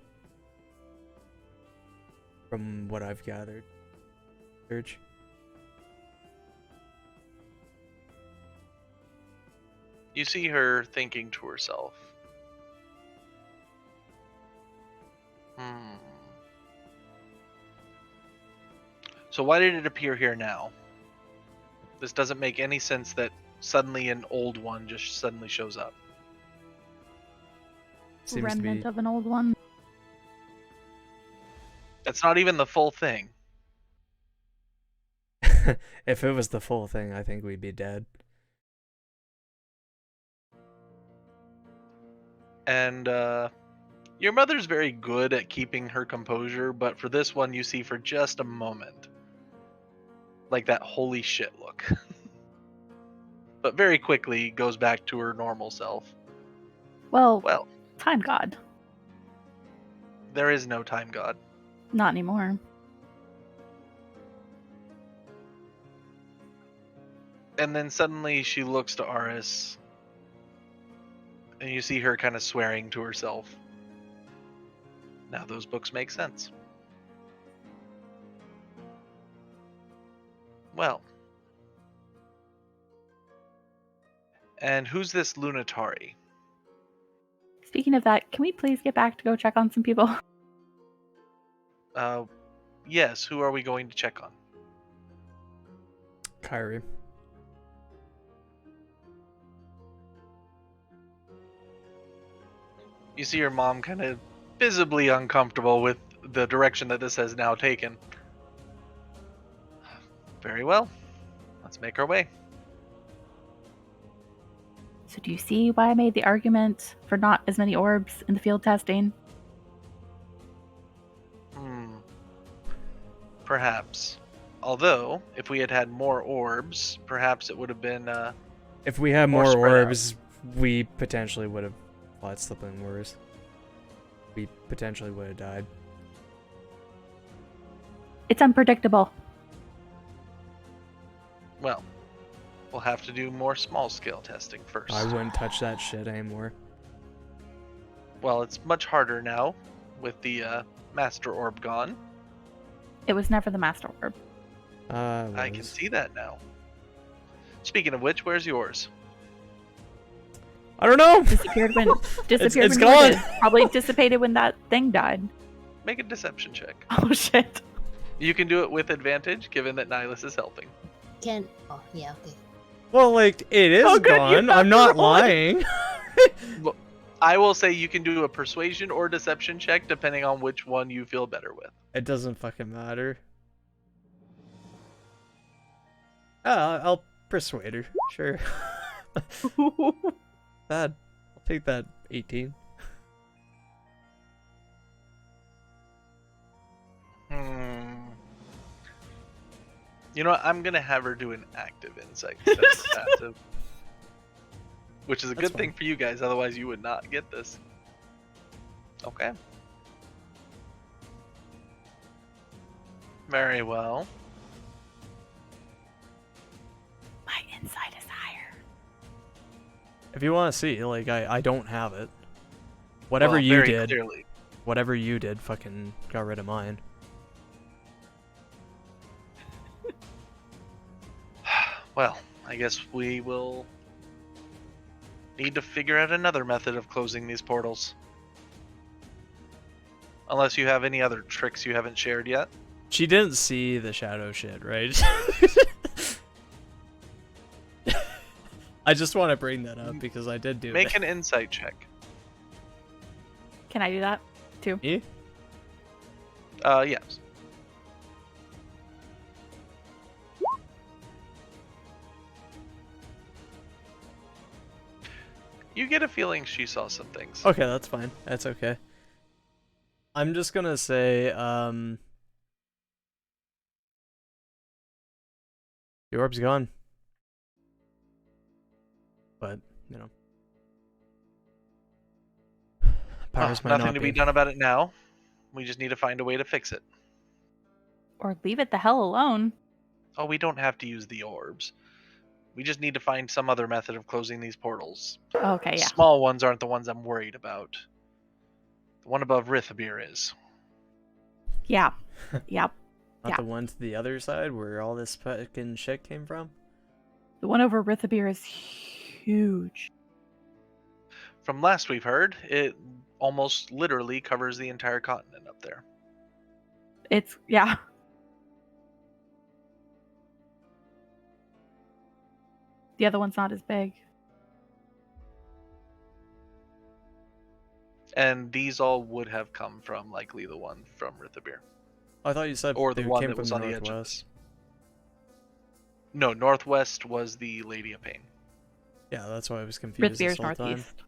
Speaker 1: From what I've gathered. Search.
Speaker 6: You see her thinking to herself. So why did it appear here now? This doesn't make any sense that suddenly an old one just suddenly shows up.
Speaker 1: Seems to
Speaker 3: Remnant
Speaker 1: be...
Speaker 3: of an old one.
Speaker 6: That's not even the full thing.
Speaker 1: If it was the full thing, I think we'd be dead.
Speaker 6: And your mother's very good at keeping her composure, but for this one you see for just a moment, like that holy shit look. But very quickly goes back to her normal self.
Speaker 3: Well, time god.
Speaker 6: There is no time god.
Speaker 3: Not anymore.
Speaker 6: And then suddenly she looks to Aris, and you see her kind of swearing to herself. Now those books make sense. Well. And who's this Lunatari?
Speaker 3: Speaking of that, can we please get back to go check on some people?
Speaker 6: Yes, who are we going to check on?
Speaker 1: Kyrie.
Speaker 6: You see your mom kind of visibly uncomfortable with the direction that this has now taken. Very well. Let's make our way.
Speaker 3: So do you see why I made the argument for not as many orbs in the field testing?
Speaker 6: Perhaps. Although, if we had had more orbs, perhaps it would have been,
Speaker 1: If we had
Speaker 6: more
Speaker 1: more
Speaker 6: spread out.
Speaker 1: orbs, we potentially would have fought something worse. We potentially would have died.
Speaker 3: It's unpredictable.
Speaker 6: well, we'll have to do more small-scale testing first.
Speaker 1: I wouldn't touch that shit anymore.
Speaker 6: Well, it's much harder now, with the, Master Orb gone.
Speaker 3: It was never the Master Orb.
Speaker 6: I can see that now. Speaking of which, where's yours?
Speaker 1: I don't know.
Speaker 3: Disappeared when
Speaker 1: it's
Speaker 3: when
Speaker 1: gone.
Speaker 3: Murda probably dissipated when that thing died.
Speaker 6: Make a deception check.
Speaker 3: Oh shit.
Speaker 6: You can do it with advantage, given that Nihilus is helping.
Speaker 2: Can oh yeah okay.
Speaker 1: Well, like it is
Speaker 3: Oh, good, you
Speaker 1: gone.
Speaker 3: have
Speaker 1: I'm not
Speaker 3: to roll it.
Speaker 1: lying.
Speaker 6: Well, I will say you can do a persuasion or deception check, depending on which one you feel better with.
Speaker 1: It doesn't fucking matter. I'll persuade her. Sure. Bad. I'll take that 18.
Speaker 6: You know what? I'm gonna have her do an active insight instead of passive. Which is a
Speaker 1: That's
Speaker 6: good thing
Speaker 1: fine.
Speaker 6: for you guys, otherwise you would not get this. Okay. Very well.
Speaker 3: My insight is higher.
Speaker 1: If you want to see, like I don't have it. Whatever
Speaker 6: Well,
Speaker 1: you
Speaker 6: very
Speaker 1: did,
Speaker 6: clearly.
Speaker 1: whatever you did, fucking got rid of mine.
Speaker 6: Well, I guess we will need to figure out another method of closing these portals. Unless you have any other tricks you haven't shared yet.
Speaker 1: She didn't see the shadow shit, right? I just want to bring that up because I did do
Speaker 6: Make
Speaker 1: it.
Speaker 6: an insight check.
Speaker 3: Can I do that too?
Speaker 1: Me?
Speaker 6: Yes. You get a feeling she saw some things.
Speaker 1: Okay, that's fine. That's okay. I'm just gonna say, the orb's gone. But, you know. Powers might
Speaker 6: Nothing
Speaker 1: not
Speaker 6: to be done about it now. We just need to find a way to fix it.
Speaker 3: Or leave it the hell alone?
Speaker 6: Oh, we don't have to use the orbs. We just need to find some other method of closing these portals.
Speaker 3: Okay, yeah.
Speaker 6: Small ones aren't the ones I'm worried about. The one above Rithabir is.
Speaker 3: Yeah. Yep.
Speaker 1: Not
Speaker 3: Yeah.
Speaker 1: the one to the other side where all this fucking shit came from?
Speaker 3: The one over Rithabir is huge.
Speaker 6: From last we've heard, it almost literally covers the entire continent up there.
Speaker 3: It's yeah. The other one's not as big.
Speaker 6: And these all would have come from likely the one from Rithabir.
Speaker 1: I thought you said
Speaker 6: Or the
Speaker 1: they
Speaker 6: one
Speaker 1: came
Speaker 6: that
Speaker 1: from
Speaker 6: was
Speaker 1: the
Speaker 6: on the edge of
Speaker 1: northwest.
Speaker 6: this. No, northwest was the Lady of Pain.
Speaker 1: Yeah, that's why I was confused this
Speaker 3: Rithabir's
Speaker 1: whole time.
Speaker 3: northeast.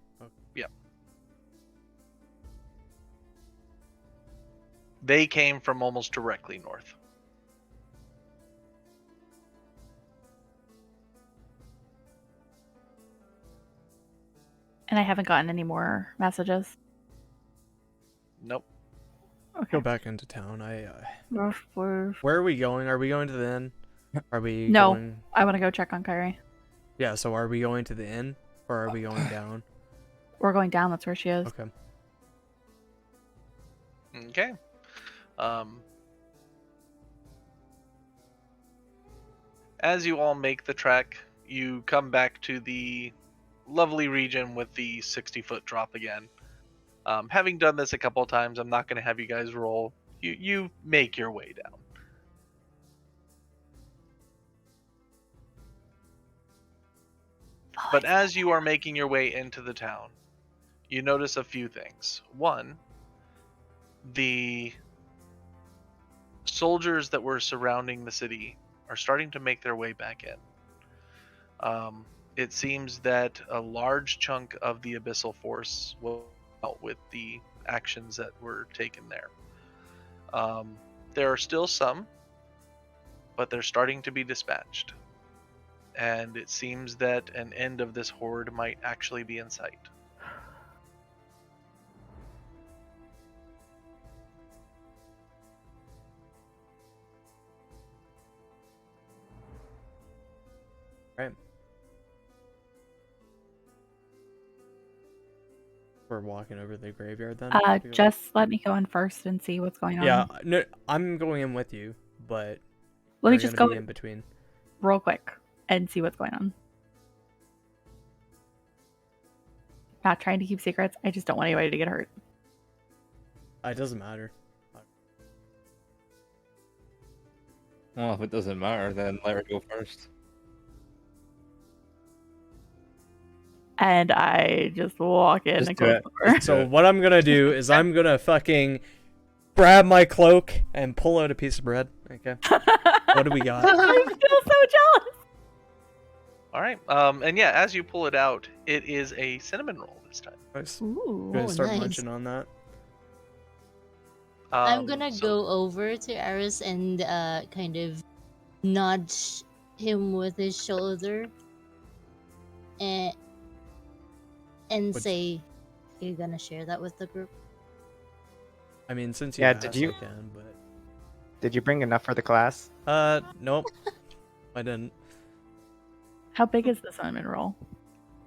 Speaker 6: They came from almost directly north.
Speaker 3: And I haven't gotten any more messages.
Speaker 6: Nope.
Speaker 3: Okay.
Speaker 1: Go back into town.
Speaker 3: Woof, woof.
Speaker 1: Where are we going? Are we going to the inn? Are we
Speaker 3: No.
Speaker 1: going...
Speaker 3: I want to go check on Kyrie.
Speaker 1: Yeah, so are we going to the inn? Or are we going down?
Speaker 3: We're going down. That's where she is.
Speaker 1: Okay.
Speaker 6: Okay. As you all make the trek, you come back to the lovely region with the 60-foot drop again. Having done this a couple of times, I'm not going to have you guys roll. You make your way down. But as you are making your way into the town, you notice a few things. One, the soldiers that were surrounding the city are starting to make their way back in. It seems that a large chunk of the Abyssal Force will out with the actions that were taken there. There are still some, but they're starting to be dispatched. And it seems that an end of this horde might actually be in sight.
Speaker 1: Right. We're walking over the graveyard then?
Speaker 3: Just let me go in first and see what's going on.
Speaker 1: Yeah, no, I'm going in with you, but
Speaker 3: Let me
Speaker 1: we're
Speaker 3: just
Speaker 1: gonna
Speaker 3: go
Speaker 1: be in between.
Speaker 3: real quick and see what's going on. not trying to keep secrets. I just don't want anybody to get hurt.
Speaker 1: It doesn't matter.
Speaker 5: Well, if it doesn't matter, then let her go first.
Speaker 3: And I just walk in
Speaker 5: Just
Speaker 3: and
Speaker 5: do
Speaker 3: close
Speaker 5: it.
Speaker 3: the door.
Speaker 1: So what I'm gonna do is I'm gonna fucking grab my cloak and pull out a piece of bread. Okay. What do we got?
Speaker 3: I feel so jealous.
Speaker 6: All right. And yeah, as you pull it out, it is a cinnamon roll this time.
Speaker 1: Nice.
Speaker 3: Ooh.
Speaker 1: Gonna start
Speaker 2: nice.
Speaker 1: munching on that.
Speaker 2: I'm gonna
Speaker 6: So-
Speaker 2: go over to Aris and kind of nudge him with his shoulder and
Speaker 1: Would-
Speaker 2: say, "You're gonna share that with the group."
Speaker 1: I mean, since you
Speaker 4: Yeah,
Speaker 1: asked,
Speaker 4: did you-
Speaker 1: I can, but
Speaker 4: Did you bring enough for the class?
Speaker 1: nope, I didn't.
Speaker 3: How big is the cinnamon roll?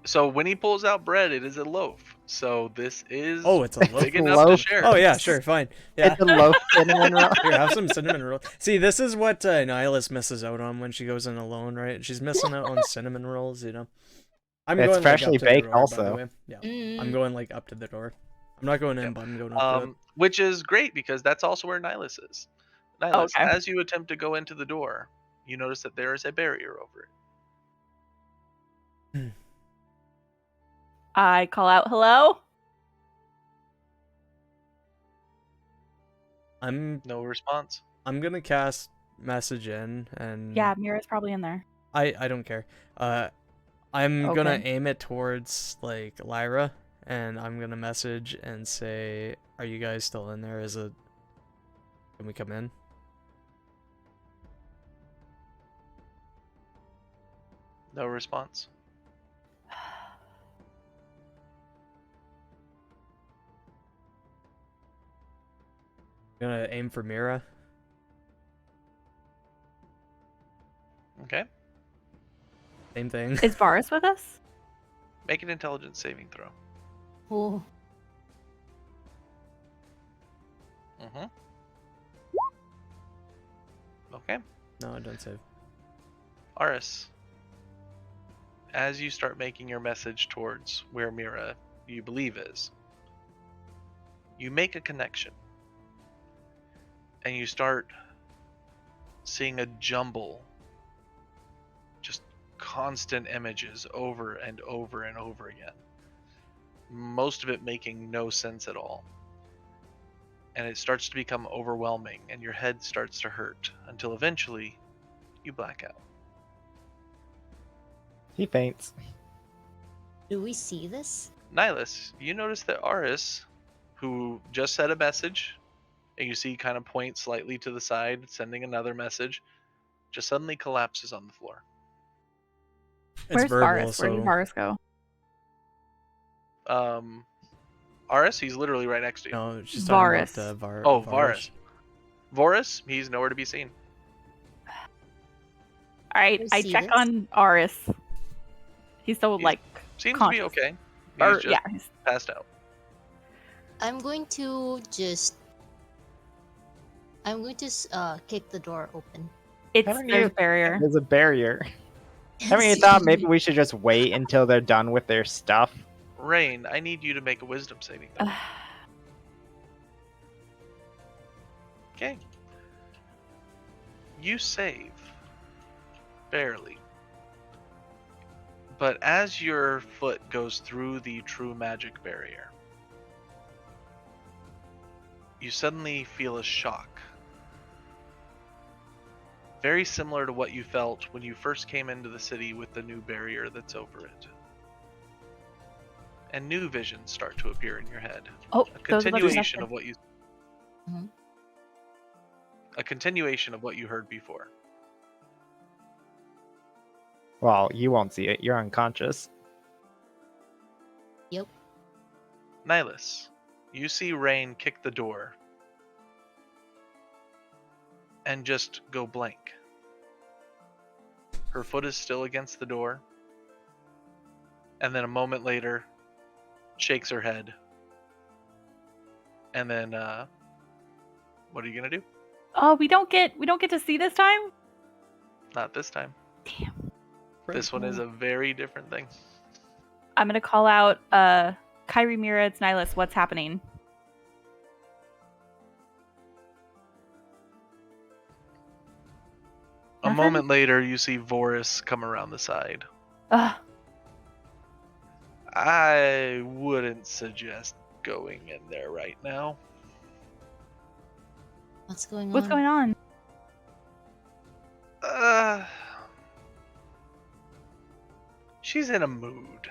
Speaker 6: So when he pulls out bread, it is a loaf. So this is
Speaker 1: Oh, it's a loaf.
Speaker 6: big enough to
Speaker 4: Loaf.
Speaker 6: share.
Speaker 1: Oh yeah, sure, fine. Yeah.
Speaker 4: It's a loaf cinnamon roll.
Speaker 1: Here, have some cinnamon roll. See, this is what Nihilus misses out on when she goes in alone, right? She's missing out on cinnamon rolls, you know. I'm
Speaker 4: It's
Speaker 1: going like,
Speaker 4: freshly
Speaker 1: up to the
Speaker 4: baked
Speaker 1: door, by the
Speaker 4: also.
Speaker 1: way. Yeah, I'm
Speaker 2: Mm.
Speaker 1: going like up to the door. I'm not going in, but I'm going up to it.
Speaker 6: Which is great because that's also where Nihilus is. Nihilus,
Speaker 3: Okay.
Speaker 6: as you attempt to go into the door, you notice that there is a barrier over it.
Speaker 3: I call out, hello?
Speaker 1: I'm
Speaker 6: No response.
Speaker 1: gonna cast message in, and
Speaker 3: Yeah, Mira's probably in there.
Speaker 1: I don't care. I'm gonna
Speaker 3: Okay.
Speaker 1: aim it towards like Lyra, and I'm gonna message and say, "Are you guys still in there? Can we come in?"
Speaker 6: No response.
Speaker 1: I'm gonna aim for Mira.
Speaker 6: Okay.
Speaker 1: Same thing.
Speaker 3: Is Varus with us?
Speaker 6: Make an intelligence saving throw.
Speaker 2: Oh,
Speaker 6: Mm-hmm. Okay.
Speaker 1: No, I don't save.
Speaker 6: Aris, as you start making your message towards where Mira you believe is, you make a connection. And you start seeing a jumble, just constant images over and over and over again. Most of it making no sense at all. And it starts to become overwhelming, and your head starts to hurt until eventually you black out.
Speaker 4: He faints.
Speaker 2: do we see this?
Speaker 6: Nihilus, you notice that Aris, who just said a message, and you see kind of point slightly to the side, sending another message, just suddenly collapses on the floor.
Speaker 1: It's
Speaker 3: Where's
Speaker 1: verbal,
Speaker 3: Varus?
Speaker 1: so
Speaker 3: Where did Varus go?
Speaker 6: Aris, he's literally right next to you.
Speaker 1: no, she's
Speaker 3: Varus.
Speaker 1: talking about
Speaker 6: Oh, Varus. Varus, he's nowhere to be seen.
Speaker 3: All right,
Speaker 2: We
Speaker 3: I
Speaker 2: see
Speaker 3: check
Speaker 2: this?
Speaker 3: on Aris. He's still
Speaker 6: He's
Speaker 3: like,
Speaker 6: Seems to be
Speaker 3: Conscious.
Speaker 6: okay. He's
Speaker 3: or
Speaker 6: just
Speaker 3: yeah, he's
Speaker 6: passed out.
Speaker 2: I'm going to kick the door open.
Speaker 3: it's
Speaker 4: Haven't
Speaker 3: there's
Speaker 4: you-
Speaker 3: a barrier.
Speaker 4: There's a barrier. Haven't you thought maybe we should just wait until they're done with their stuff?
Speaker 6: Rain, I need you to make a wisdom saving throw. Okay. You save. Barely. But as your foot goes through the true magic barrier, you suddenly feel a shock. Very similar to what you felt when you first came into the city with the new barrier that's over it. And new visions start to appear in your head.
Speaker 3: Oh,
Speaker 6: A
Speaker 3: those are the
Speaker 6: continuation
Speaker 3: perception.
Speaker 6: of what you
Speaker 2: Mhm.
Speaker 6: a continuation of what you heard before.
Speaker 4: Well, you won't see it. You're unconscious.
Speaker 2: Yep.
Speaker 6: Nihilus, you see Rain kick the door and just go blank. Her foot is still against the door, and then a moment later shakes her head. And then what are you gonna do?
Speaker 3: Oh, we don't get to see this time.
Speaker 6: Not this time.
Speaker 3: Damn.
Speaker 6: This one is a very different thing.
Speaker 3: I'm gonna call out Kyrie, Mira, it's Nihilus. What's happening?
Speaker 6: A
Speaker 3: Nothing?
Speaker 6: moment later, you see Vorus come around the side.
Speaker 3: Ugh.
Speaker 6: I wouldn't suggest going in there right now.
Speaker 2: What's going on?
Speaker 3: What's going on?
Speaker 6: She's in a mood.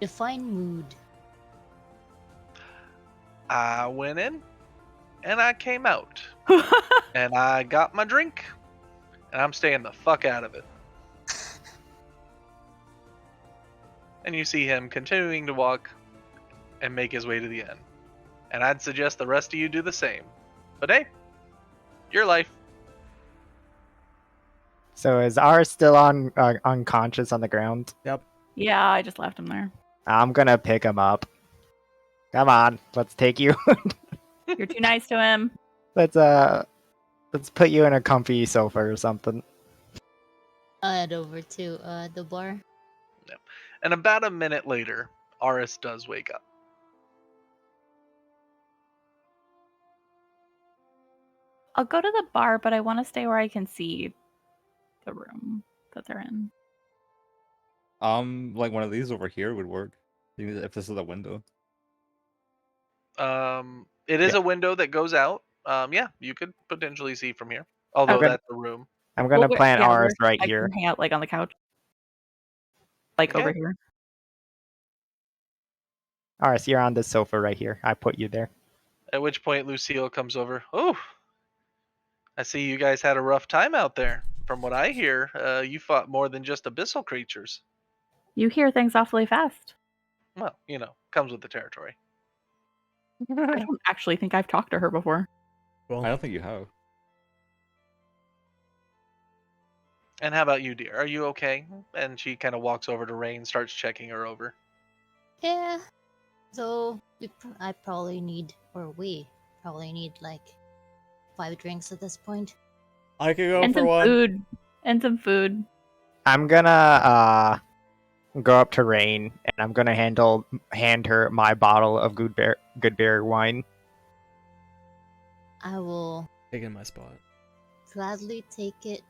Speaker 2: Define mood.
Speaker 6: I went in, and I came out, and I got my drink, and I'm staying the fuck out of it. And you see him continuing to walk and make his way to the end. And I'd suggest the rest of you do the same. But hey, your life.
Speaker 4: So is ours still on unconscious on the ground?
Speaker 3: Yeah, I just left him there.
Speaker 4: I'm gonna pick him up. Come on, let's take you.
Speaker 3: You're too nice to him.
Speaker 4: let's put you in a comfy sofa or something.
Speaker 2: I'll head over to the bar.
Speaker 6: And about a minute later, Aris does wake up.
Speaker 3: I'll go to the bar, but I want to stay where I can see the room that they're in.
Speaker 5: Like one of these over here would work. If this is a window.
Speaker 6: It is
Speaker 4: Yeah.
Speaker 6: a window that goes out. Yeah, you could potentially see from here. Although
Speaker 4: Okay.
Speaker 6: that's the room.
Speaker 4: I'm gonna
Speaker 3: Well,
Speaker 4: plant
Speaker 3: yeah,
Speaker 4: ours
Speaker 3: where
Speaker 4: right
Speaker 3: I
Speaker 4: here.
Speaker 3: can hang out like on the couch. Like over
Speaker 6: Okay.
Speaker 3: here.
Speaker 4: Ours, you're on this sofa right here. I put you there.
Speaker 6: At which point Lucille comes over. Oh, I see you guys had a rough time out there. From what I hear, you fought more than just abyssal creatures.
Speaker 3: You hear things awfully fast.
Speaker 6: Well, comes with the territory.
Speaker 3: I don't actually think I've talked to her before.
Speaker 5: I
Speaker 1: Well,
Speaker 5: don't think you have.
Speaker 6: And how about you, dear? Are you okay? And she kind of walks over to Rain, starts checking her over.
Speaker 2: Yeah. So I probably need, or we probably need like 5 drinks at this point.
Speaker 1: I could go
Speaker 3: And
Speaker 1: for
Speaker 3: some
Speaker 1: one.
Speaker 3: food. And some food.
Speaker 4: I'm gonna go up to Rain and I'm gonna hand her my bottle of good bear wine.
Speaker 2: I will
Speaker 1: Taking my spot.
Speaker 2: gladly take it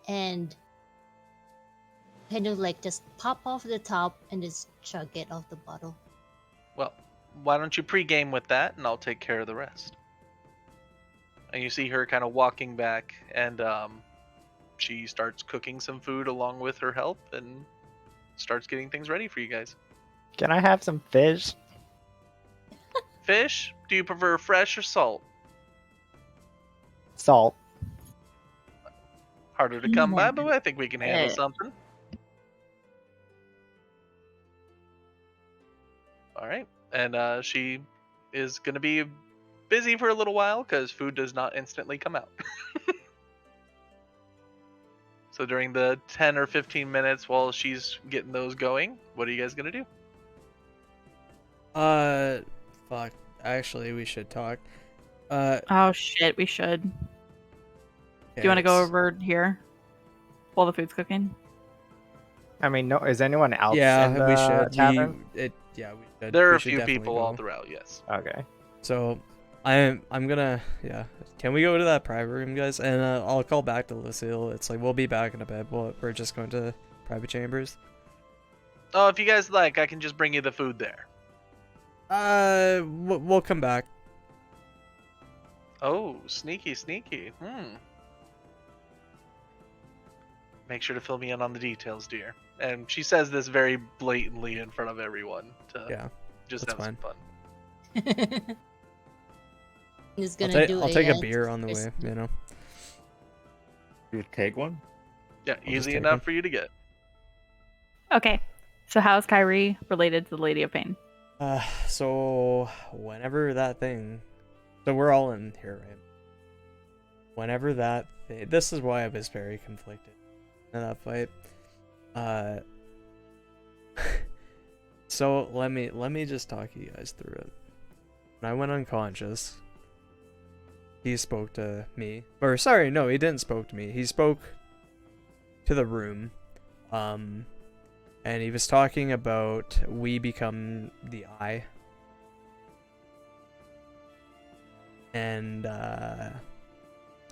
Speaker 2: and kind of like just pop off the top and just chug it off the bottle.
Speaker 6: Well, why don't you pregame with that, and I'll take care of the rest. And you see her kind of walking back, and she starts cooking some food along with her help, and starts getting things ready for you guys.
Speaker 4: Can I have some fish?
Speaker 6: Fish? Do you prefer fresh or salt?
Speaker 4: Salt.
Speaker 6: Harder to come by, but I think we can handle something. All right, and she is going to be busy for a little while because food does not instantly come out. So during the 10 or 15 minutes while she's getting those going, what are you guys going to do?
Speaker 1: Fuck. Actually, we should talk.
Speaker 3: Oh shit, we should. Do you want to go over here while the food's cooking?
Speaker 4: I mean, no. Is anyone else?
Speaker 1: Yeah,
Speaker 4: in the
Speaker 1: we should.
Speaker 4: tavern?
Speaker 1: We should.
Speaker 6: There are
Speaker 1: We
Speaker 6: a
Speaker 1: should
Speaker 6: few
Speaker 1: definitely
Speaker 6: people
Speaker 1: go.
Speaker 6: all throughout, yes.
Speaker 4: Okay.
Speaker 1: So, I'm gonna Can we go to that private room, guys? And I'll call back to Lucille. It's like we'll be back in a bit. We're just going to private chambers.
Speaker 6: Oh, if you guys like, I can just bring you the food there.
Speaker 1: We'll come back.
Speaker 6: Oh, sneaky. Make sure to fill me in on the details, dear. And she says this very blatantly in front of everyone to just
Speaker 1: that's
Speaker 6: have some
Speaker 1: fine.
Speaker 6: fun.
Speaker 2: He's gonna
Speaker 1: I'll take a beer on the way. You know.
Speaker 5: You take one?
Speaker 6: Yeah,
Speaker 1: I'll just
Speaker 6: easy
Speaker 1: take
Speaker 6: enough
Speaker 1: one.
Speaker 6: for you to get.
Speaker 3: Okay. So how's Kyrie related to the Lady of Pain?
Speaker 1: So whenever that thing, so we're all in here, right? Whenever that thing, this is why I was very conflicted in that fight. So let me just talk you guys through it. When I went unconscious, he spoke to me. Or sorry, no, he didn't spoke to me. He spoke to the room, And he was talking about we become the eye. And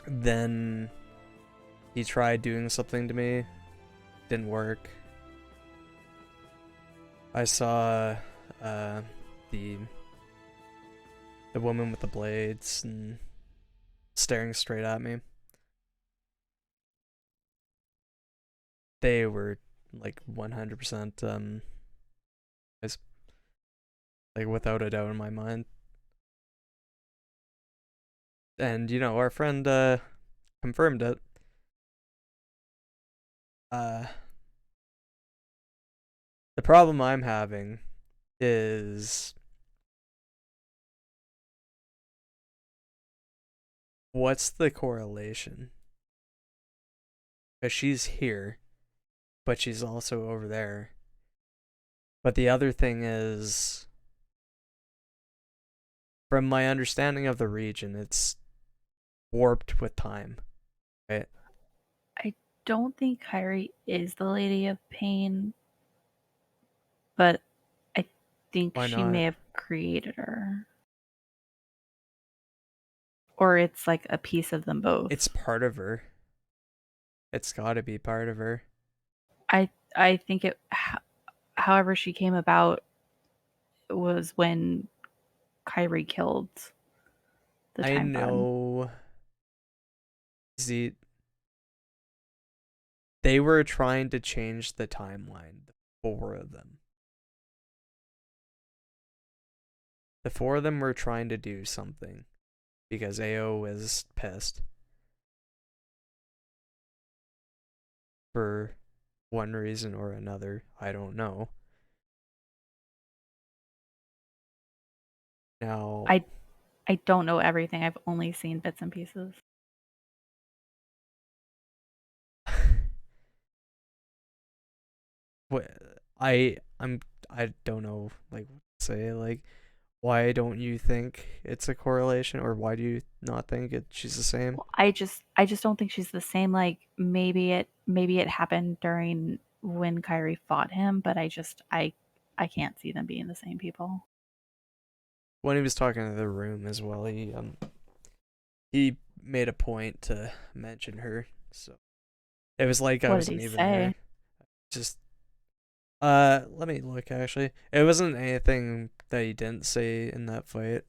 Speaker 1: then he tried doing something to me. Didn't work. I saw the woman with the blades and staring straight at me. They were like 100% like without a doubt in my mind. And you know, our friend confirmed it. The problem I'm having is what's the correlation? Because she's here, but she's also over there. But the other thing is, from my understanding of the region, it's warped with time, right?
Speaker 3: I don't think Kyrie is the Lady of Pain, but I think
Speaker 1: Why
Speaker 3: she
Speaker 1: not?
Speaker 3: may have created her. Or it's like a piece of them both.
Speaker 1: It's part of her. It's got to be part of her.
Speaker 3: I think it, however she came about, was when Kyrie killed the
Speaker 1: I
Speaker 3: time god.
Speaker 1: know. See, they were trying to change the timeline. The four of them. The four of them were trying to do something because AO was pissed for one reason or another. I don't know. Now,
Speaker 3: I don't know everything. I've only seen bits and pieces.
Speaker 1: what I don't know like what to say. Like, why don't you think it's a correlation, or why do you not think she's the same?
Speaker 3: I just don't think she's the same. Like maybe it happened during when Kyrie fought him, but I can't see them being the same people.
Speaker 1: When he was talking to the room as well, he made a point to mention her, so it was like I
Speaker 3: What did
Speaker 1: wasn't
Speaker 3: he
Speaker 1: even
Speaker 3: say?
Speaker 1: there. Just let me look actually. It wasn't anything that he didn't say in that fight.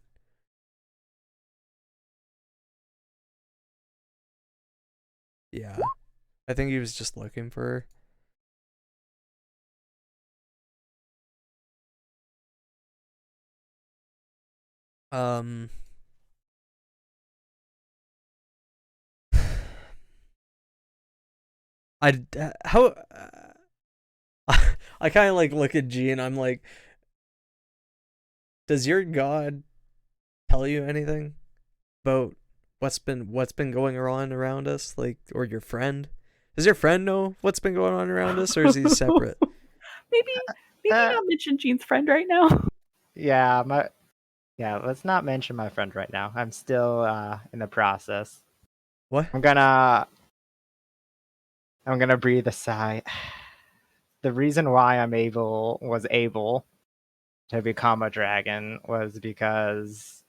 Speaker 1: Yeah. I think he was just looking for her. How I kind of like look at G and I'm like, does your god tell you anything about what's been going on around us, like, or your friend? Does your friend know what's been going on around us, or is he separate?
Speaker 3: maybe not mention Jean's friend right now.
Speaker 4: Yeah, let's not mention my friend right now. I'm still in the process.
Speaker 1: What?
Speaker 4: I'm gonna breathe a sigh. The reason why was able to become a dragon was because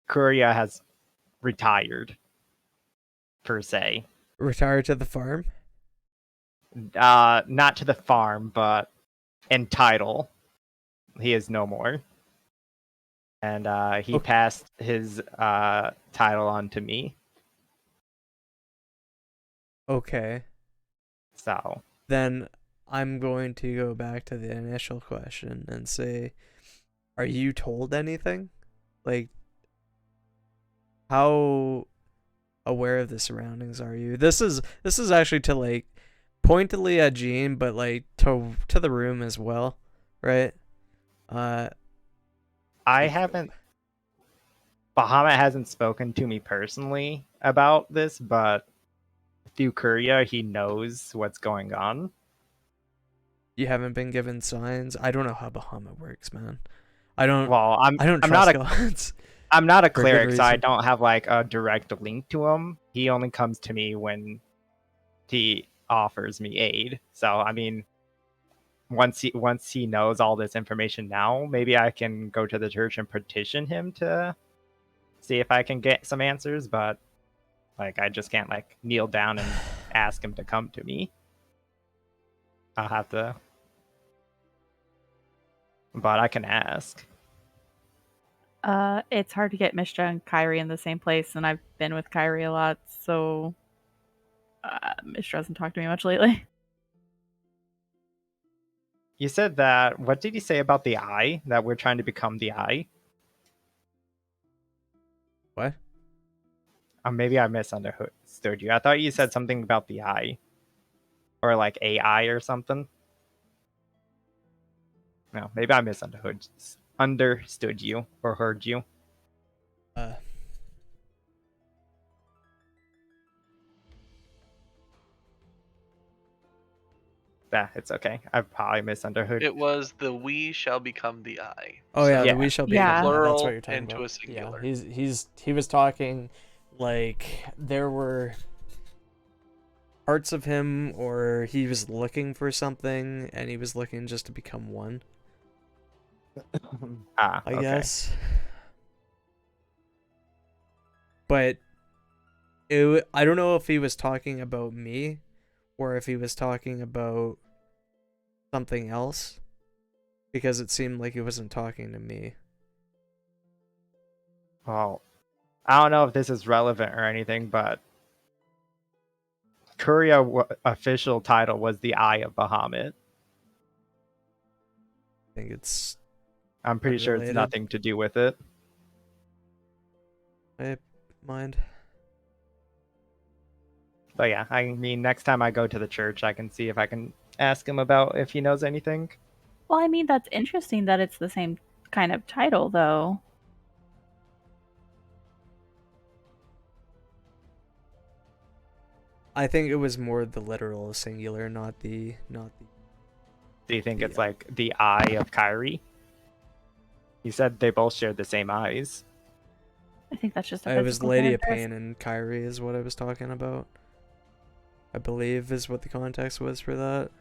Speaker 4: Kuria has retired, per se.
Speaker 1: Retired to the farm?
Speaker 4: Not to the farm, but in title, he is no more. And he
Speaker 1: Okay.
Speaker 4: passed his title on to me.
Speaker 1: Okay.
Speaker 4: So
Speaker 1: Then I'm going to go back to the initial question and say, are you told anything? Like, how aware of the surroundings are you? This is actually to like pointedly at Jean, but like to the room as well, right?
Speaker 4: I haven't. Bahamut hasn't spoken to me personally about this, but through Kuria, he knows what's going on.
Speaker 1: You haven't been given signs. I don't know how Bahamut works, man. I don't.
Speaker 4: Well,
Speaker 1: I don't
Speaker 4: I'm
Speaker 1: trust
Speaker 4: not a
Speaker 1: gods.
Speaker 4: I'm not a
Speaker 1: For a good
Speaker 4: cleric, so I
Speaker 1: reason.
Speaker 4: don't have like a direct link to him. He only comes to me when offers me aid. So I mean, once he knows all this information now, maybe I can go to the church and petition him to see if I can get some answers. But like, I just can't like kneel down and ask him to come to me. I'll have to, but I can ask.
Speaker 3: It's hard to get Mishra and Kyrie in the same place, and I've been with Kyrie a lot, so Mishra hasn't talked to me much lately.
Speaker 4: You said that. What did he say about the eye? That we're trying to become the eye?
Speaker 1: What?
Speaker 4: Maybe I misunderstood you. I thought you said something about the eye, or like AI or something. No, maybe I understood you or heard you.
Speaker 1: Uh,
Speaker 4: Yeah, it's okay. I probably misunderstood.
Speaker 6: It was the we shall become the I.
Speaker 1: oh yeah,
Speaker 4: Yeah.
Speaker 1: the we shall be.
Speaker 3: Yeah.
Speaker 1: That's what
Speaker 6: Plural
Speaker 1: you're talking
Speaker 6: into
Speaker 1: about.
Speaker 6: a singular.
Speaker 1: Yeah, he was talking like there were parts of him, or he was looking for something, and he was looking just to become one. I
Speaker 4: Okay.
Speaker 1: guess. But I don't know if he was talking about me or if he was talking about something else, because it seemed like he wasn't talking to me.
Speaker 4: Well, I don't know if this is relevant or anything, but Kuria official title was the Eye of Bahamut.
Speaker 1: I think it's
Speaker 4: I'm pretty sure it's
Speaker 1: unrelated.
Speaker 4: nothing to do with it.
Speaker 1: I mind.
Speaker 4: But yeah, I mean, next time I go to the church, I can see if I can ask him about if he knows anything.
Speaker 3: Well, I mean, that's interesting that it's the same kind of title, though.
Speaker 1: I think it was more the literal singular, not the
Speaker 4: Do you think it's
Speaker 1: Yeah.
Speaker 4: like the eye of Kyrie? He said they both shared the same eyes.
Speaker 3: I think that's just a
Speaker 1: It was
Speaker 3: physical
Speaker 1: Lady of
Speaker 3: characteristic.
Speaker 1: Pain and Kyrie is what I was talking about. I believe is what the context was for that.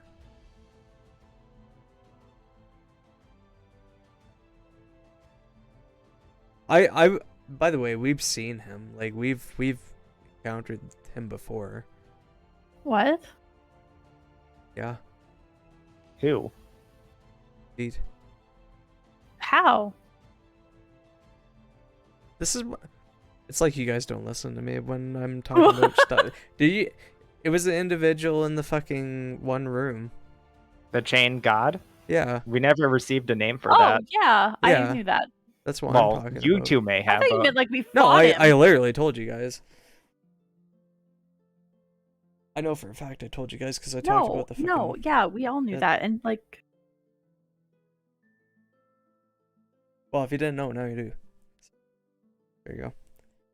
Speaker 1: By the way, we've seen him. Like we've encountered him before.
Speaker 3: What?
Speaker 1: Yeah.
Speaker 4: Who?
Speaker 1: Indeed.
Speaker 3: How?
Speaker 1: This is what it's like. You guys don't listen to me when I'm talking about stuff. Did you? It was the individual in the fucking one room.
Speaker 4: The chain god?
Speaker 1: Yeah.
Speaker 4: We never received a name for
Speaker 3: Oh,
Speaker 4: that.
Speaker 3: yeah, I
Speaker 1: Yeah.
Speaker 3: knew that.
Speaker 1: That's what I'm
Speaker 4: Well,
Speaker 1: talking
Speaker 4: you
Speaker 1: about.
Speaker 4: two may
Speaker 3: I
Speaker 4: have,
Speaker 3: thought you
Speaker 4: but
Speaker 3: meant like we
Speaker 1: No,
Speaker 3: fought him.
Speaker 1: I literally told you guys. I know for a fact I told you guys because I talked about the fucking.
Speaker 3: No, yeah, we all knew
Speaker 1: Yeah.
Speaker 3: that, and like,
Speaker 1: Well, if you didn't know, now you do. There you go.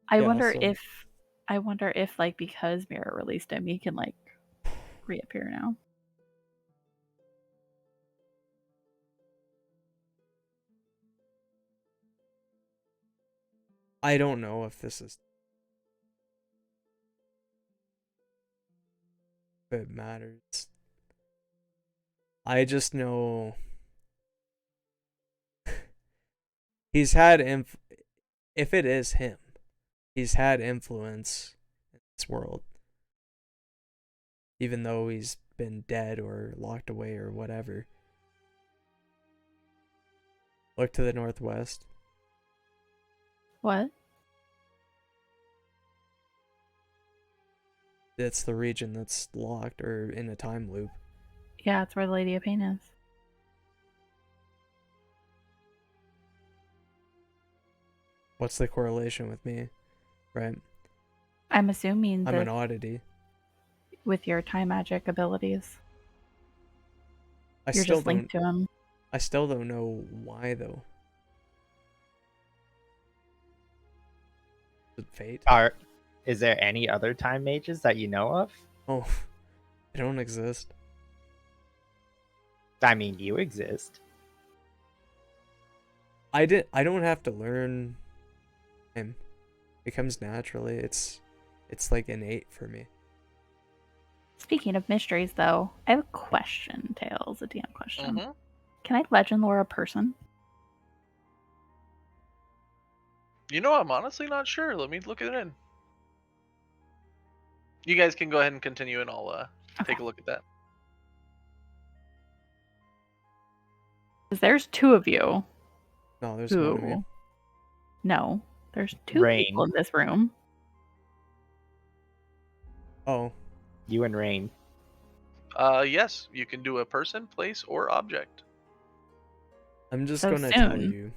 Speaker 3: I
Speaker 1: Yeah,
Speaker 3: wonder
Speaker 1: so-
Speaker 3: if like because Mirror released him, he can like reappear now.
Speaker 1: I don't know if this is. If it matters. I just know. He's had if it is him, he's had influence in this world. Even though he's been dead or locked away or whatever. Look to the northwest.
Speaker 3: What?
Speaker 1: It's the region that's locked or in a time loop.
Speaker 3: Yeah, it's where the Lady of Pain is.
Speaker 1: What's the correlation with me? Right?
Speaker 3: I'm assuming
Speaker 1: I'm
Speaker 3: that
Speaker 1: an oddity.
Speaker 3: with your time magic abilities,
Speaker 1: I
Speaker 3: you're
Speaker 1: still
Speaker 3: just linked to him.
Speaker 1: I still don't know why though. Is it fate?
Speaker 4: is there any other time mages that you know of?
Speaker 1: Oh, they don't exist.
Speaker 4: I mean, you exist.
Speaker 1: I don't have to learn him. It comes naturally. It's like innate for me.
Speaker 3: Speaking of mysteries, though, I have a question, Tails, a DM question.
Speaker 6: Mm-hmm.
Speaker 3: Can I legend lore a person?
Speaker 6: You know, I'm honestly not sure. Let me look it in. You guys can go ahead and continue, and I'll take
Speaker 3: Okay.
Speaker 6: a look at that.
Speaker 3: Because there's two of you.
Speaker 1: No, there's one of me.
Speaker 3: Who? No, there's two
Speaker 4: Rain.
Speaker 3: people in this room.
Speaker 1: Oh,
Speaker 4: You and Rain.
Speaker 6: Yes, you can do a person, place, or object.
Speaker 1: I'm just
Speaker 3: So
Speaker 1: gonna tell
Speaker 3: soon.
Speaker 1: you.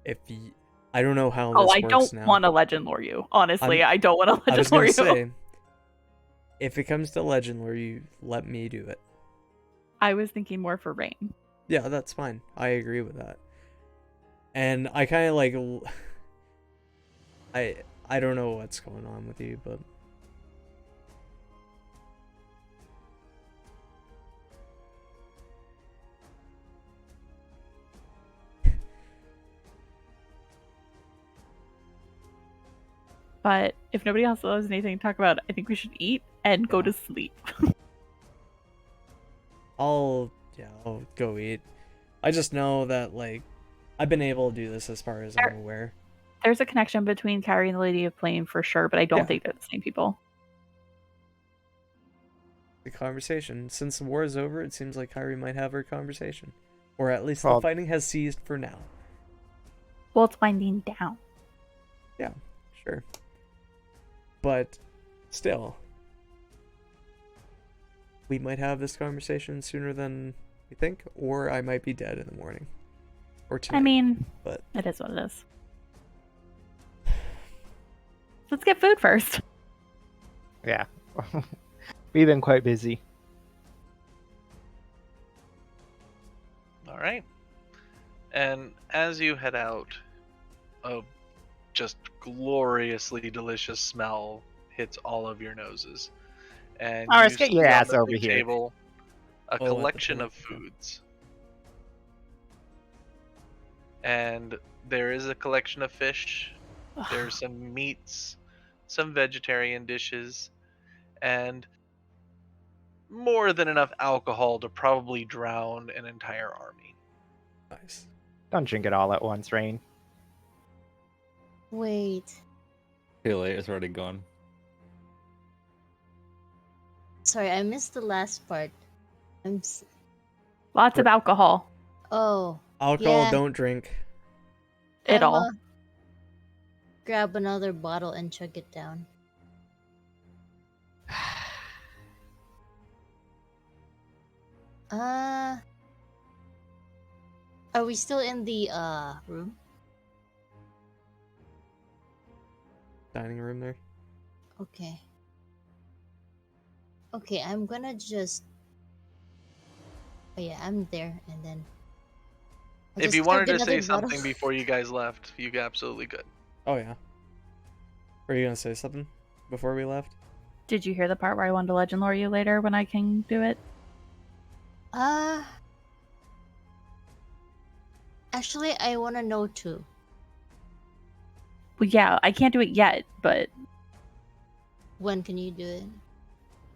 Speaker 1: If you, I don't know how
Speaker 3: Oh,
Speaker 1: this
Speaker 3: I
Speaker 1: works
Speaker 3: don't
Speaker 1: now.
Speaker 3: want to legend lore you. Honestly, I don't want to
Speaker 1: I was
Speaker 3: legend lore
Speaker 1: gonna
Speaker 3: you.
Speaker 1: say, if it comes to legend lore, you let me do it.
Speaker 3: I was thinking more for Rain.
Speaker 1: Yeah, that's fine. I agree with that. And I kind of like, I don't know what's going on with you, but
Speaker 3: But if nobody else has anything to talk about, I think we should eat and go
Speaker 1: Yeah.
Speaker 3: to sleep.
Speaker 1: I'll go eat. I just know that like I've been able to do this as far as I'm aware.
Speaker 3: There's a connection between Kyrie and the Lady of Flame for sure, but I don't
Speaker 1: Yeah.
Speaker 3: think they're the same people.
Speaker 1: The conversation. Since the war is over, it seems like Kyrie might have her conversation, or at least
Speaker 4: Well-
Speaker 1: the fighting has ceased for now.
Speaker 3: Well, it's winding down.
Speaker 1: Yeah, sure. But still, we might have this conversation sooner than we think, or I might be dead in the morning. Or tonight.
Speaker 3: I mean,
Speaker 1: but
Speaker 3: it is what it is. Let's get food first.
Speaker 4: Yeah. We've been quite busy.
Speaker 6: All right. And as you head out, a just gloriously delicious smell hits all of your noses. And
Speaker 4: Iris,
Speaker 6: you
Speaker 4: get your
Speaker 6: see on
Speaker 4: ass
Speaker 6: the
Speaker 4: over
Speaker 6: big
Speaker 4: here.
Speaker 6: table a
Speaker 1: at the
Speaker 6: collection
Speaker 1: plate,
Speaker 6: of
Speaker 1: yeah.
Speaker 6: foods. And there is a collection of fish. There's some meats, some vegetarian dishes, and more than enough alcohol to probably drown an entire army.
Speaker 1: nice.
Speaker 4: Don't drink it all at once, Rain.
Speaker 2: Wait.
Speaker 5: Too late, it's already gone.
Speaker 2: Sorry, I missed the last part.
Speaker 3: Lots of alcohol.
Speaker 2: Oh.
Speaker 1: Alcohol,
Speaker 2: Yeah.
Speaker 1: don't drink.
Speaker 3: It all.
Speaker 2: Grab another bottle and chug it down. Are we still in the room?
Speaker 1: Dining room there.
Speaker 2: Okay. Okay, I'm gonna just. Oh yeah, I'm there, and then. I'll
Speaker 6: If
Speaker 2: just
Speaker 6: you
Speaker 2: chug
Speaker 6: wanted to
Speaker 2: another
Speaker 6: say
Speaker 2: bottle.
Speaker 6: something before you guys left, you absolutely could.
Speaker 1: Oh yeah. Were you gonna say something before we left?
Speaker 3: Did you hear the part where I wanted to legend lore you later when I can do it?
Speaker 2: Actually, I wanna know too.
Speaker 3: Well, yeah, I can't do it yet, but
Speaker 2: When can you do it?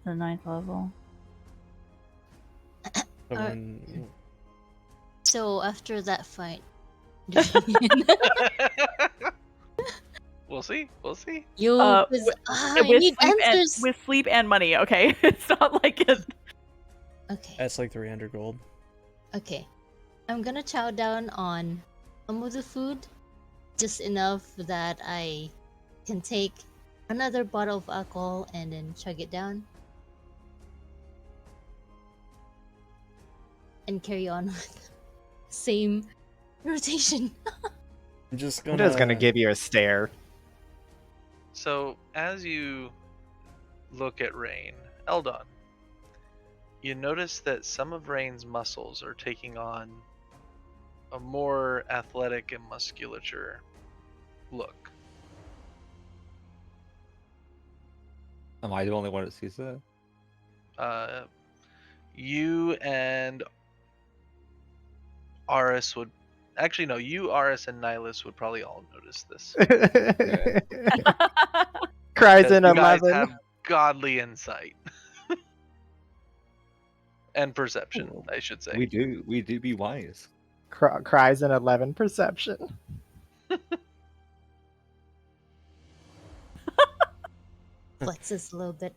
Speaker 3: the 9th level.
Speaker 1: So
Speaker 2: Alright.
Speaker 1: when-
Speaker 2: So after that fight.
Speaker 6: We'll see. We'll see.
Speaker 2: You.
Speaker 3: Uh,
Speaker 2: 'Cause, I
Speaker 3: with,
Speaker 2: need
Speaker 3: sleep and,
Speaker 2: answers.
Speaker 3: with sleep and money, okay? It's not like it.
Speaker 2: Okay.
Speaker 1: that's like 300 gold.
Speaker 2: Okay. I'm gonna chow down on some of the food, just enough that I can take another bottle of alcohol and then chug it down. And carry on with same rotation.
Speaker 1: I'm just
Speaker 4: I'm
Speaker 1: gonna.
Speaker 4: just gonna give you a stare.
Speaker 6: So as you look at Rain, Eldon, you notice that some of Rain's muscles are taking on a more athletic and musculature look.
Speaker 5: Am I the only one that sees that?
Speaker 6: You and Aris would actually no, you, Aris, and Nihilus would probably all notice this.
Speaker 4: Cries
Speaker 6: Because
Speaker 4: in
Speaker 6: you guys
Speaker 4: 11.
Speaker 6: have godly insight. And perception, I should say.
Speaker 5: We do be wise.
Speaker 4: Cries an 11 perception.
Speaker 2: Flexes a little bit.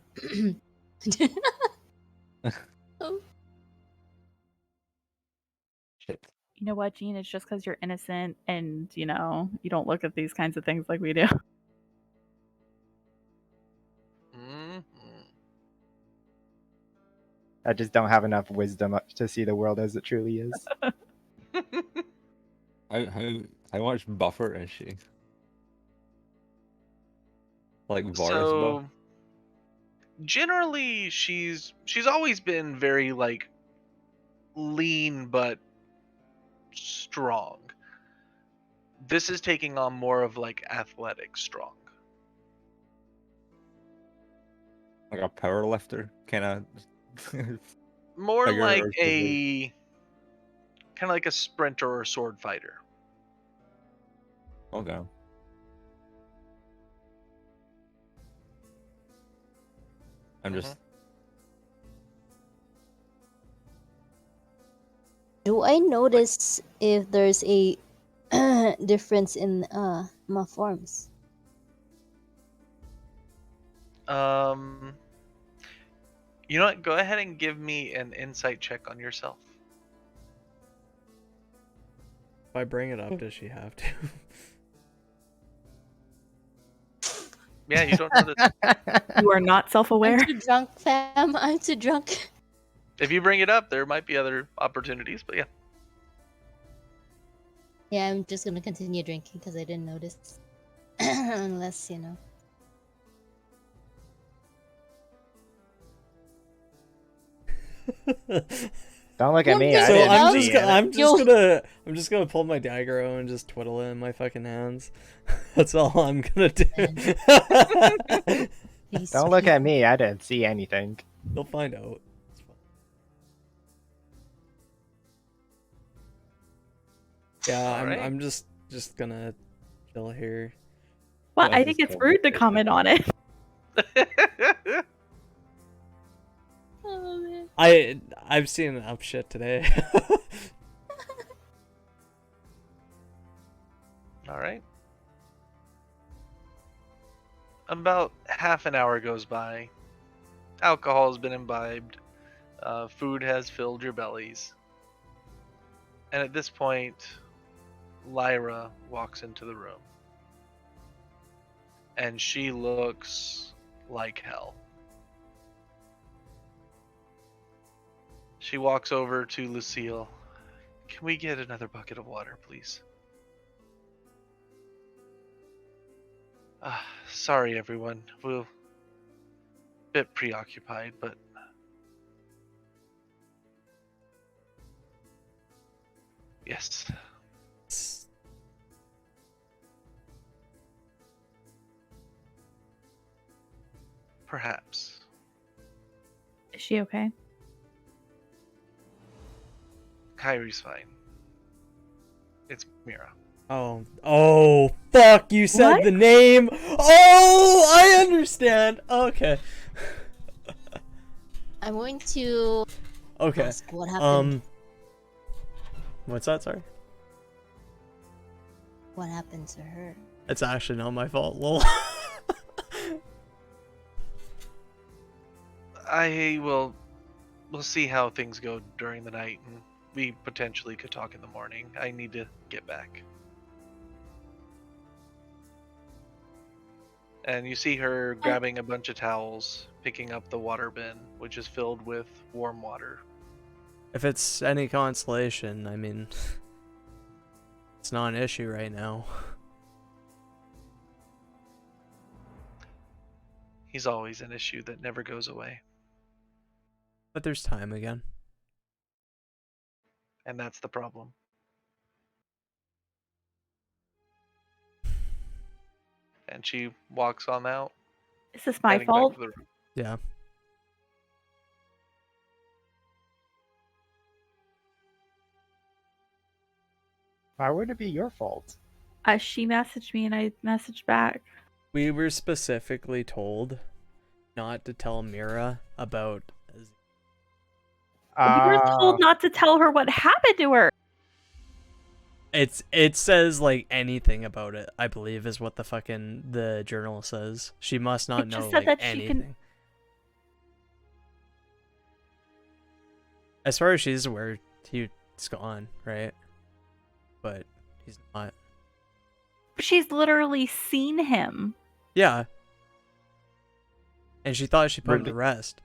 Speaker 2: Oh.
Speaker 5: Shit.
Speaker 3: You know what, Jean? It's just because you're innocent and, you know, you don't look at these kinds of things like we do.
Speaker 6: Mhm.
Speaker 4: I just don't have enough wisdom to see the world as it truly is.
Speaker 5: How much buffer is she? Like Varus buff?
Speaker 6: So generally she's always been very like lean but strong. This is taking on more of like athletic strong.
Speaker 5: Like a power lifter kind of.
Speaker 6: More
Speaker 5: Figure
Speaker 6: like
Speaker 5: or
Speaker 6: a kind of like a sprinter or sword fighter.
Speaker 5: Okay. I'm just.
Speaker 2: Do I notice if there's a difference in my forms?
Speaker 6: You know what? Go ahead and give me an insight check on yourself.
Speaker 1: If I bring it up, does she have to?
Speaker 6: Yeah, you don't notice.
Speaker 3: You are not self-aware.
Speaker 2: I'm too drunk, fam. I'm too drunk.
Speaker 6: If you bring it up, there might be other opportunities, but yeah.
Speaker 2: Yeah, I'm just gonna continue drinking because I didn't notice. Unless, you know.
Speaker 4: Don't look at me. I
Speaker 1: So
Speaker 4: didn't
Speaker 1: I'm
Speaker 4: see
Speaker 1: just
Speaker 4: it.
Speaker 1: I'm just gonna pull my dagger out and just twiddle it in my fucking hands. That's all I'm gonna do.
Speaker 2: Please,
Speaker 4: Don't look
Speaker 2: please.
Speaker 4: at me. I didn't see anything.
Speaker 1: You'll find out. It's fine. Yeah,
Speaker 6: Alright.
Speaker 1: I'm just gonna chill here.
Speaker 3: Well,
Speaker 5: Yeah,
Speaker 3: I
Speaker 5: this
Speaker 3: think
Speaker 5: is
Speaker 3: it's rude to
Speaker 5: cool.
Speaker 3: comment on it.
Speaker 2: Oh, man.
Speaker 1: I've seen enough shit today.
Speaker 6: Alright. About half an hour goes by. Alcohol has been imbibed. Food has filled your bellies. And at this point, Lyra walks into the room. And she looks like hell. She walks over to Lucille. Can we get another bucket of water, please? Sorry, everyone. We're a bit preoccupied, but yes. Perhaps.
Speaker 3: Is she okay?
Speaker 6: Kyrie's fine. It's Mira.
Speaker 1: Oh, fuck! You said
Speaker 3: What?
Speaker 1: the name. Oh, I understand. Okay.
Speaker 2: I'm going to
Speaker 1: Okay.
Speaker 2: ask what happened.
Speaker 1: What's that? Sorry.
Speaker 2: What happened to her?
Speaker 1: It's actually not my fault. Lol.
Speaker 6: We'll see how things go during the night, and we potentially could talk in the morning. I need to get back. And you see her grabbing a bunch of towels, picking up the water bin, which is filled with warm water.
Speaker 1: If it's any consolation, I mean, it's not an issue right now.
Speaker 6: He's always an issue that never goes away.
Speaker 1: But there's time again.
Speaker 6: And that's the problem. And she walks on out.
Speaker 3: Is this my
Speaker 6: heading back
Speaker 3: fault?
Speaker 6: to the room.
Speaker 1: Yeah.
Speaker 4: Why would it be your fault?
Speaker 3: She messaged me and I messaged back.
Speaker 1: We were specifically told not to tell Mira about.
Speaker 3: We were told not to tell her what happened to her.
Speaker 1: It says like anything about it, I believe, is what the journal says. She must not
Speaker 3: It just
Speaker 1: know
Speaker 3: said
Speaker 1: like
Speaker 3: that she
Speaker 1: anything.
Speaker 3: can-
Speaker 1: As far as she's aware, he's gone, right? But he's not.
Speaker 3: She's literally seen him.
Speaker 1: Yeah. And she thought she put him to
Speaker 4: Really?
Speaker 1: rest.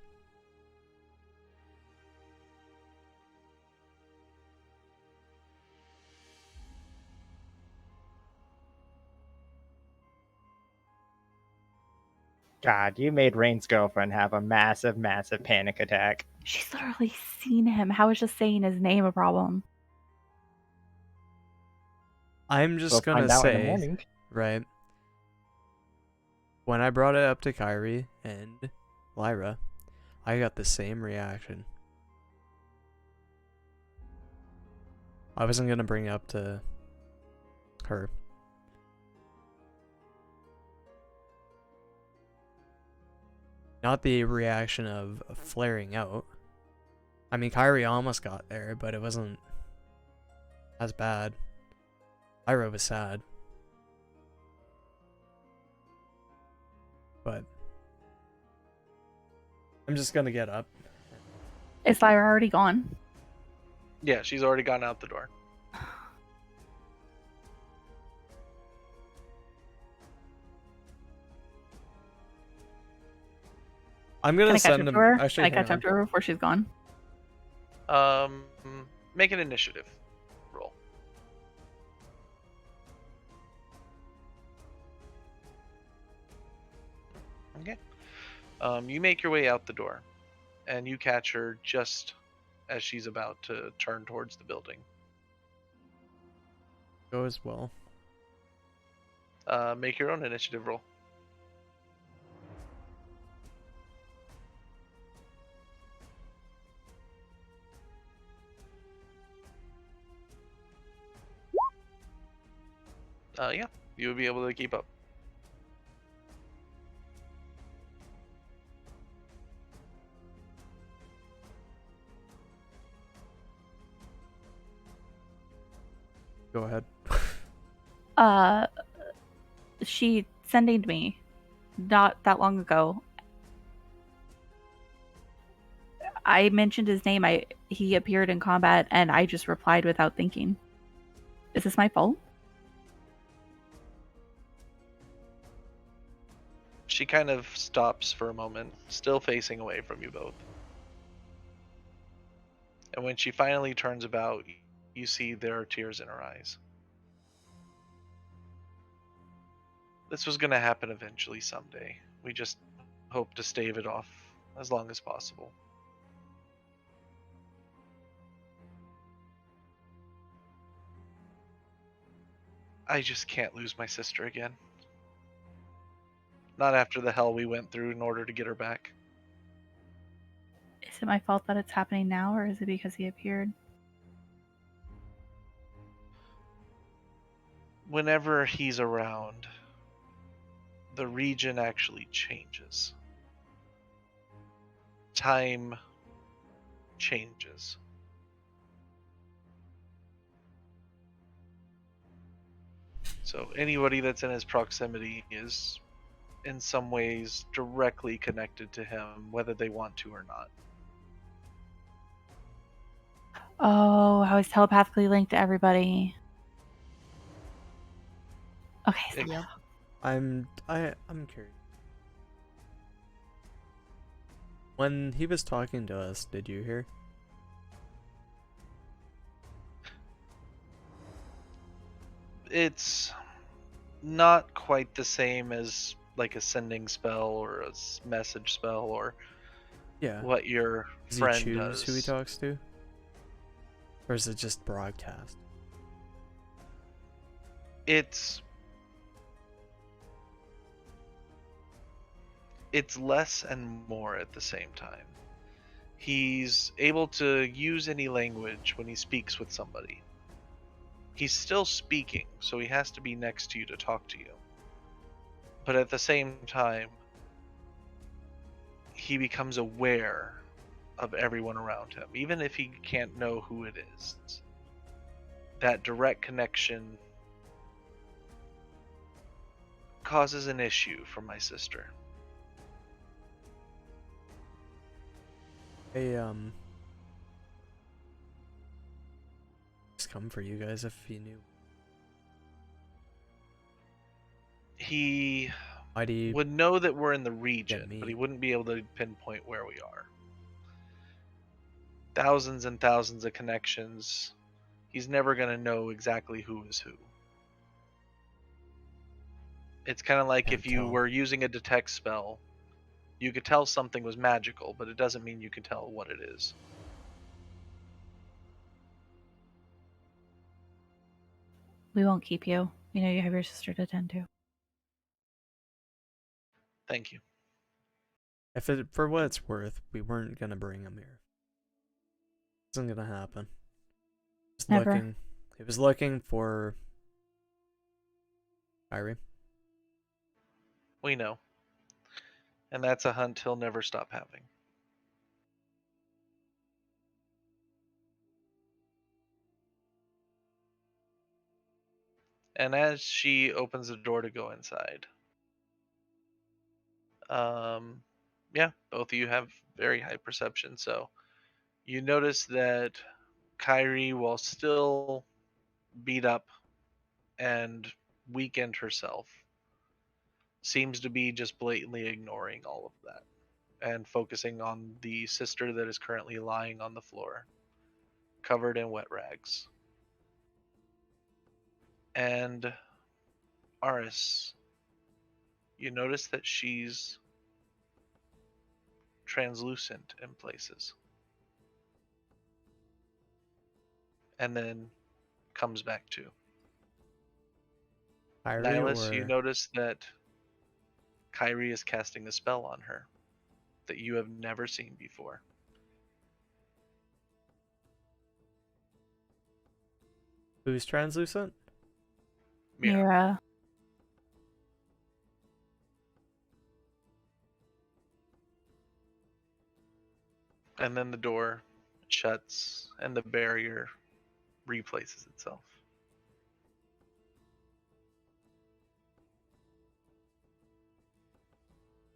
Speaker 4: God, you made Rain's girlfriend have a massive, massive panic attack.
Speaker 3: She's literally seen him. How is just saying his name a problem?
Speaker 1: I'm just
Speaker 4: We'll
Speaker 1: gonna
Speaker 4: find out in the
Speaker 1: say,
Speaker 4: morning.
Speaker 1: right? When I brought it up to Kyrie and Lyra, I got the same reaction. I wasn't gonna bring it up to her. Not the reaction of flaring out. I mean, Kyrie almost got there, but it wasn't as bad. Lyra was sad. But I'm just gonna get up.
Speaker 3: Is Lyra already gone?
Speaker 6: Yeah, she's already gone out the door.
Speaker 1: I'm
Speaker 3: Can
Speaker 1: gonna
Speaker 3: I catch
Speaker 1: send
Speaker 3: up
Speaker 1: him.
Speaker 3: to her?
Speaker 1: Actually,
Speaker 3: Can I catch up to her before she's gone?
Speaker 6: Make an initiative roll. Okay. You make your way out the door, and you catch her just as she's about to turn towards the building.
Speaker 1: Go as well.
Speaker 6: Make your own initiative roll. Yeah, you would be able to keep up.
Speaker 1: Go ahead.
Speaker 3: She sending me not that long ago. I mentioned his name. He appeared in combat, and I just replied without thinking. Is this my fault?
Speaker 6: She kind of stops for a moment, still facing away from you both. And when she finally turns about, you see there are tears in her eyes. This was going to happen eventually someday. We just hope to stave it off as long as possible. I just can't lose my sister again. Not after the hell we went through in order to get her back.
Speaker 3: Is it my fault that it's happening now, or is it because he appeared?
Speaker 6: Whenever he's around, the region actually changes. Time changes. So anybody that's in his proximity is in some ways directly connected to him, whether they want to or not.
Speaker 3: Oh, how he's telepathically linked to everybody. Okay, so
Speaker 2: Yep.
Speaker 1: I'm curious. When he was talking to us, did you hear?
Speaker 6: It's not quite the same as like a sending spell or a message spell or
Speaker 1: Yeah.
Speaker 6: what your
Speaker 1: Does he
Speaker 6: friend
Speaker 1: choose
Speaker 6: does.
Speaker 1: who he talks to? Or is it just broadcast?
Speaker 6: It's less and more at the same time. He's able to use any language when he speaks with somebody. He's still speaking, so he has to be next to you to talk to you. But at the same time, he becomes aware of everyone around him, even if he can't know who it is. That direct connection causes an issue for my sister.
Speaker 1: I just come for you guys if he knew.
Speaker 6: He
Speaker 1: Why do you
Speaker 6: would know that we're in the region,
Speaker 1: me?
Speaker 6: but he wouldn't be able to pinpoint where we are. Thousands and thousands of connections. He's never going to know exactly who is who. It's kind of like
Speaker 1: Can't
Speaker 6: if you
Speaker 1: tell.
Speaker 6: were using a detect spell, you could tell something was magical, but it doesn't mean you can tell what it is.
Speaker 3: We won't keep you. You know, you have your sister to tend to.
Speaker 6: Thank you.
Speaker 1: If it, for what it's worth, we weren't gonna bring him here. It wasn't gonna happen.
Speaker 3: Never.
Speaker 1: He was looking for Kyrie.
Speaker 6: We know. And that's a hunt he'll never stop having. And as she opens the door to go inside, yeah, both of you have very high perception. So you notice that Kyrie, while still beat up and weakened herself, seems to be just blatantly ignoring all of that and focusing on the sister that is currently lying on the floor, covered in wet rags. And Aris, you notice that she's translucent in places. And then comes back to.
Speaker 1: Kyrie
Speaker 6: Nihilus, you
Speaker 1: or
Speaker 6: notice that Kyrie is casting a spell on her that you have never seen before.
Speaker 1: who's translucent?
Speaker 6: Mira.
Speaker 3: Mira.
Speaker 6: And then the door shuts and the barrier replaces itself.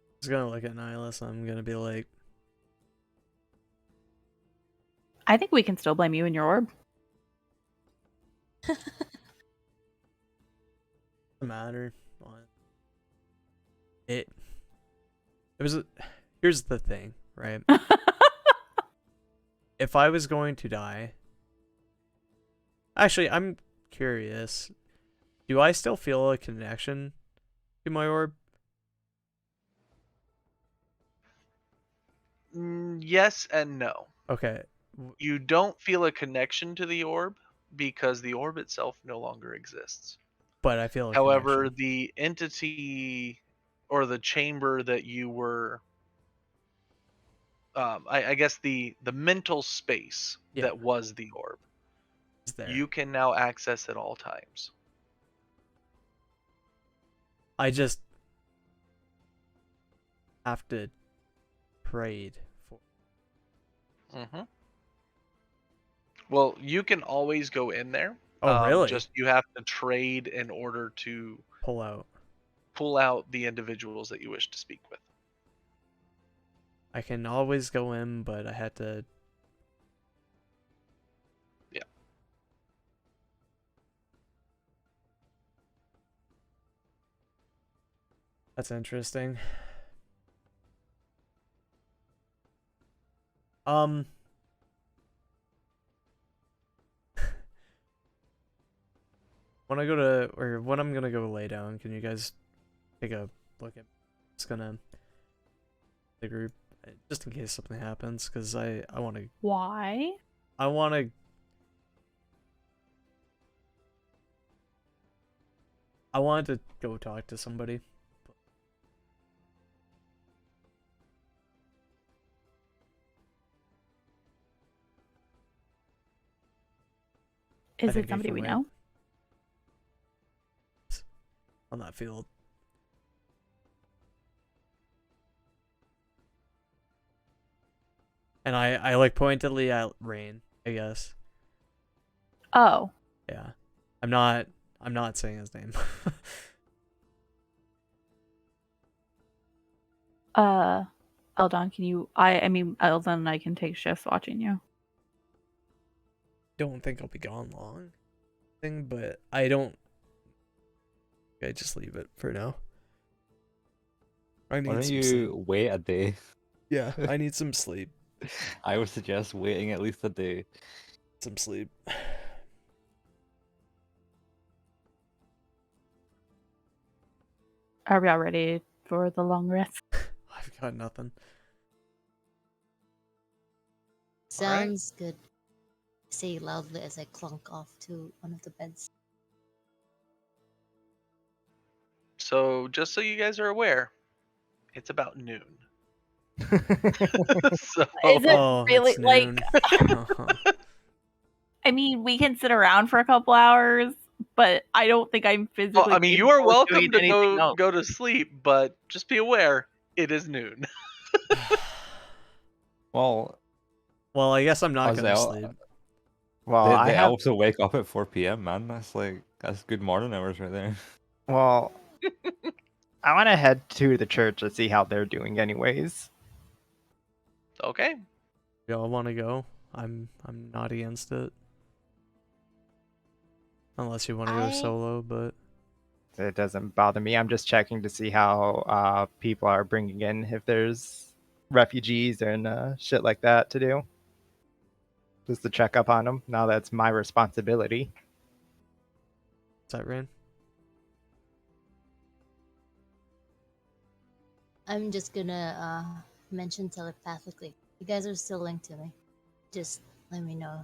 Speaker 1: I was gonna look at Nihilus. I'm gonna be like,
Speaker 3: I think we can still blame you and your orb.
Speaker 1: doesn't matter. It was. Here's the thing, right? If I was going to die, actually, I'm curious. Do I still feel a connection to my orb?
Speaker 6: Yes and no.
Speaker 1: Okay.
Speaker 6: You don't feel a connection to the orb because the orb itself no longer exists.
Speaker 1: But I feel a
Speaker 6: However,
Speaker 1: connection.
Speaker 6: the entity or the chamber that you were, I guess the mental space
Speaker 1: Yeah,
Speaker 6: that was the orb,
Speaker 1: it's there.
Speaker 6: you can now access at all times.
Speaker 1: I just have to trade for.
Speaker 6: Mm-hmm. Well, you can always go in there.
Speaker 1: Oh, really?
Speaker 6: Just you have to trade in order to
Speaker 1: Pull out.
Speaker 6: pull out the individuals that you wish to speak with.
Speaker 1: I can always go in, but I had to.
Speaker 6: Yeah.
Speaker 1: That's interesting. When I go to, or when I'm gonna go lay down, can you guys take a look at? It's gonna the group just in case something happens, because I want to.
Speaker 3: Why?
Speaker 1: I want to. I wanted to go talk to somebody.
Speaker 3: Is
Speaker 1: think
Speaker 3: it somebody
Speaker 1: either
Speaker 3: we
Speaker 1: way.
Speaker 3: know?
Speaker 1: On that field. And I like pointedly at Rain, I guess.
Speaker 3: Oh,
Speaker 1: Yeah. I'm not saying his name.
Speaker 3: Eldon, can you? I mean, Eldon, I can take shifts watching you.
Speaker 1: Don't think I'll be gone long. But I don't. Okay, just leave it for now. I
Speaker 5: Why
Speaker 1: need
Speaker 5: don't
Speaker 1: some sleep.
Speaker 5: you wait a day?
Speaker 1: Yeah, I need some sleep.
Speaker 5: I would suggest waiting at least a day.
Speaker 1: Some sleep.
Speaker 3: Are we all ready for the long rest?
Speaker 1: I've got nothing.
Speaker 2: Sounds good. Say loudly as I clunk off to one of the beds.
Speaker 6: So, just so you guys are aware, it's about noon. So,
Speaker 3: Is it
Speaker 1: Oh,
Speaker 3: really
Speaker 1: it's
Speaker 3: like?
Speaker 1: noon. Uh-huh.
Speaker 3: I mean, we can sit around for a couple hours, but I don't think I'm physically.
Speaker 6: well, I mean, you are
Speaker 3: capable of doing
Speaker 6: welcome to
Speaker 3: anything else.
Speaker 6: go to sleep, but just be aware it is noon.
Speaker 5: Well,
Speaker 1: Well, I guess I'm not
Speaker 5: As
Speaker 1: gonna
Speaker 5: el-
Speaker 1: sleep.
Speaker 4: Well, I
Speaker 5: the
Speaker 4: have.
Speaker 5: elves will wake up at 4 p.m., man. That's good morning hours right there.
Speaker 4: Well, I want to head to the church to see how they're doing, anyways.
Speaker 6: Okay.
Speaker 1: Y'all want to go? I'm not against it. Unless you want to go
Speaker 2: I
Speaker 1: solo, but
Speaker 4: It doesn't bother me. I'm just checking to see how people are bringing in, if there's refugees and shit like that to do. Just to check up on them. Now that's my responsibility.
Speaker 1: is that Rain?
Speaker 2: I'm just gonna mention telepathically. You guys are still linked to me. Just let me know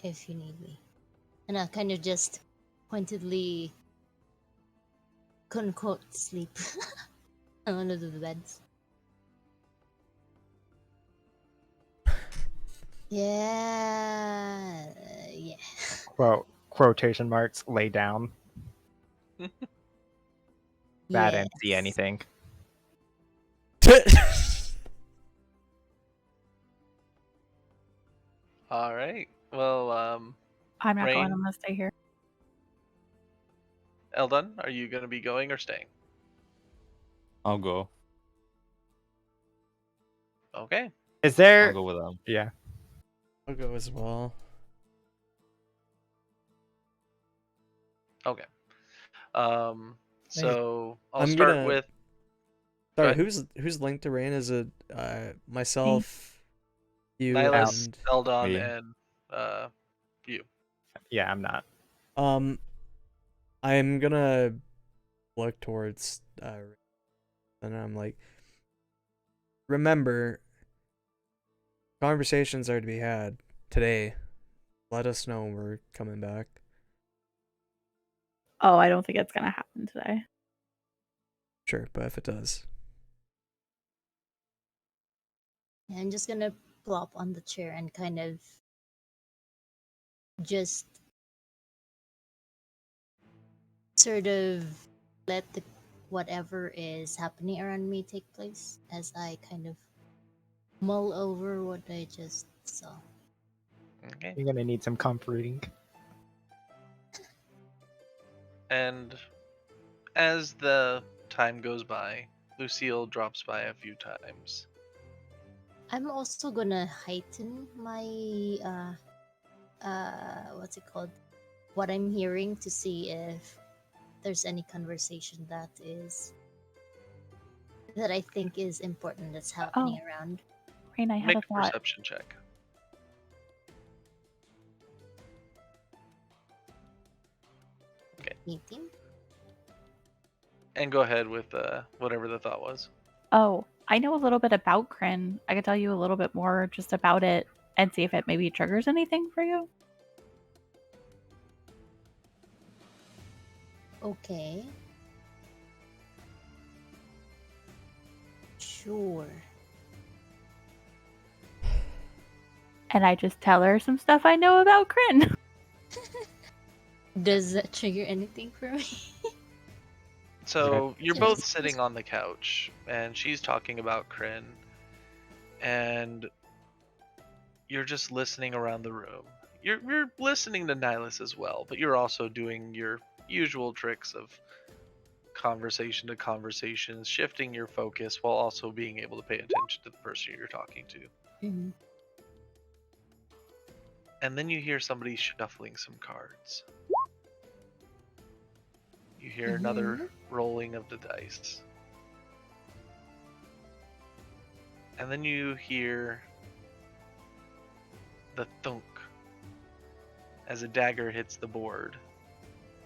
Speaker 2: if you need me. And I kind of just pointedly quote unquote sleep on one of the beds. Yeah.
Speaker 4: Quotation marks, lay down. I didn't see
Speaker 2: Yes.
Speaker 4: anything.
Speaker 6: All right. Well,
Speaker 3: I'm not going.
Speaker 6: Rain?
Speaker 3: I'm gonna stay here.
Speaker 6: Eldon, are you going to be going or staying?
Speaker 5: I'll go.
Speaker 6: Okay.
Speaker 4: Is there?
Speaker 5: I'll go with them.
Speaker 4: Yeah.
Speaker 1: I'll go as well.
Speaker 6: Okay. So I'll
Speaker 1: I'm
Speaker 6: start
Speaker 1: gonna-
Speaker 6: with. Go
Speaker 1: Sorry,
Speaker 6: ahead.
Speaker 1: who's linked to Rain? Is it myself, you,
Speaker 6: Nihilus,
Speaker 1: and
Speaker 6: Eldon,
Speaker 5: Me.
Speaker 6: and you.
Speaker 4: Yeah, I'm not.
Speaker 1: I'm gonna look towards and I'm like, remember, conversations are to be had today. Let us know when we're coming back.
Speaker 3: Oh, I don't think it's gonna happen today.
Speaker 1: Sure, but if it does,
Speaker 2: I'm just gonna plop on the chair and kind of just sort of let the whatever is happening around me take place as I kind of mull over what I just saw.
Speaker 6: Okay.
Speaker 4: You're gonna need some comforting.
Speaker 6: And as the time goes by, Lucille drops by a few times.
Speaker 2: I'm also gonna heighten my what's it called? What I'm hearing to see if there's any conversation that I think is important that's happening around.
Speaker 3: Rain, I had
Speaker 6: Make
Speaker 3: a
Speaker 6: a
Speaker 3: thought.
Speaker 6: perception check. Okay.
Speaker 2: 18?
Speaker 6: And go ahead with whatever the thought was.
Speaker 3: Oh, I know a little bit about Kryn. I could tell you a little bit more just about it and see if it maybe triggers anything for you.
Speaker 2: Okay. Sure.
Speaker 3: And I just tell her some stuff I know about Kryn.
Speaker 2: Does that trigger anything for me?
Speaker 6: So you're
Speaker 2: Yes.
Speaker 6: both sitting on the couch, and she's talking about Kryn. and you're just listening around the room. You're listening to Nihilus as well, but you're also doing your usual tricks of conversation to conversation, shifting your focus while also being able to pay attention to the person you're talking to.
Speaker 2: Mm-hmm.
Speaker 6: And then you hear somebody shuffling some cards. You hear another rolling of the dice. And then you hear the thunk as a dagger hits the board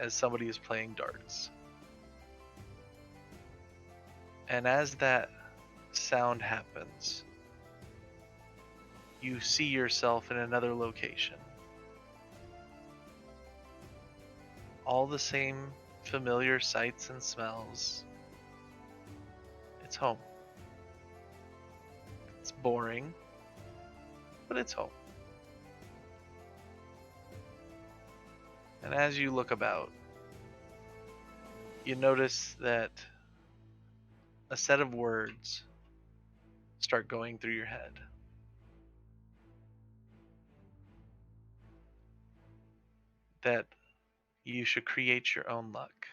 Speaker 6: as somebody is playing darts. And as that sound happens, you see yourself in another location. All the same familiar sights and smells. It's home. It's boring, but it's home. And as you look about, you notice that a set of words start going through your head. That you should create your own luck,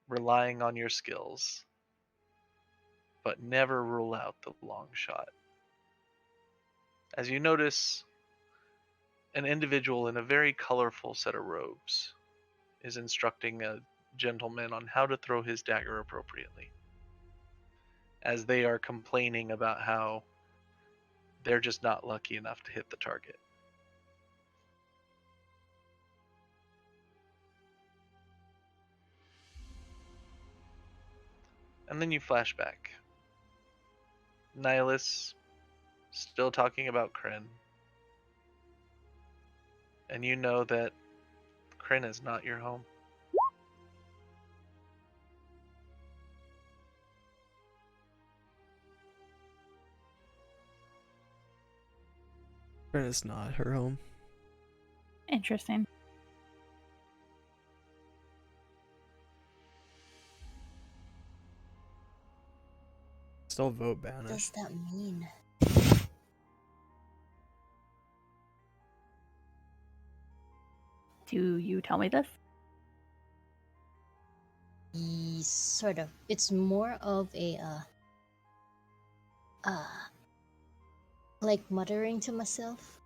Speaker 6: relying on your skills, but never rule out the long shot. As you notice, an individual in a very colorful set of robes is instructing a gentleman on how to throw his dagger appropriately, as they are complaining about how they're just not lucky enough to hit the target. And then you flash back. Nihilus still talking about Kryn. And you know that Kryn is not your home.
Speaker 1: Kryn is not her home.
Speaker 3: Interesting.
Speaker 1: Still vote
Speaker 2: What
Speaker 1: banish.
Speaker 2: does that mean?
Speaker 3: Do you tell me this?
Speaker 2: Sort of. It's more of a like muttering to myself.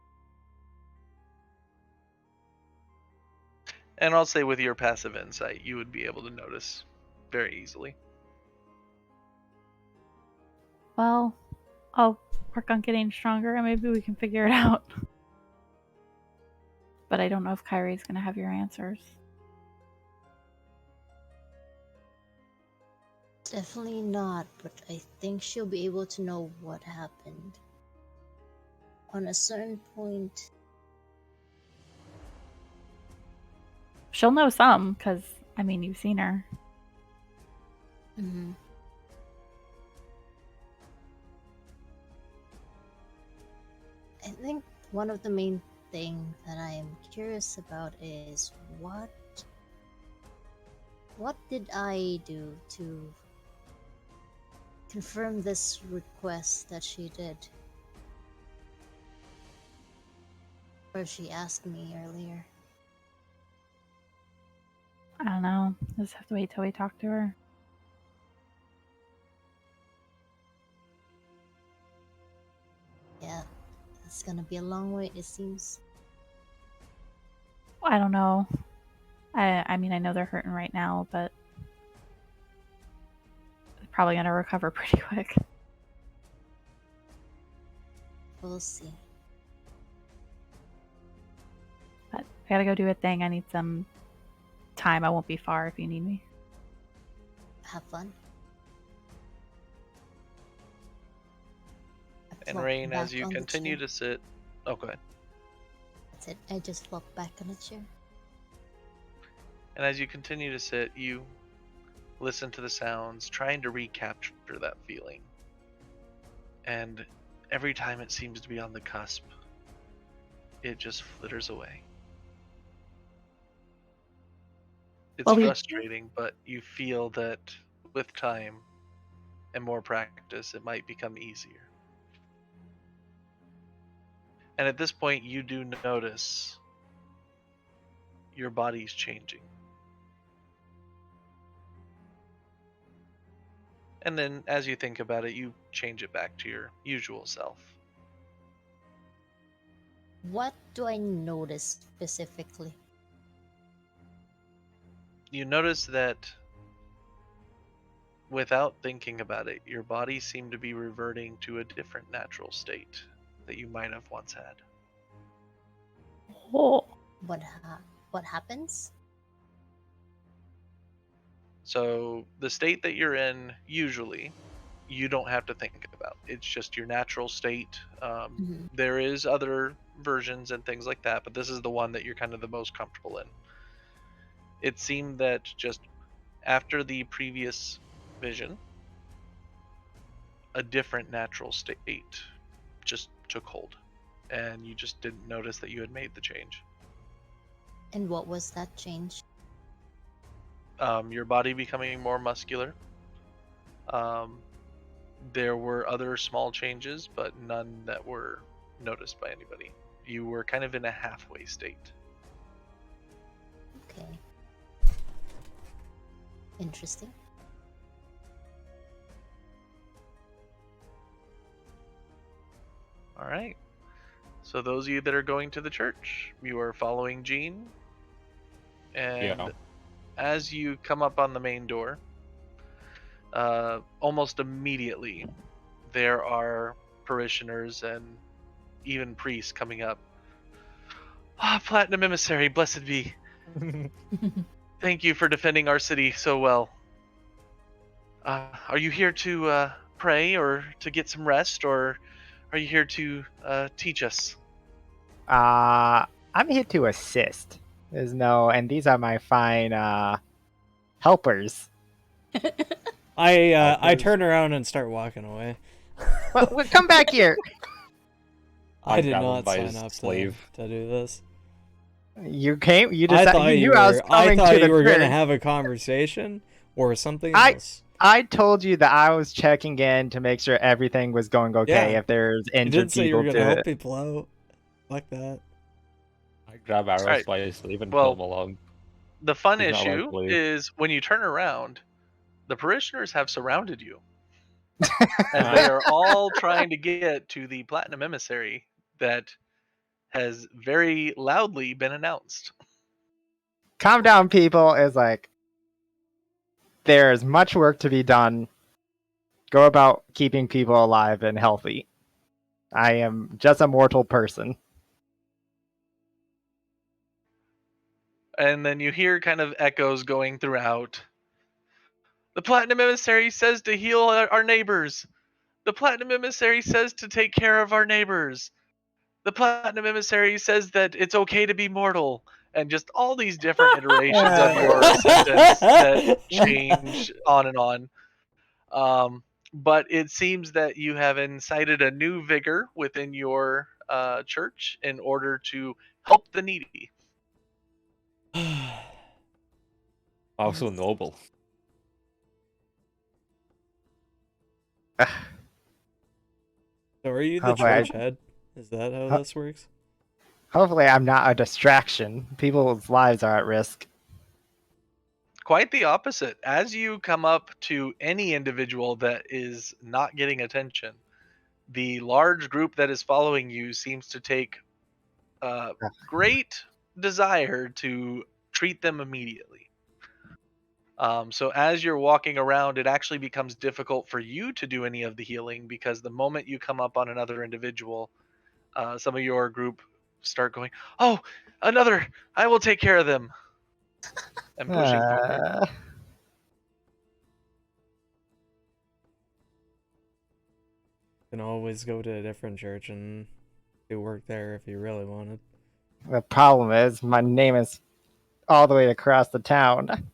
Speaker 6: And I'll say with your passive insight, you would be able to notice very easily.
Speaker 3: Well, I'll work on getting stronger and maybe we can figure it out. But I don't know if Kyrie's gonna have your answers.
Speaker 2: Definitely not, but I think she'll be able to know what happened. On a certain point,
Speaker 3: She'll know some, because, I mean, you've seen her.
Speaker 2: mhm. I think one of the main things that I am curious about is what did I do to confirm this request that she did? Or she asked me earlier.
Speaker 3: I don't know. Just have to wait till we talk to her.
Speaker 2: Yeah, it's gonna be a long wait, it seems.
Speaker 3: I don't know. I mean, I know they're hurting right now, but they're probably gonna recover pretty quick.
Speaker 2: We'll see.
Speaker 3: But I gotta go do a thing. I need some time. I won't be far if you need me.
Speaker 2: Have fun. I
Speaker 6: And
Speaker 2: plop
Speaker 6: Rain,
Speaker 2: back
Speaker 6: as you
Speaker 2: on the
Speaker 6: continue
Speaker 2: chair.
Speaker 6: to sit... Oh, go ahead.
Speaker 2: That's it. I just flop back on the chair.
Speaker 6: And as you continue to sit, you listen to the sounds, trying to recapture that feeling. And every time it seems to be on the cusp, it just flitters away. It's
Speaker 3: Well, we-
Speaker 6: frustrating, but you feel that with time, and more practice, it might become easier. And at this point, you do notice your body's changing. And then as you think about it, you change it back to your usual self.
Speaker 2: What do I notice specifically?
Speaker 6: You notice that without thinking about it, your body seemed to be reverting to a different natural state that you might have once had.
Speaker 3: Oh.
Speaker 2: What happens?
Speaker 6: So the state that you're in usually, you don't have to think about. It's just your natural state. There is other versions and things like that, but this is the one that you're kind of the most comfortable in. It seemed that just after the previous vision, a different natural state just took hold, and you just didn't notice that you had made the change.
Speaker 2: And what was that change?
Speaker 6: Your body becoming more muscular. There were other small changes, but none that were noticed by anybody. You were kind of in a halfway state.
Speaker 2: Okay. Interesting.
Speaker 6: All right. So those of you that are going to the church, you are following Jean. And as you come up on the main door, almost immediately there are parishioners and even priests coming up. Ah, Platinum Emissary, blessed be. Thank you for defending our city so well. Are you here to pray or to get some rest, or are you here to teach us?
Speaker 4: I'm here to assist. And these are my fine helpers.
Speaker 1: I turn around and start walking away.
Speaker 4: Well, come back here.
Speaker 1: I did
Speaker 5: grab him
Speaker 1: not
Speaker 5: by
Speaker 1: sign
Speaker 5: his
Speaker 1: up
Speaker 5: sleeve.
Speaker 1: to do this.
Speaker 4: You came. You
Speaker 1: I
Speaker 4: decided.
Speaker 1: thought
Speaker 4: You knew I was
Speaker 1: I
Speaker 4: coming
Speaker 1: thought
Speaker 4: to the
Speaker 1: you were gonna
Speaker 4: church.
Speaker 1: have a conversation or something else.
Speaker 4: I told you that I was checking in to make sure everything was going okay.
Speaker 1: Yeah.
Speaker 4: If there's
Speaker 1: You
Speaker 4: injured
Speaker 1: did say you
Speaker 4: people
Speaker 1: were gonna
Speaker 4: to
Speaker 1: help people out. Like that.
Speaker 5: I grab Arrows
Speaker 6: Alright.
Speaker 5: by his sleeve and
Speaker 6: Well,
Speaker 5: pull him along.
Speaker 6: The fun
Speaker 5: He's not allowed
Speaker 6: issue
Speaker 5: to leave.
Speaker 6: is when you turn around, the parishioners have surrounded you. And they are all trying to get to the Platinum Emissary that has very loudly been announced.
Speaker 4: calm down, people. Is like there's much work to be done. Go about keeping people alive and healthy. I am just a mortal person.
Speaker 6: And then you hear kind of echoes going throughout. The Platinum Emissary says to heal our neighbors. The Platinum Emissary says to take care of our neighbors. The Platinum Emissary says that it's okay to be mortal. And just all these different iterations of your sentence that change on and on. But it seems that you have incited a new vigor within your church in order to help the needy.
Speaker 5: Also noble.
Speaker 1: So are you the
Speaker 4: Hopefully
Speaker 1: church head? Is that how this works?
Speaker 4: Hopefully, I'm not a distraction. People's lives are at risk.
Speaker 6: Quite the opposite. As you come up to any individual that is not getting attention, the large group that is following you seems to take great desire to treat them immediately. So as you're walking around, it actually becomes difficult for you to do any of the healing because the moment you come up on another individual, some of your group start going, "Oh, another! I will take care of them," and pushing forward.
Speaker 1: You can always go to a different church and do work there if you really wanted.
Speaker 4: The problem is, my name is all the way across the town.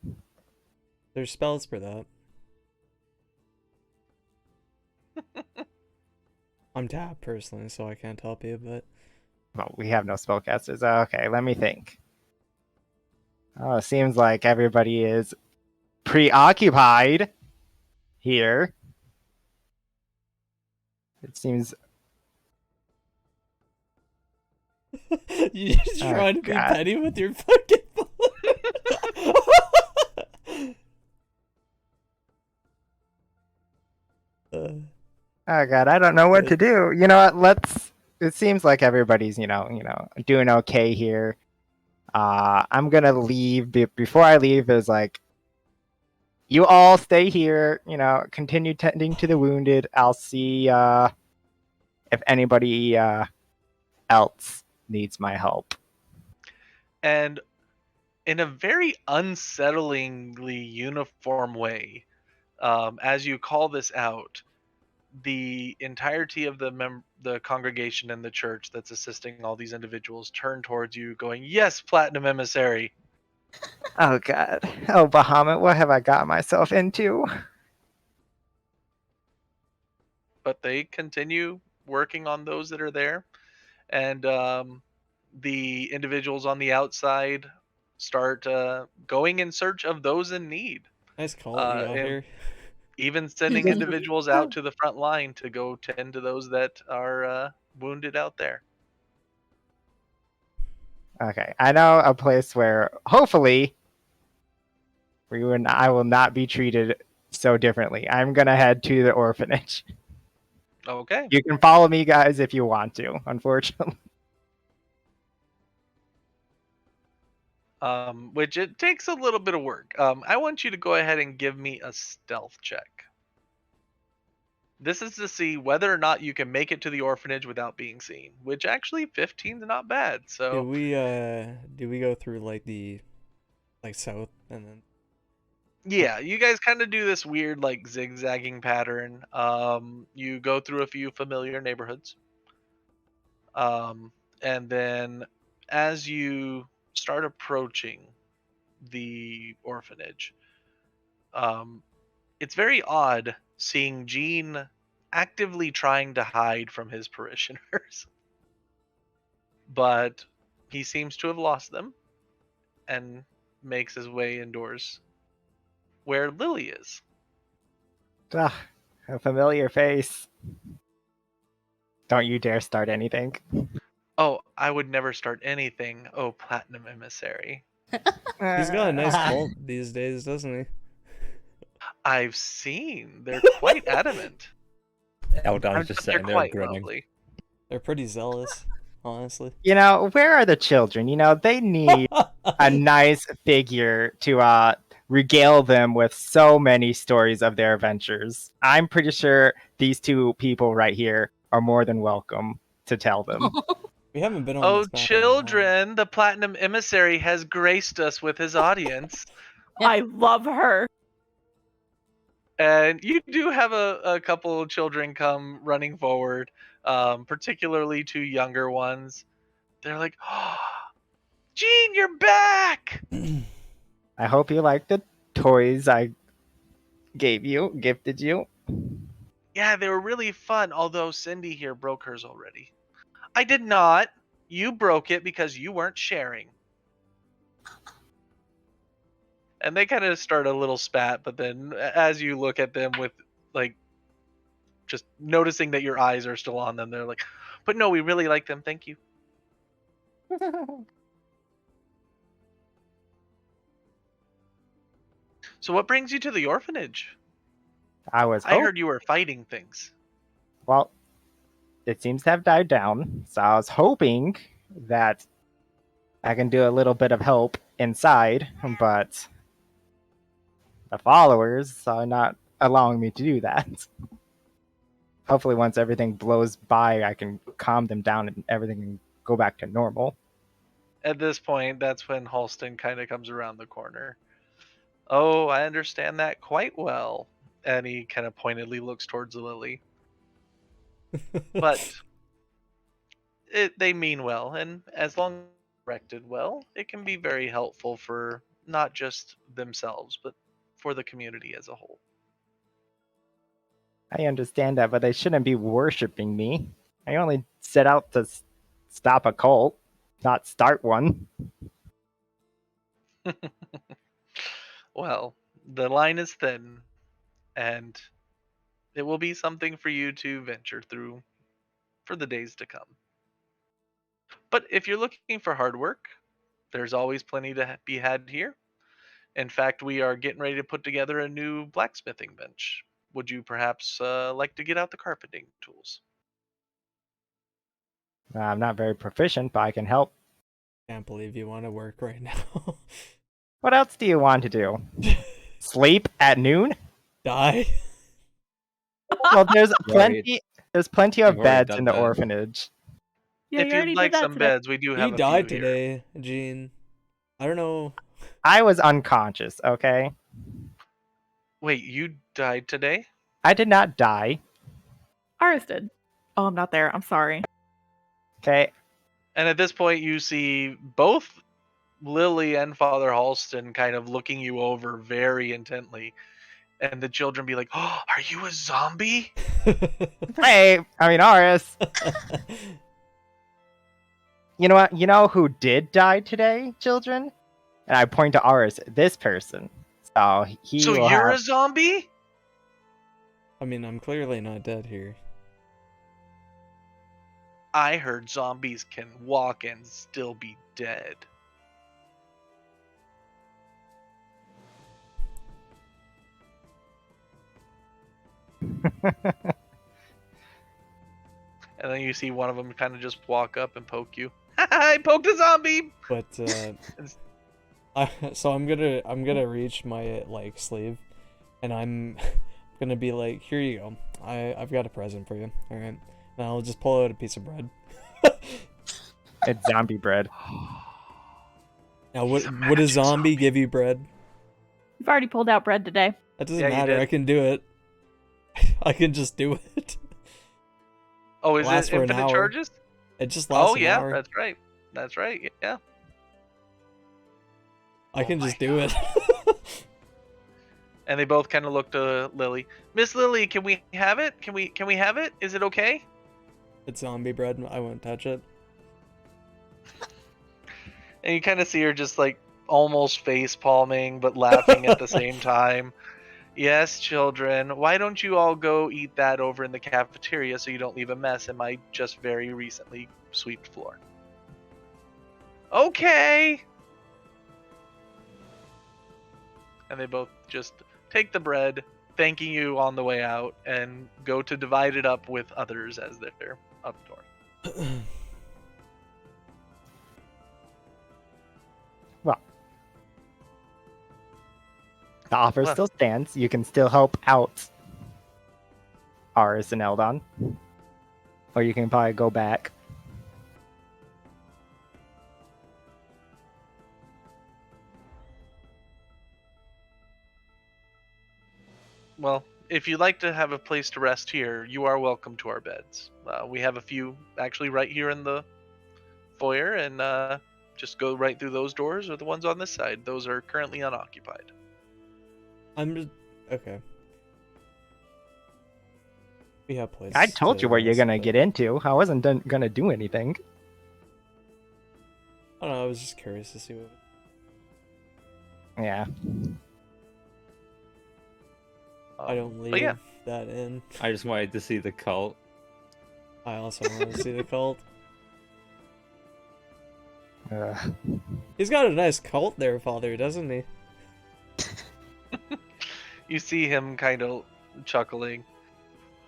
Speaker 1: There's spells for that. I'm tapped personally, so I can't help you, but
Speaker 4: Well, we have no spellcasters. Okay, let me think. Oh, it seems like everybody is preoccupied here. It seems.
Speaker 1: You just
Speaker 4: Oh,
Speaker 1: trying to be
Speaker 4: God.
Speaker 1: petty with your fucking phone.
Speaker 4: Oh God, I don't know what to do. You know what? Let's. It seems like everybody's doing okay here. I'm gonna leave. Before I leave, is like you all stay here. Continue tending to the wounded. I'll see if anybody else needs my help.
Speaker 6: And in a very unsettlingly uniform way, as you call this out, the entirety of the congregation and the church that's assisting all these individuals turn towards you, going, "Yes, Platinum Emissary."
Speaker 4: Oh God. Oh Bahamut, what have I got myself into?
Speaker 6: But they continue working on those that are there, and the individuals on the outside start going in search of those in need.
Speaker 1: Nice call that you got
Speaker 6: And
Speaker 1: here.
Speaker 6: even sending individuals out to the front line to go tend to those that are wounded out there.
Speaker 4: Okay, I know a place where hopefully I will not be treated so differently. I'm gonna head to the orphanage.
Speaker 6: Okay.
Speaker 4: You can follow me, guys, if you want to. Unfortunately,
Speaker 6: Which it takes a little bit of work. I want you to go ahead and give me a stealth check. This is to see whether or not you can make it to the orphanage without being seen. Which actually 15's not bad.
Speaker 1: Do
Speaker 6: So
Speaker 1: we go through like the south and then
Speaker 6: yeah, you guys kind of do this weird like zigzagging pattern. You go through a few familiar neighborhoods. And then as you start approaching the orphanage, um, it's very odd seeing Gene actively trying to hide from his parishioners, but he seems to have lost them and makes his way indoors where Lily is.
Speaker 4: ah, a familiar face. Don't you dare start anything.
Speaker 6: Oh, I would never start anything. Oh, Platinum Emissary.
Speaker 1: he's got a nice cult these days, doesn't he?
Speaker 6: I've seen. They're quite adamant.
Speaker 5: Eldan's just
Speaker 6: But they're
Speaker 5: sitting there
Speaker 6: quite
Speaker 5: grinning.
Speaker 6: lovely.
Speaker 1: They're pretty zealous, honestly.
Speaker 4: Where are the children? They need a nice figure to regale them with so many stories of their adventures. I'm pretty sure these two people right here are more than welcome to tell them.
Speaker 1: We haven't been on
Speaker 6: Oh,
Speaker 1: this map in a while.
Speaker 6: children, the Platinum Emissary has graced us with his audience.
Speaker 3: I love her.
Speaker 6: And you do have a couple of children come running forward, particularly two younger ones. They're like, "Oh, Gene, you're back!"
Speaker 4: I hope you like the toys I gifted you.
Speaker 6: Yeah, they were really fun, although Cindy here broke hers already. I did not. You broke it because you weren't sharing. And they kind of start a little spat, but then as you look at them with, like, just noticing that your eyes are still on them, they're like, "But no, we really like them, thank you." So what brings you to the orphanage?
Speaker 4: I was
Speaker 6: I heard you were fighting things.
Speaker 4: Well, it seems to have died down, so I was hoping that I can do a little bit of help inside, but the followers are not allowing me to do that. Hopefully, once everything blows by, I can calm them down and everything can go back to normal.
Speaker 6: At this point, that's when Halston kind of comes around the corner. "Oh, I understand that quite well." And he kind of pointedly looks towards Lily. But they mean well, and as long as directed well, it can be very helpful for not just themselves, but for the community as a whole.
Speaker 4: I understand that, but they shouldn't be worshiping me. I only set out to stop a cult, not start one.
Speaker 6: Well, the line is thin, and it will be something for you to venture through for the days to come. But if you're looking for hard work, there's always plenty to be had here. In fact, we are getting ready to put together a new blacksmithing bench. Would you perhaps like to get out the carpenting tools?
Speaker 4: I'm not very proficient, but I can help.
Speaker 1: Can't believe you want to work right now.
Speaker 4: What else do you want to do? Sleep at noon?
Speaker 1: Die.
Speaker 4: Well, there's
Speaker 5: You already-
Speaker 4: plenty. There's plenty
Speaker 5: You've
Speaker 4: of
Speaker 5: already
Speaker 4: beds
Speaker 5: done
Speaker 4: in the
Speaker 5: that.
Speaker 4: orphanage.
Speaker 3: Yeah,
Speaker 6: If
Speaker 3: you already
Speaker 6: you'd
Speaker 3: did
Speaker 6: like
Speaker 3: that
Speaker 6: some
Speaker 3: today.
Speaker 6: beds, we do have
Speaker 1: You
Speaker 6: a
Speaker 1: died
Speaker 6: few here.
Speaker 1: today, Gene. I don't know.
Speaker 4: I was unconscious. Okay,
Speaker 6: Wait, you died today?
Speaker 4: I did not die.
Speaker 3: Aris did. Oh, I'm not there. I'm sorry.
Speaker 4: Okay,
Speaker 6: And at this point, you see both Lily and Father Halston kind of looking you over very intently. And the children be like, "Oh, are you a zombie?"
Speaker 4: hey, I mean Aris. You know what? You know who did die today, children? And I point to Aris, this person. So he
Speaker 6: So
Speaker 4: will
Speaker 6: you're
Speaker 4: have.
Speaker 6: a zombie?
Speaker 1: I mean, I'm clearly not dead here.
Speaker 6: I heard zombies can walk and still be dead. And then you see one of them kind of just walk up and poke you. I poked a zombie.
Speaker 1: But so I'm gonna reach my like sleeve, and I'm gonna be like, here you go. I've got a present for you. All right. And I'll just pull out a piece of bread.
Speaker 4: It's zombie bread.
Speaker 1: Now,
Speaker 6: He's a
Speaker 1: would a
Speaker 6: magic
Speaker 1: zombie give you bread?
Speaker 3: You've already pulled out bread today.
Speaker 1: That doesn't
Speaker 6: Yeah, you
Speaker 1: matter.
Speaker 6: did.
Speaker 1: I can do it. I can just do it.
Speaker 6: Oh, is
Speaker 1: Lasts
Speaker 6: it
Speaker 1: for an
Speaker 6: infinite
Speaker 1: hour.
Speaker 6: charges?
Speaker 1: It just lasts
Speaker 6: Oh
Speaker 1: an
Speaker 6: yeah,
Speaker 1: hour.
Speaker 6: that's right. That's right. Yeah.
Speaker 1: I can
Speaker 6: Oh
Speaker 1: just
Speaker 6: my
Speaker 1: do it.
Speaker 6: And they both kind of look to Lily. Miss Lily, can we have it? Can we have it? Is it okay?
Speaker 1: It's zombie bread. I won't touch it.
Speaker 6: And you kind of see her just like almost face palming but laughing at the same time. Yes, children, why don't you all go eat that over in the cafeteria so you don't leave a mess in my just very recently swept floor? Okay. And they both just take the bread, thanking you on the way out, and go to divide it up with others as they're up north.
Speaker 4: Well, the offer
Speaker 6: Well.
Speaker 4: still stands. You can still help out Aris and Eldon. Or you can probably go back.
Speaker 6: Well, if you'd like to have a place to rest here, you are welcome to our beds. We have a few actually right here in the foyer, and just go right through those doors or the ones on this side. Those are currently unoccupied.
Speaker 1: I'm just okay. We have places.
Speaker 4: I told
Speaker 1: to
Speaker 4: you what you're
Speaker 1: rest,
Speaker 4: gonna
Speaker 1: but-
Speaker 4: get into. I wasn't gonna do anything.
Speaker 1: I don't know. I was just curious to see what.
Speaker 4: Yeah.
Speaker 1: I don't
Speaker 6: But
Speaker 1: leave
Speaker 6: yeah,
Speaker 1: that in.
Speaker 5: I just wanted to see the cult.
Speaker 1: I also want to see the cult. He's got a nice cult there, Father, doesn't he?
Speaker 6: you see him kind of chuckling.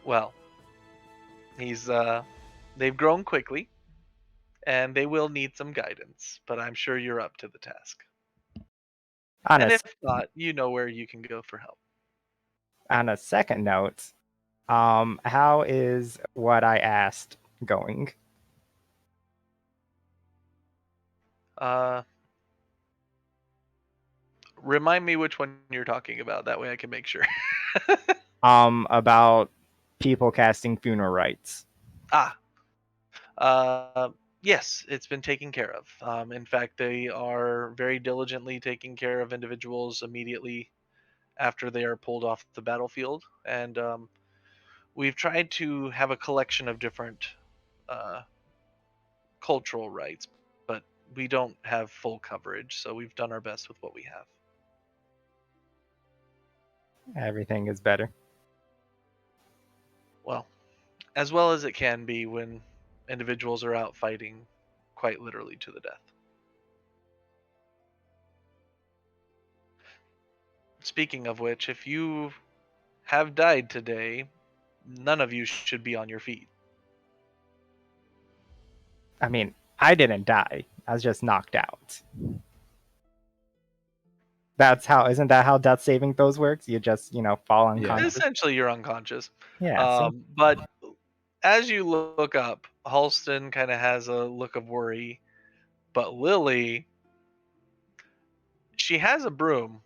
Speaker 6: Well, they've grown quickly, and they will need some guidance, but I'm sure you're up to the task.
Speaker 4: On
Speaker 6: And
Speaker 4: a
Speaker 6: if not, you know where you can go for help.
Speaker 4: on a second note, how is what I asked going?
Speaker 6: Remind me which one you're talking about. That way I can make sure.
Speaker 4: About people casting funeral rites.
Speaker 6: Yes, it's been taken care of. In fact, they are very diligently taking care of individuals immediately after they are pulled off the battlefield. And we've tried to have a collection of different uh, cultural rites, but we don't have full coverage, so we've done our best with what we have.
Speaker 4: Everything is better.
Speaker 6: well, as well as it can be when individuals are out fighting quite literally to the death. Speaking of which, if you have died today, none of you should be on your feet.
Speaker 4: I mean, I didn't die. I was just knocked out. Isn't that how death saving throws works? You just, fall unconscious.
Speaker 6: Essentially, you're unconscious.
Speaker 4: Yeah, see?
Speaker 6: But as you look up, Halston kind of has a look of worry. But Lily, she has a broom,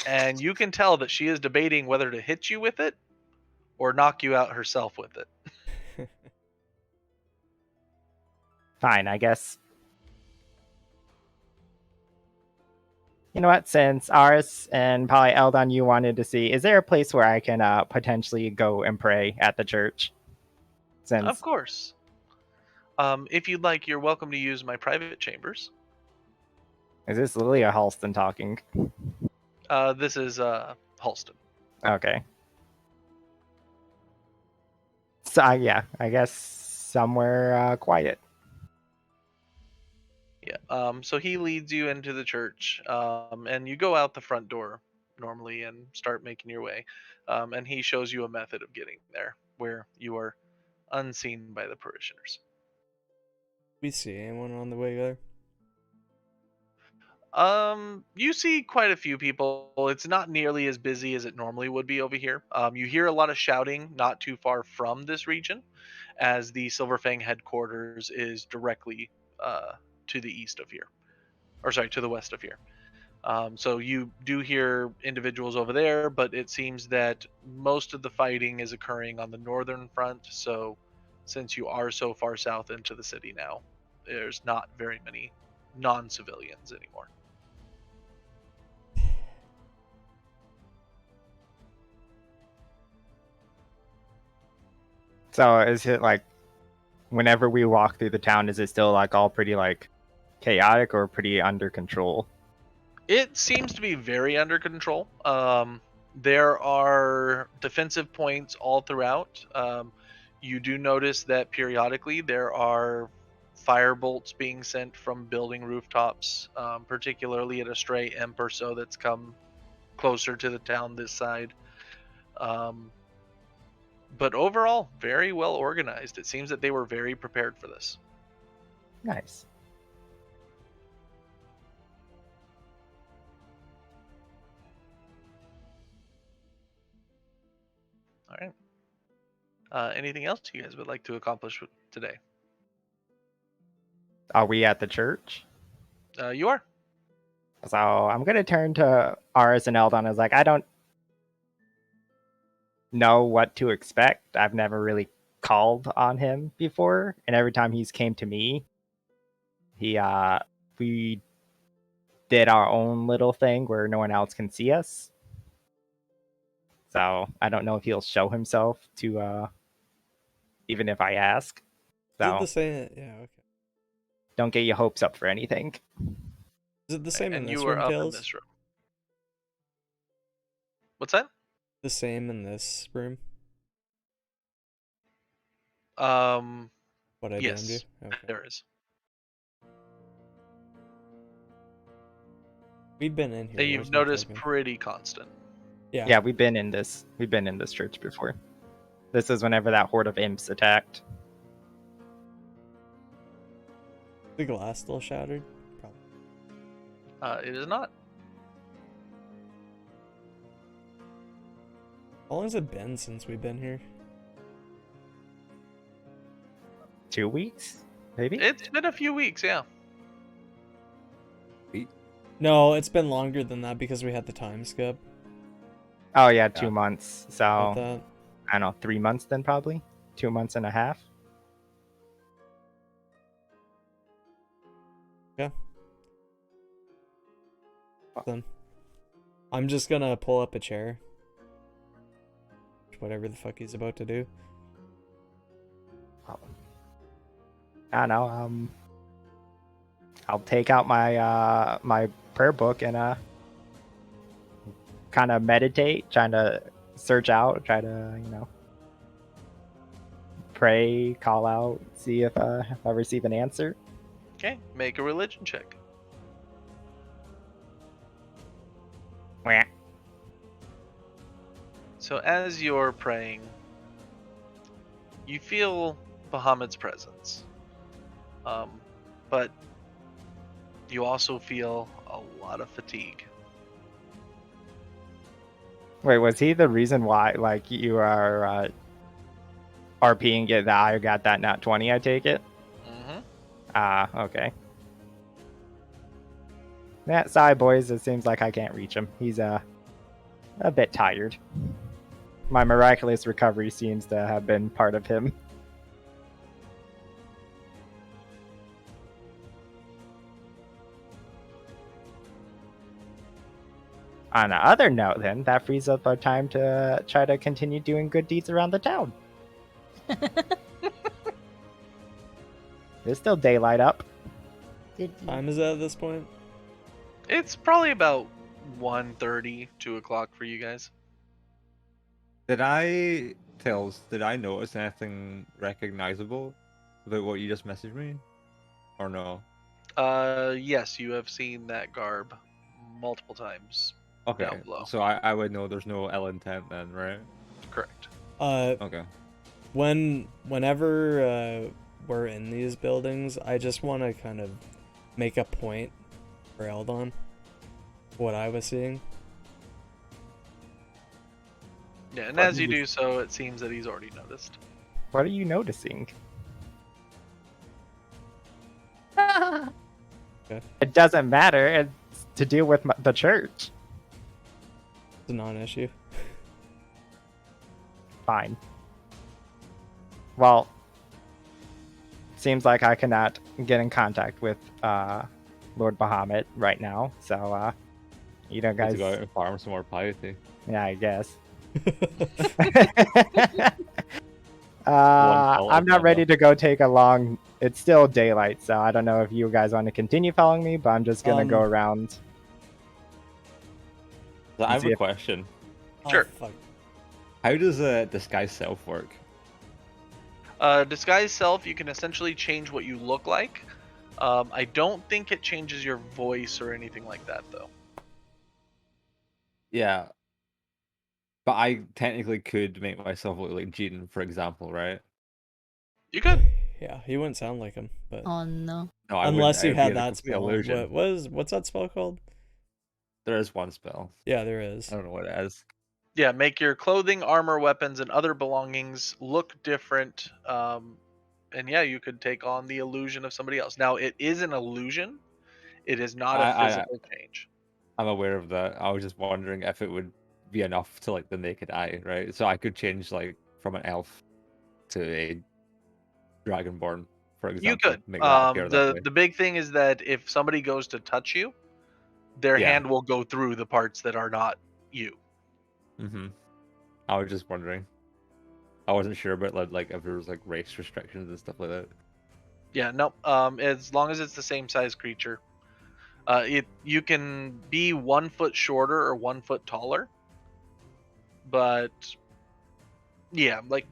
Speaker 6: and you can tell that she is debating whether to hit you with it or knock you out herself with it.
Speaker 4: Fine, I guess. You know what? Since Aris and probably Eldon, you wanted to see, is there a place where I can potentially go and pray at the church?
Speaker 6: Of
Speaker 4: Since
Speaker 6: course. If you'd like, you're welcome to use my private chambers.
Speaker 4: is this Lily or Halston talking?
Speaker 6: This is Halston.
Speaker 4: Okay. So yeah, I guess somewhere quiet.
Speaker 6: Yeah. So he leads you into the church, and you go out the front door normally and start making your way. And he shows you a method of getting there where you are unseen by the parishioners.
Speaker 1: We see anyone on the way there?
Speaker 6: You see quite a few people. It's not nearly as busy as it normally would be over here. You hear a lot of shouting not too far from this region, as the Silverfang headquarters is directly to the east of here, or sorry, to the west of here. So you do hear individuals over there, but it seems that most of the fighting is occurring on the northern front. So since you are so far south into the city now, there's not very many non-civilians anymore.
Speaker 4: So is it like whenever we walk through the town, is it still like all pretty like chaotic or pretty under control?
Speaker 6: It seems to be very under control. There are defensive points all throughout. You do notice that periodically there are fire bolts being sent from building rooftops, particularly at a stray imp or so that's come closer to the town this side. But overall, very well organized. It seems that they were very prepared for this.
Speaker 4: Nice.
Speaker 6: All right. Anything else you guys would like to accomplish today?
Speaker 4: Are we at the church?
Speaker 6: You are.
Speaker 4: So I'm gonna turn to Aris and Eldon as like, I don't know what to expect. I've never really called on him before, and every time he's came to me, we did our own little thing where no one else can see us. So I don't know if he'll show himself to even if I ask.
Speaker 1: Is it
Speaker 4: So
Speaker 1: the same? Yeah, okay.
Speaker 4: don't get your hopes up for anything.
Speaker 1: Is it the same in
Speaker 6: And
Speaker 1: this
Speaker 6: you are
Speaker 1: room,
Speaker 6: up in
Speaker 1: Tails?
Speaker 6: this room. What's that?
Speaker 1: The same in this room? What I
Speaker 6: Yes,
Speaker 1: damned you? Okay.
Speaker 6: there is.
Speaker 1: We've been in here.
Speaker 6: That you've
Speaker 1: where's my
Speaker 6: noticed
Speaker 1: token?
Speaker 6: pretty constant.
Speaker 1: Yeah.
Speaker 4: Yeah, we've been in this church before. This is whenever that horde of imps attacked.
Speaker 1: The glass still shattered? Probably.
Speaker 6: It is not.
Speaker 1: How long has it been since we've been here?
Speaker 4: 2 weeks, maybe.
Speaker 6: It's been a few weeks, yeah.
Speaker 1: No, it's been longer than that because we had the time skip.
Speaker 4: Oh yeah, 2 months.
Speaker 1: About
Speaker 4: So
Speaker 1: that.
Speaker 4: I don't know, 3 months then probably. 2 months and a half.
Speaker 1: Yeah. Then I'm just gonna pull up a chair. Whatever the fuck he's about to do.
Speaker 4: I don't know. I'll take out my my prayer book and kind of meditate, trying to search out, try to pray, call out, see if I receive an answer.
Speaker 6: Okay, make a religion check.
Speaker 4: Wah.
Speaker 6: So as you're praying, you feel Bahamut's presence. But you also feel a lot of fatigue.
Speaker 4: Wait, was he the reason why, like, you are RPing it that I got that nat 20, I take it?
Speaker 6: Mm-hmm.
Speaker 4: Okay. Yeah, sorry, boys. It seems like I can't reach him. He's a bit tired. My miraculous recovery seems to have been part of him. On the other note, then, that frees up our time to try to continue doing good deeds around the town. There's still daylight up.
Speaker 2: Good.
Speaker 1: Time is it at this point?
Speaker 6: It's probably about 1:30, 2 o'clock for you guys.
Speaker 5: Did I notice anything recognizable about what you just messaged me? Or no?
Speaker 6: Yes, you have seen that garb multiple times.
Speaker 5: Okay,
Speaker 6: Down below.
Speaker 5: so I would know there's no ill intent then, right?
Speaker 6: Correct.
Speaker 5: Okay.
Speaker 1: Whenever we're in these buildings, I just want to kind of make a point for Eldon. What I was seeing.
Speaker 6: Yeah, and as you do so, it seems that he's already noticed.
Speaker 4: What are you noticing?
Speaker 1: Okay.
Speaker 4: It doesn't matter. It's to deal with the church.
Speaker 1: It's a non-issue.
Speaker 4: Fine. Well, seems like I cannot get in contact with Lord Bahamut right now. So, you know,
Speaker 5: Need
Speaker 4: guys.
Speaker 5: to go out and farm some more piety.
Speaker 4: Yeah, I guess.
Speaker 5: follow
Speaker 4: I'm not
Speaker 5: that
Speaker 4: ready
Speaker 5: up.
Speaker 4: to go take a long. It's still daylight, so I don't know if you guys want to continue following me, but I'm just gonna go around.
Speaker 5: So I have
Speaker 4: see
Speaker 5: a
Speaker 4: if-
Speaker 5: question.
Speaker 6: Sure.
Speaker 1: Oh, fuck.
Speaker 5: How does disguise self work?
Speaker 6: Disguise self, you can essentially change what you look like. I don't think it changes your voice or anything like that, though.
Speaker 5: Yeah. But I technically could make myself look like Jean, for example, right?
Speaker 6: You could.
Speaker 1: Yeah, he wouldn't sound like him, but
Speaker 2: Oh no.
Speaker 5: No, I
Speaker 1: unless
Speaker 5: wouldn't.
Speaker 1: you
Speaker 5: It would
Speaker 1: had
Speaker 5: be a
Speaker 1: that
Speaker 5: complete
Speaker 1: spell.
Speaker 5: illusion.
Speaker 1: What's that spell called?
Speaker 5: There is one spell.
Speaker 1: Yeah, there is.
Speaker 5: I don't know what it is.
Speaker 6: Yeah, make your clothing, armor, weapons, and other belongings look different. And yeah, you could take on the illusion of somebody else. Now, it is an illusion. It is not a physical change.
Speaker 5: I'm aware of that. I was just wondering if it would be enough to like the naked eye, right? So I could change like from an elf to a dragonborn, for example.
Speaker 6: You could.
Speaker 5: Make that appear that way.
Speaker 6: The big thing is that if somebody goes to touch you, their
Speaker 5: Yeah.
Speaker 6: hand will go through the parts that are not you.
Speaker 5: Mm-hmm. I was just wondering. I wasn't sure about like if there was like race restrictions and stuff like that.
Speaker 6: Yeah, no. As long as it's the same size creature, you can be 1 foot shorter or 1 foot taller. But yeah, like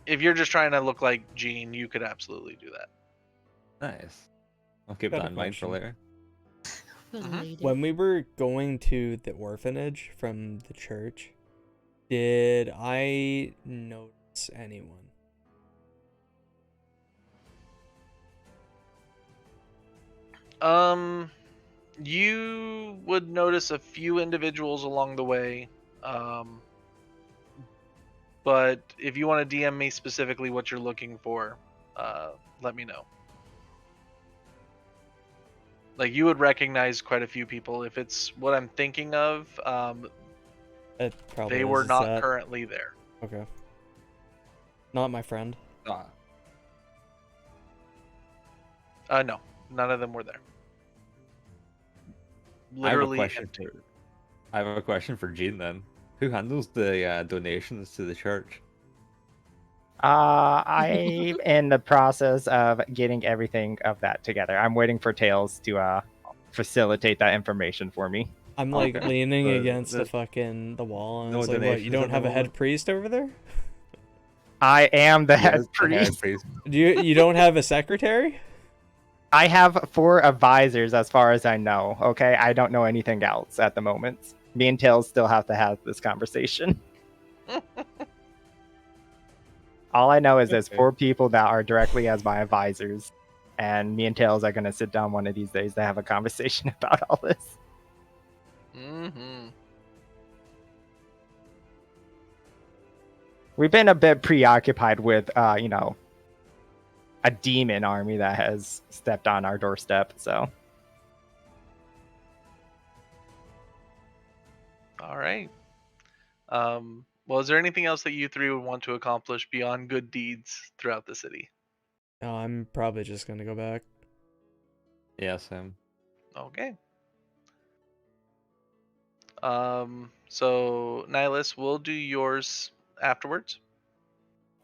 Speaker 6: if you're just trying to look like Jean, you could absolutely do that.
Speaker 5: Nice. I'll keep
Speaker 1: Got a
Speaker 5: that in mind for
Speaker 1: question.
Speaker 5: later.
Speaker 2: Related.
Speaker 1: When we were going to the orphanage from the church, did I notice anyone?
Speaker 6: You would notice a few individuals along the way. But if you want to DM me specifically what you're looking for, let me know. Like you would recognize quite a few people. If it's what I'm thinking of,
Speaker 1: It probably
Speaker 6: they
Speaker 1: is.
Speaker 6: were
Speaker 1: Is
Speaker 6: not
Speaker 1: that-
Speaker 6: currently there.
Speaker 1: Okay. Not my friend.
Speaker 6: No, none of them were there. Literally empty.
Speaker 5: I have a question for Jean then. Who handles the donations to the church?
Speaker 4: I'm in the process of getting everything of that together. I'm waiting for Tails to facilitate that information for me.
Speaker 1: I'm like
Speaker 5: Okay.
Speaker 1: leaning
Speaker 5: So
Speaker 1: against
Speaker 5: the-
Speaker 1: the wall, and
Speaker 5: no
Speaker 1: it's like, what? You
Speaker 5: donations
Speaker 1: don't
Speaker 5: at the
Speaker 1: have a head
Speaker 5: moment?
Speaker 1: priest over there?
Speaker 4: I am the
Speaker 5: He
Speaker 4: head
Speaker 5: is the head
Speaker 4: priest.
Speaker 5: priest.
Speaker 1: You don't have a secretary?
Speaker 4: I have 4 advisors as far as I know. Okay, I don't know anything else at the moment. Me and Tails still have to have this conversation. All I know is there's
Speaker 5: Okay.
Speaker 4: 4 people that are directly as my advisors, and me and Tails are gonna sit down one of these days to have a conversation about all this.
Speaker 6: Mm-hmm.
Speaker 4: We've been a bit preoccupied with, a demon army that has stepped on our doorstep. So
Speaker 6: All right. Well, is there anything else that you three would want to accomplish beyond good deeds throughout the city?
Speaker 1: No, I'm probably just gonna go back.
Speaker 5: Yeah, Sam.
Speaker 6: Okay. So Nihilus, we'll do yours afterwards.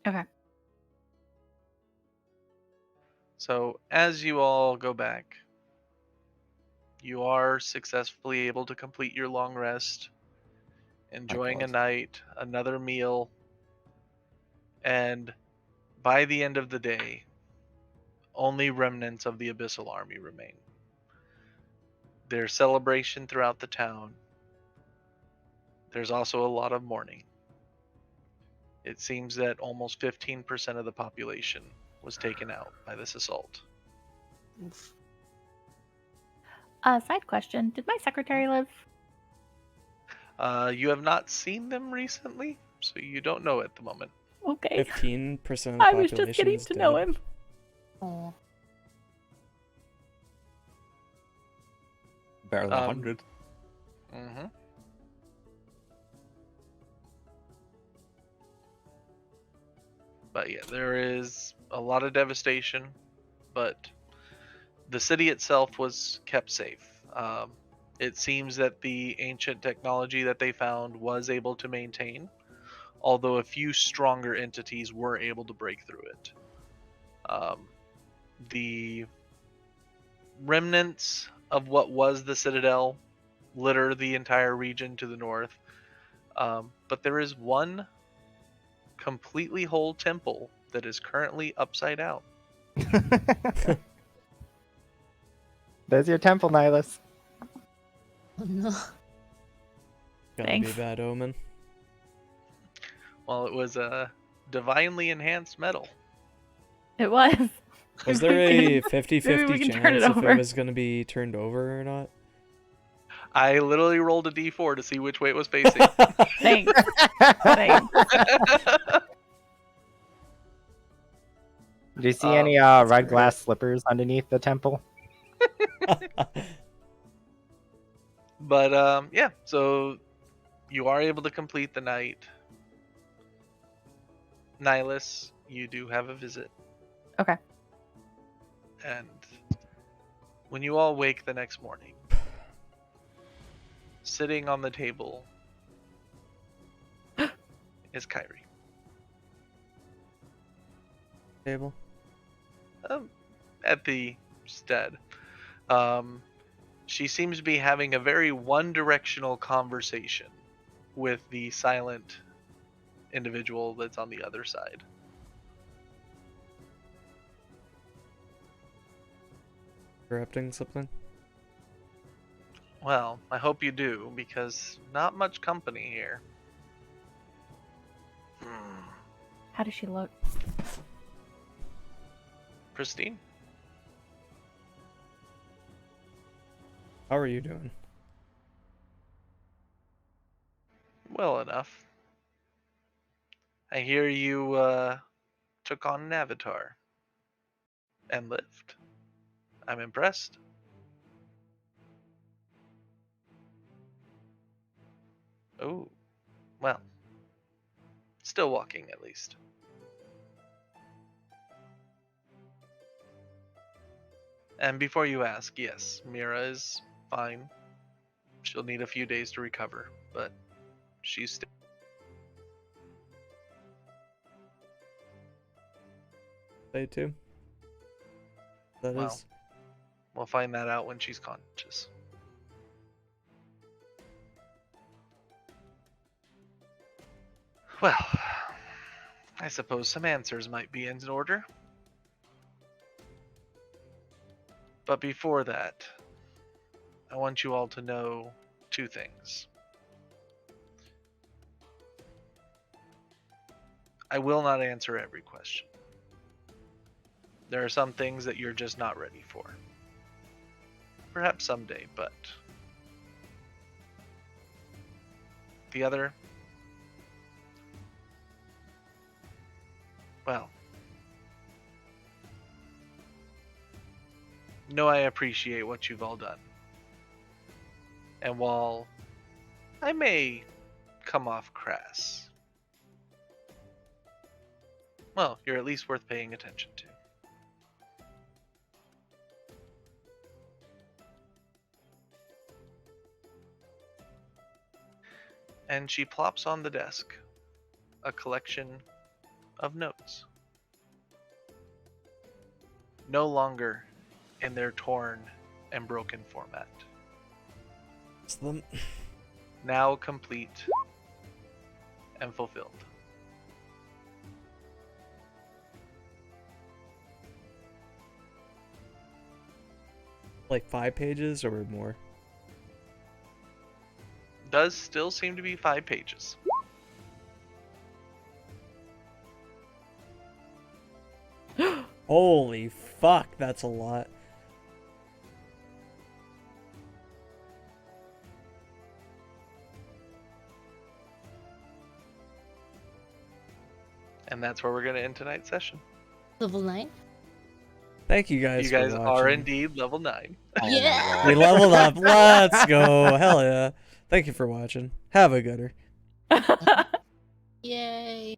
Speaker 3: Okay.
Speaker 6: So as you all go back, you are successfully able to complete your long rest, enjoying a
Speaker 5: God.
Speaker 6: night, another meal, and by the end of the day, only remnants of the Abyssal army remain. There's celebration throughout the town. There's also a lot of mourning. It seems that almost 15% of the population was taken out by this assault.
Speaker 2: Oof.
Speaker 3: Side question: did my secretary live?
Speaker 6: You have not seen them recently, so you don't know at the moment.
Speaker 3: Okay.
Speaker 1: 15% of the
Speaker 3: I was just
Speaker 1: population
Speaker 3: getting
Speaker 1: is
Speaker 3: to know
Speaker 1: dead.
Speaker 3: him.
Speaker 2: Oh,
Speaker 5: Better than
Speaker 6: Um,
Speaker 5: 100.
Speaker 6: Mm-hmm. But yeah, there is a lot of devastation, but the city itself was kept safe. It seems that the ancient technology that they found was able to maintain, although a few stronger entities were able to break through it. The remnants of what was the Citadel litter the entire region to the north, but there is one completely whole temple that is currently upside down.
Speaker 4: there's your temple, Nihilus.
Speaker 2: oh no.
Speaker 1: Gotta
Speaker 3: Thanks.
Speaker 1: be a bad omen.
Speaker 6: Well, it was a divinely enhanced metal.
Speaker 3: It was.
Speaker 1: Was there a 50-50
Speaker 3: Maybe we can turn it
Speaker 1: chance if
Speaker 3: over.
Speaker 1: it was gonna be turned over or not?
Speaker 6: I literally rolled a d4 to see which way it was facing.
Speaker 3: Thanks. Thanks.
Speaker 4: Do you see any
Speaker 1: That's
Speaker 4: red
Speaker 1: great.
Speaker 4: glass slippers underneath the temple?
Speaker 6: But yeah, so you are able to complete the night. Nihilus, you do have a visit.
Speaker 3: Okay.
Speaker 6: And when you all wake the next morning, sitting on the table is Kyrie.
Speaker 1: Table.
Speaker 6: At the stead. She seems to be having a very one-directional conversation with the silent individual that's on the other side.
Speaker 1: Interrupting something?
Speaker 6: Well, I hope you do, because not much company here.
Speaker 3: How does she look?
Speaker 6: Pristine?
Speaker 1: How are you doing?
Speaker 6: Well enough. I hear you took on an avatar and lived. I'm impressed. Oh, well, still walking at least. And before you ask, yes, Mira is fine. She'll need a few days to recover, but she's still.
Speaker 1: Day 2? That
Speaker 6: Well.
Speaker 1: is.
Speaker 6: We'll find that out when she's conscious. Well, I suppose some answers might be in order. But before that, I want you all to know 2 things. I will not answer every question. There are some things that you're just not ready for. Perhaps someday, but the other, well, know I appreciate what you've all done. And while I may come off crass, well, you're at least worth paying attention to. And she plops on the desk a collection of notes. No longer in their torn and broken format.
Speaker 1: It's them.
Speaker 6: Now complete and fulfilled.
Speaker 1: Like 5 pages or more.
Speaker 6: Does still seem to be 5 pages.
Speaker 1: Holy fuck, that's a lot.
Speaker 6: And that's where we're going to end tonight's session.
Speaker 2: Level 9?
Speaker 1: Thank you guys.
Speaker 6: You guys
Speaker 1: for
Speaker 6: are
Speaker 1: watching.
Speaker 6: indeed level 9.
Speaker 5: Oh my
Speaker 2: Yeah.
Speaker 5: God.
Speaker 1: We leveled up. Let's go. Hell yeah. Thank you for watching. Have a gooder.
Speaker 2: Yay.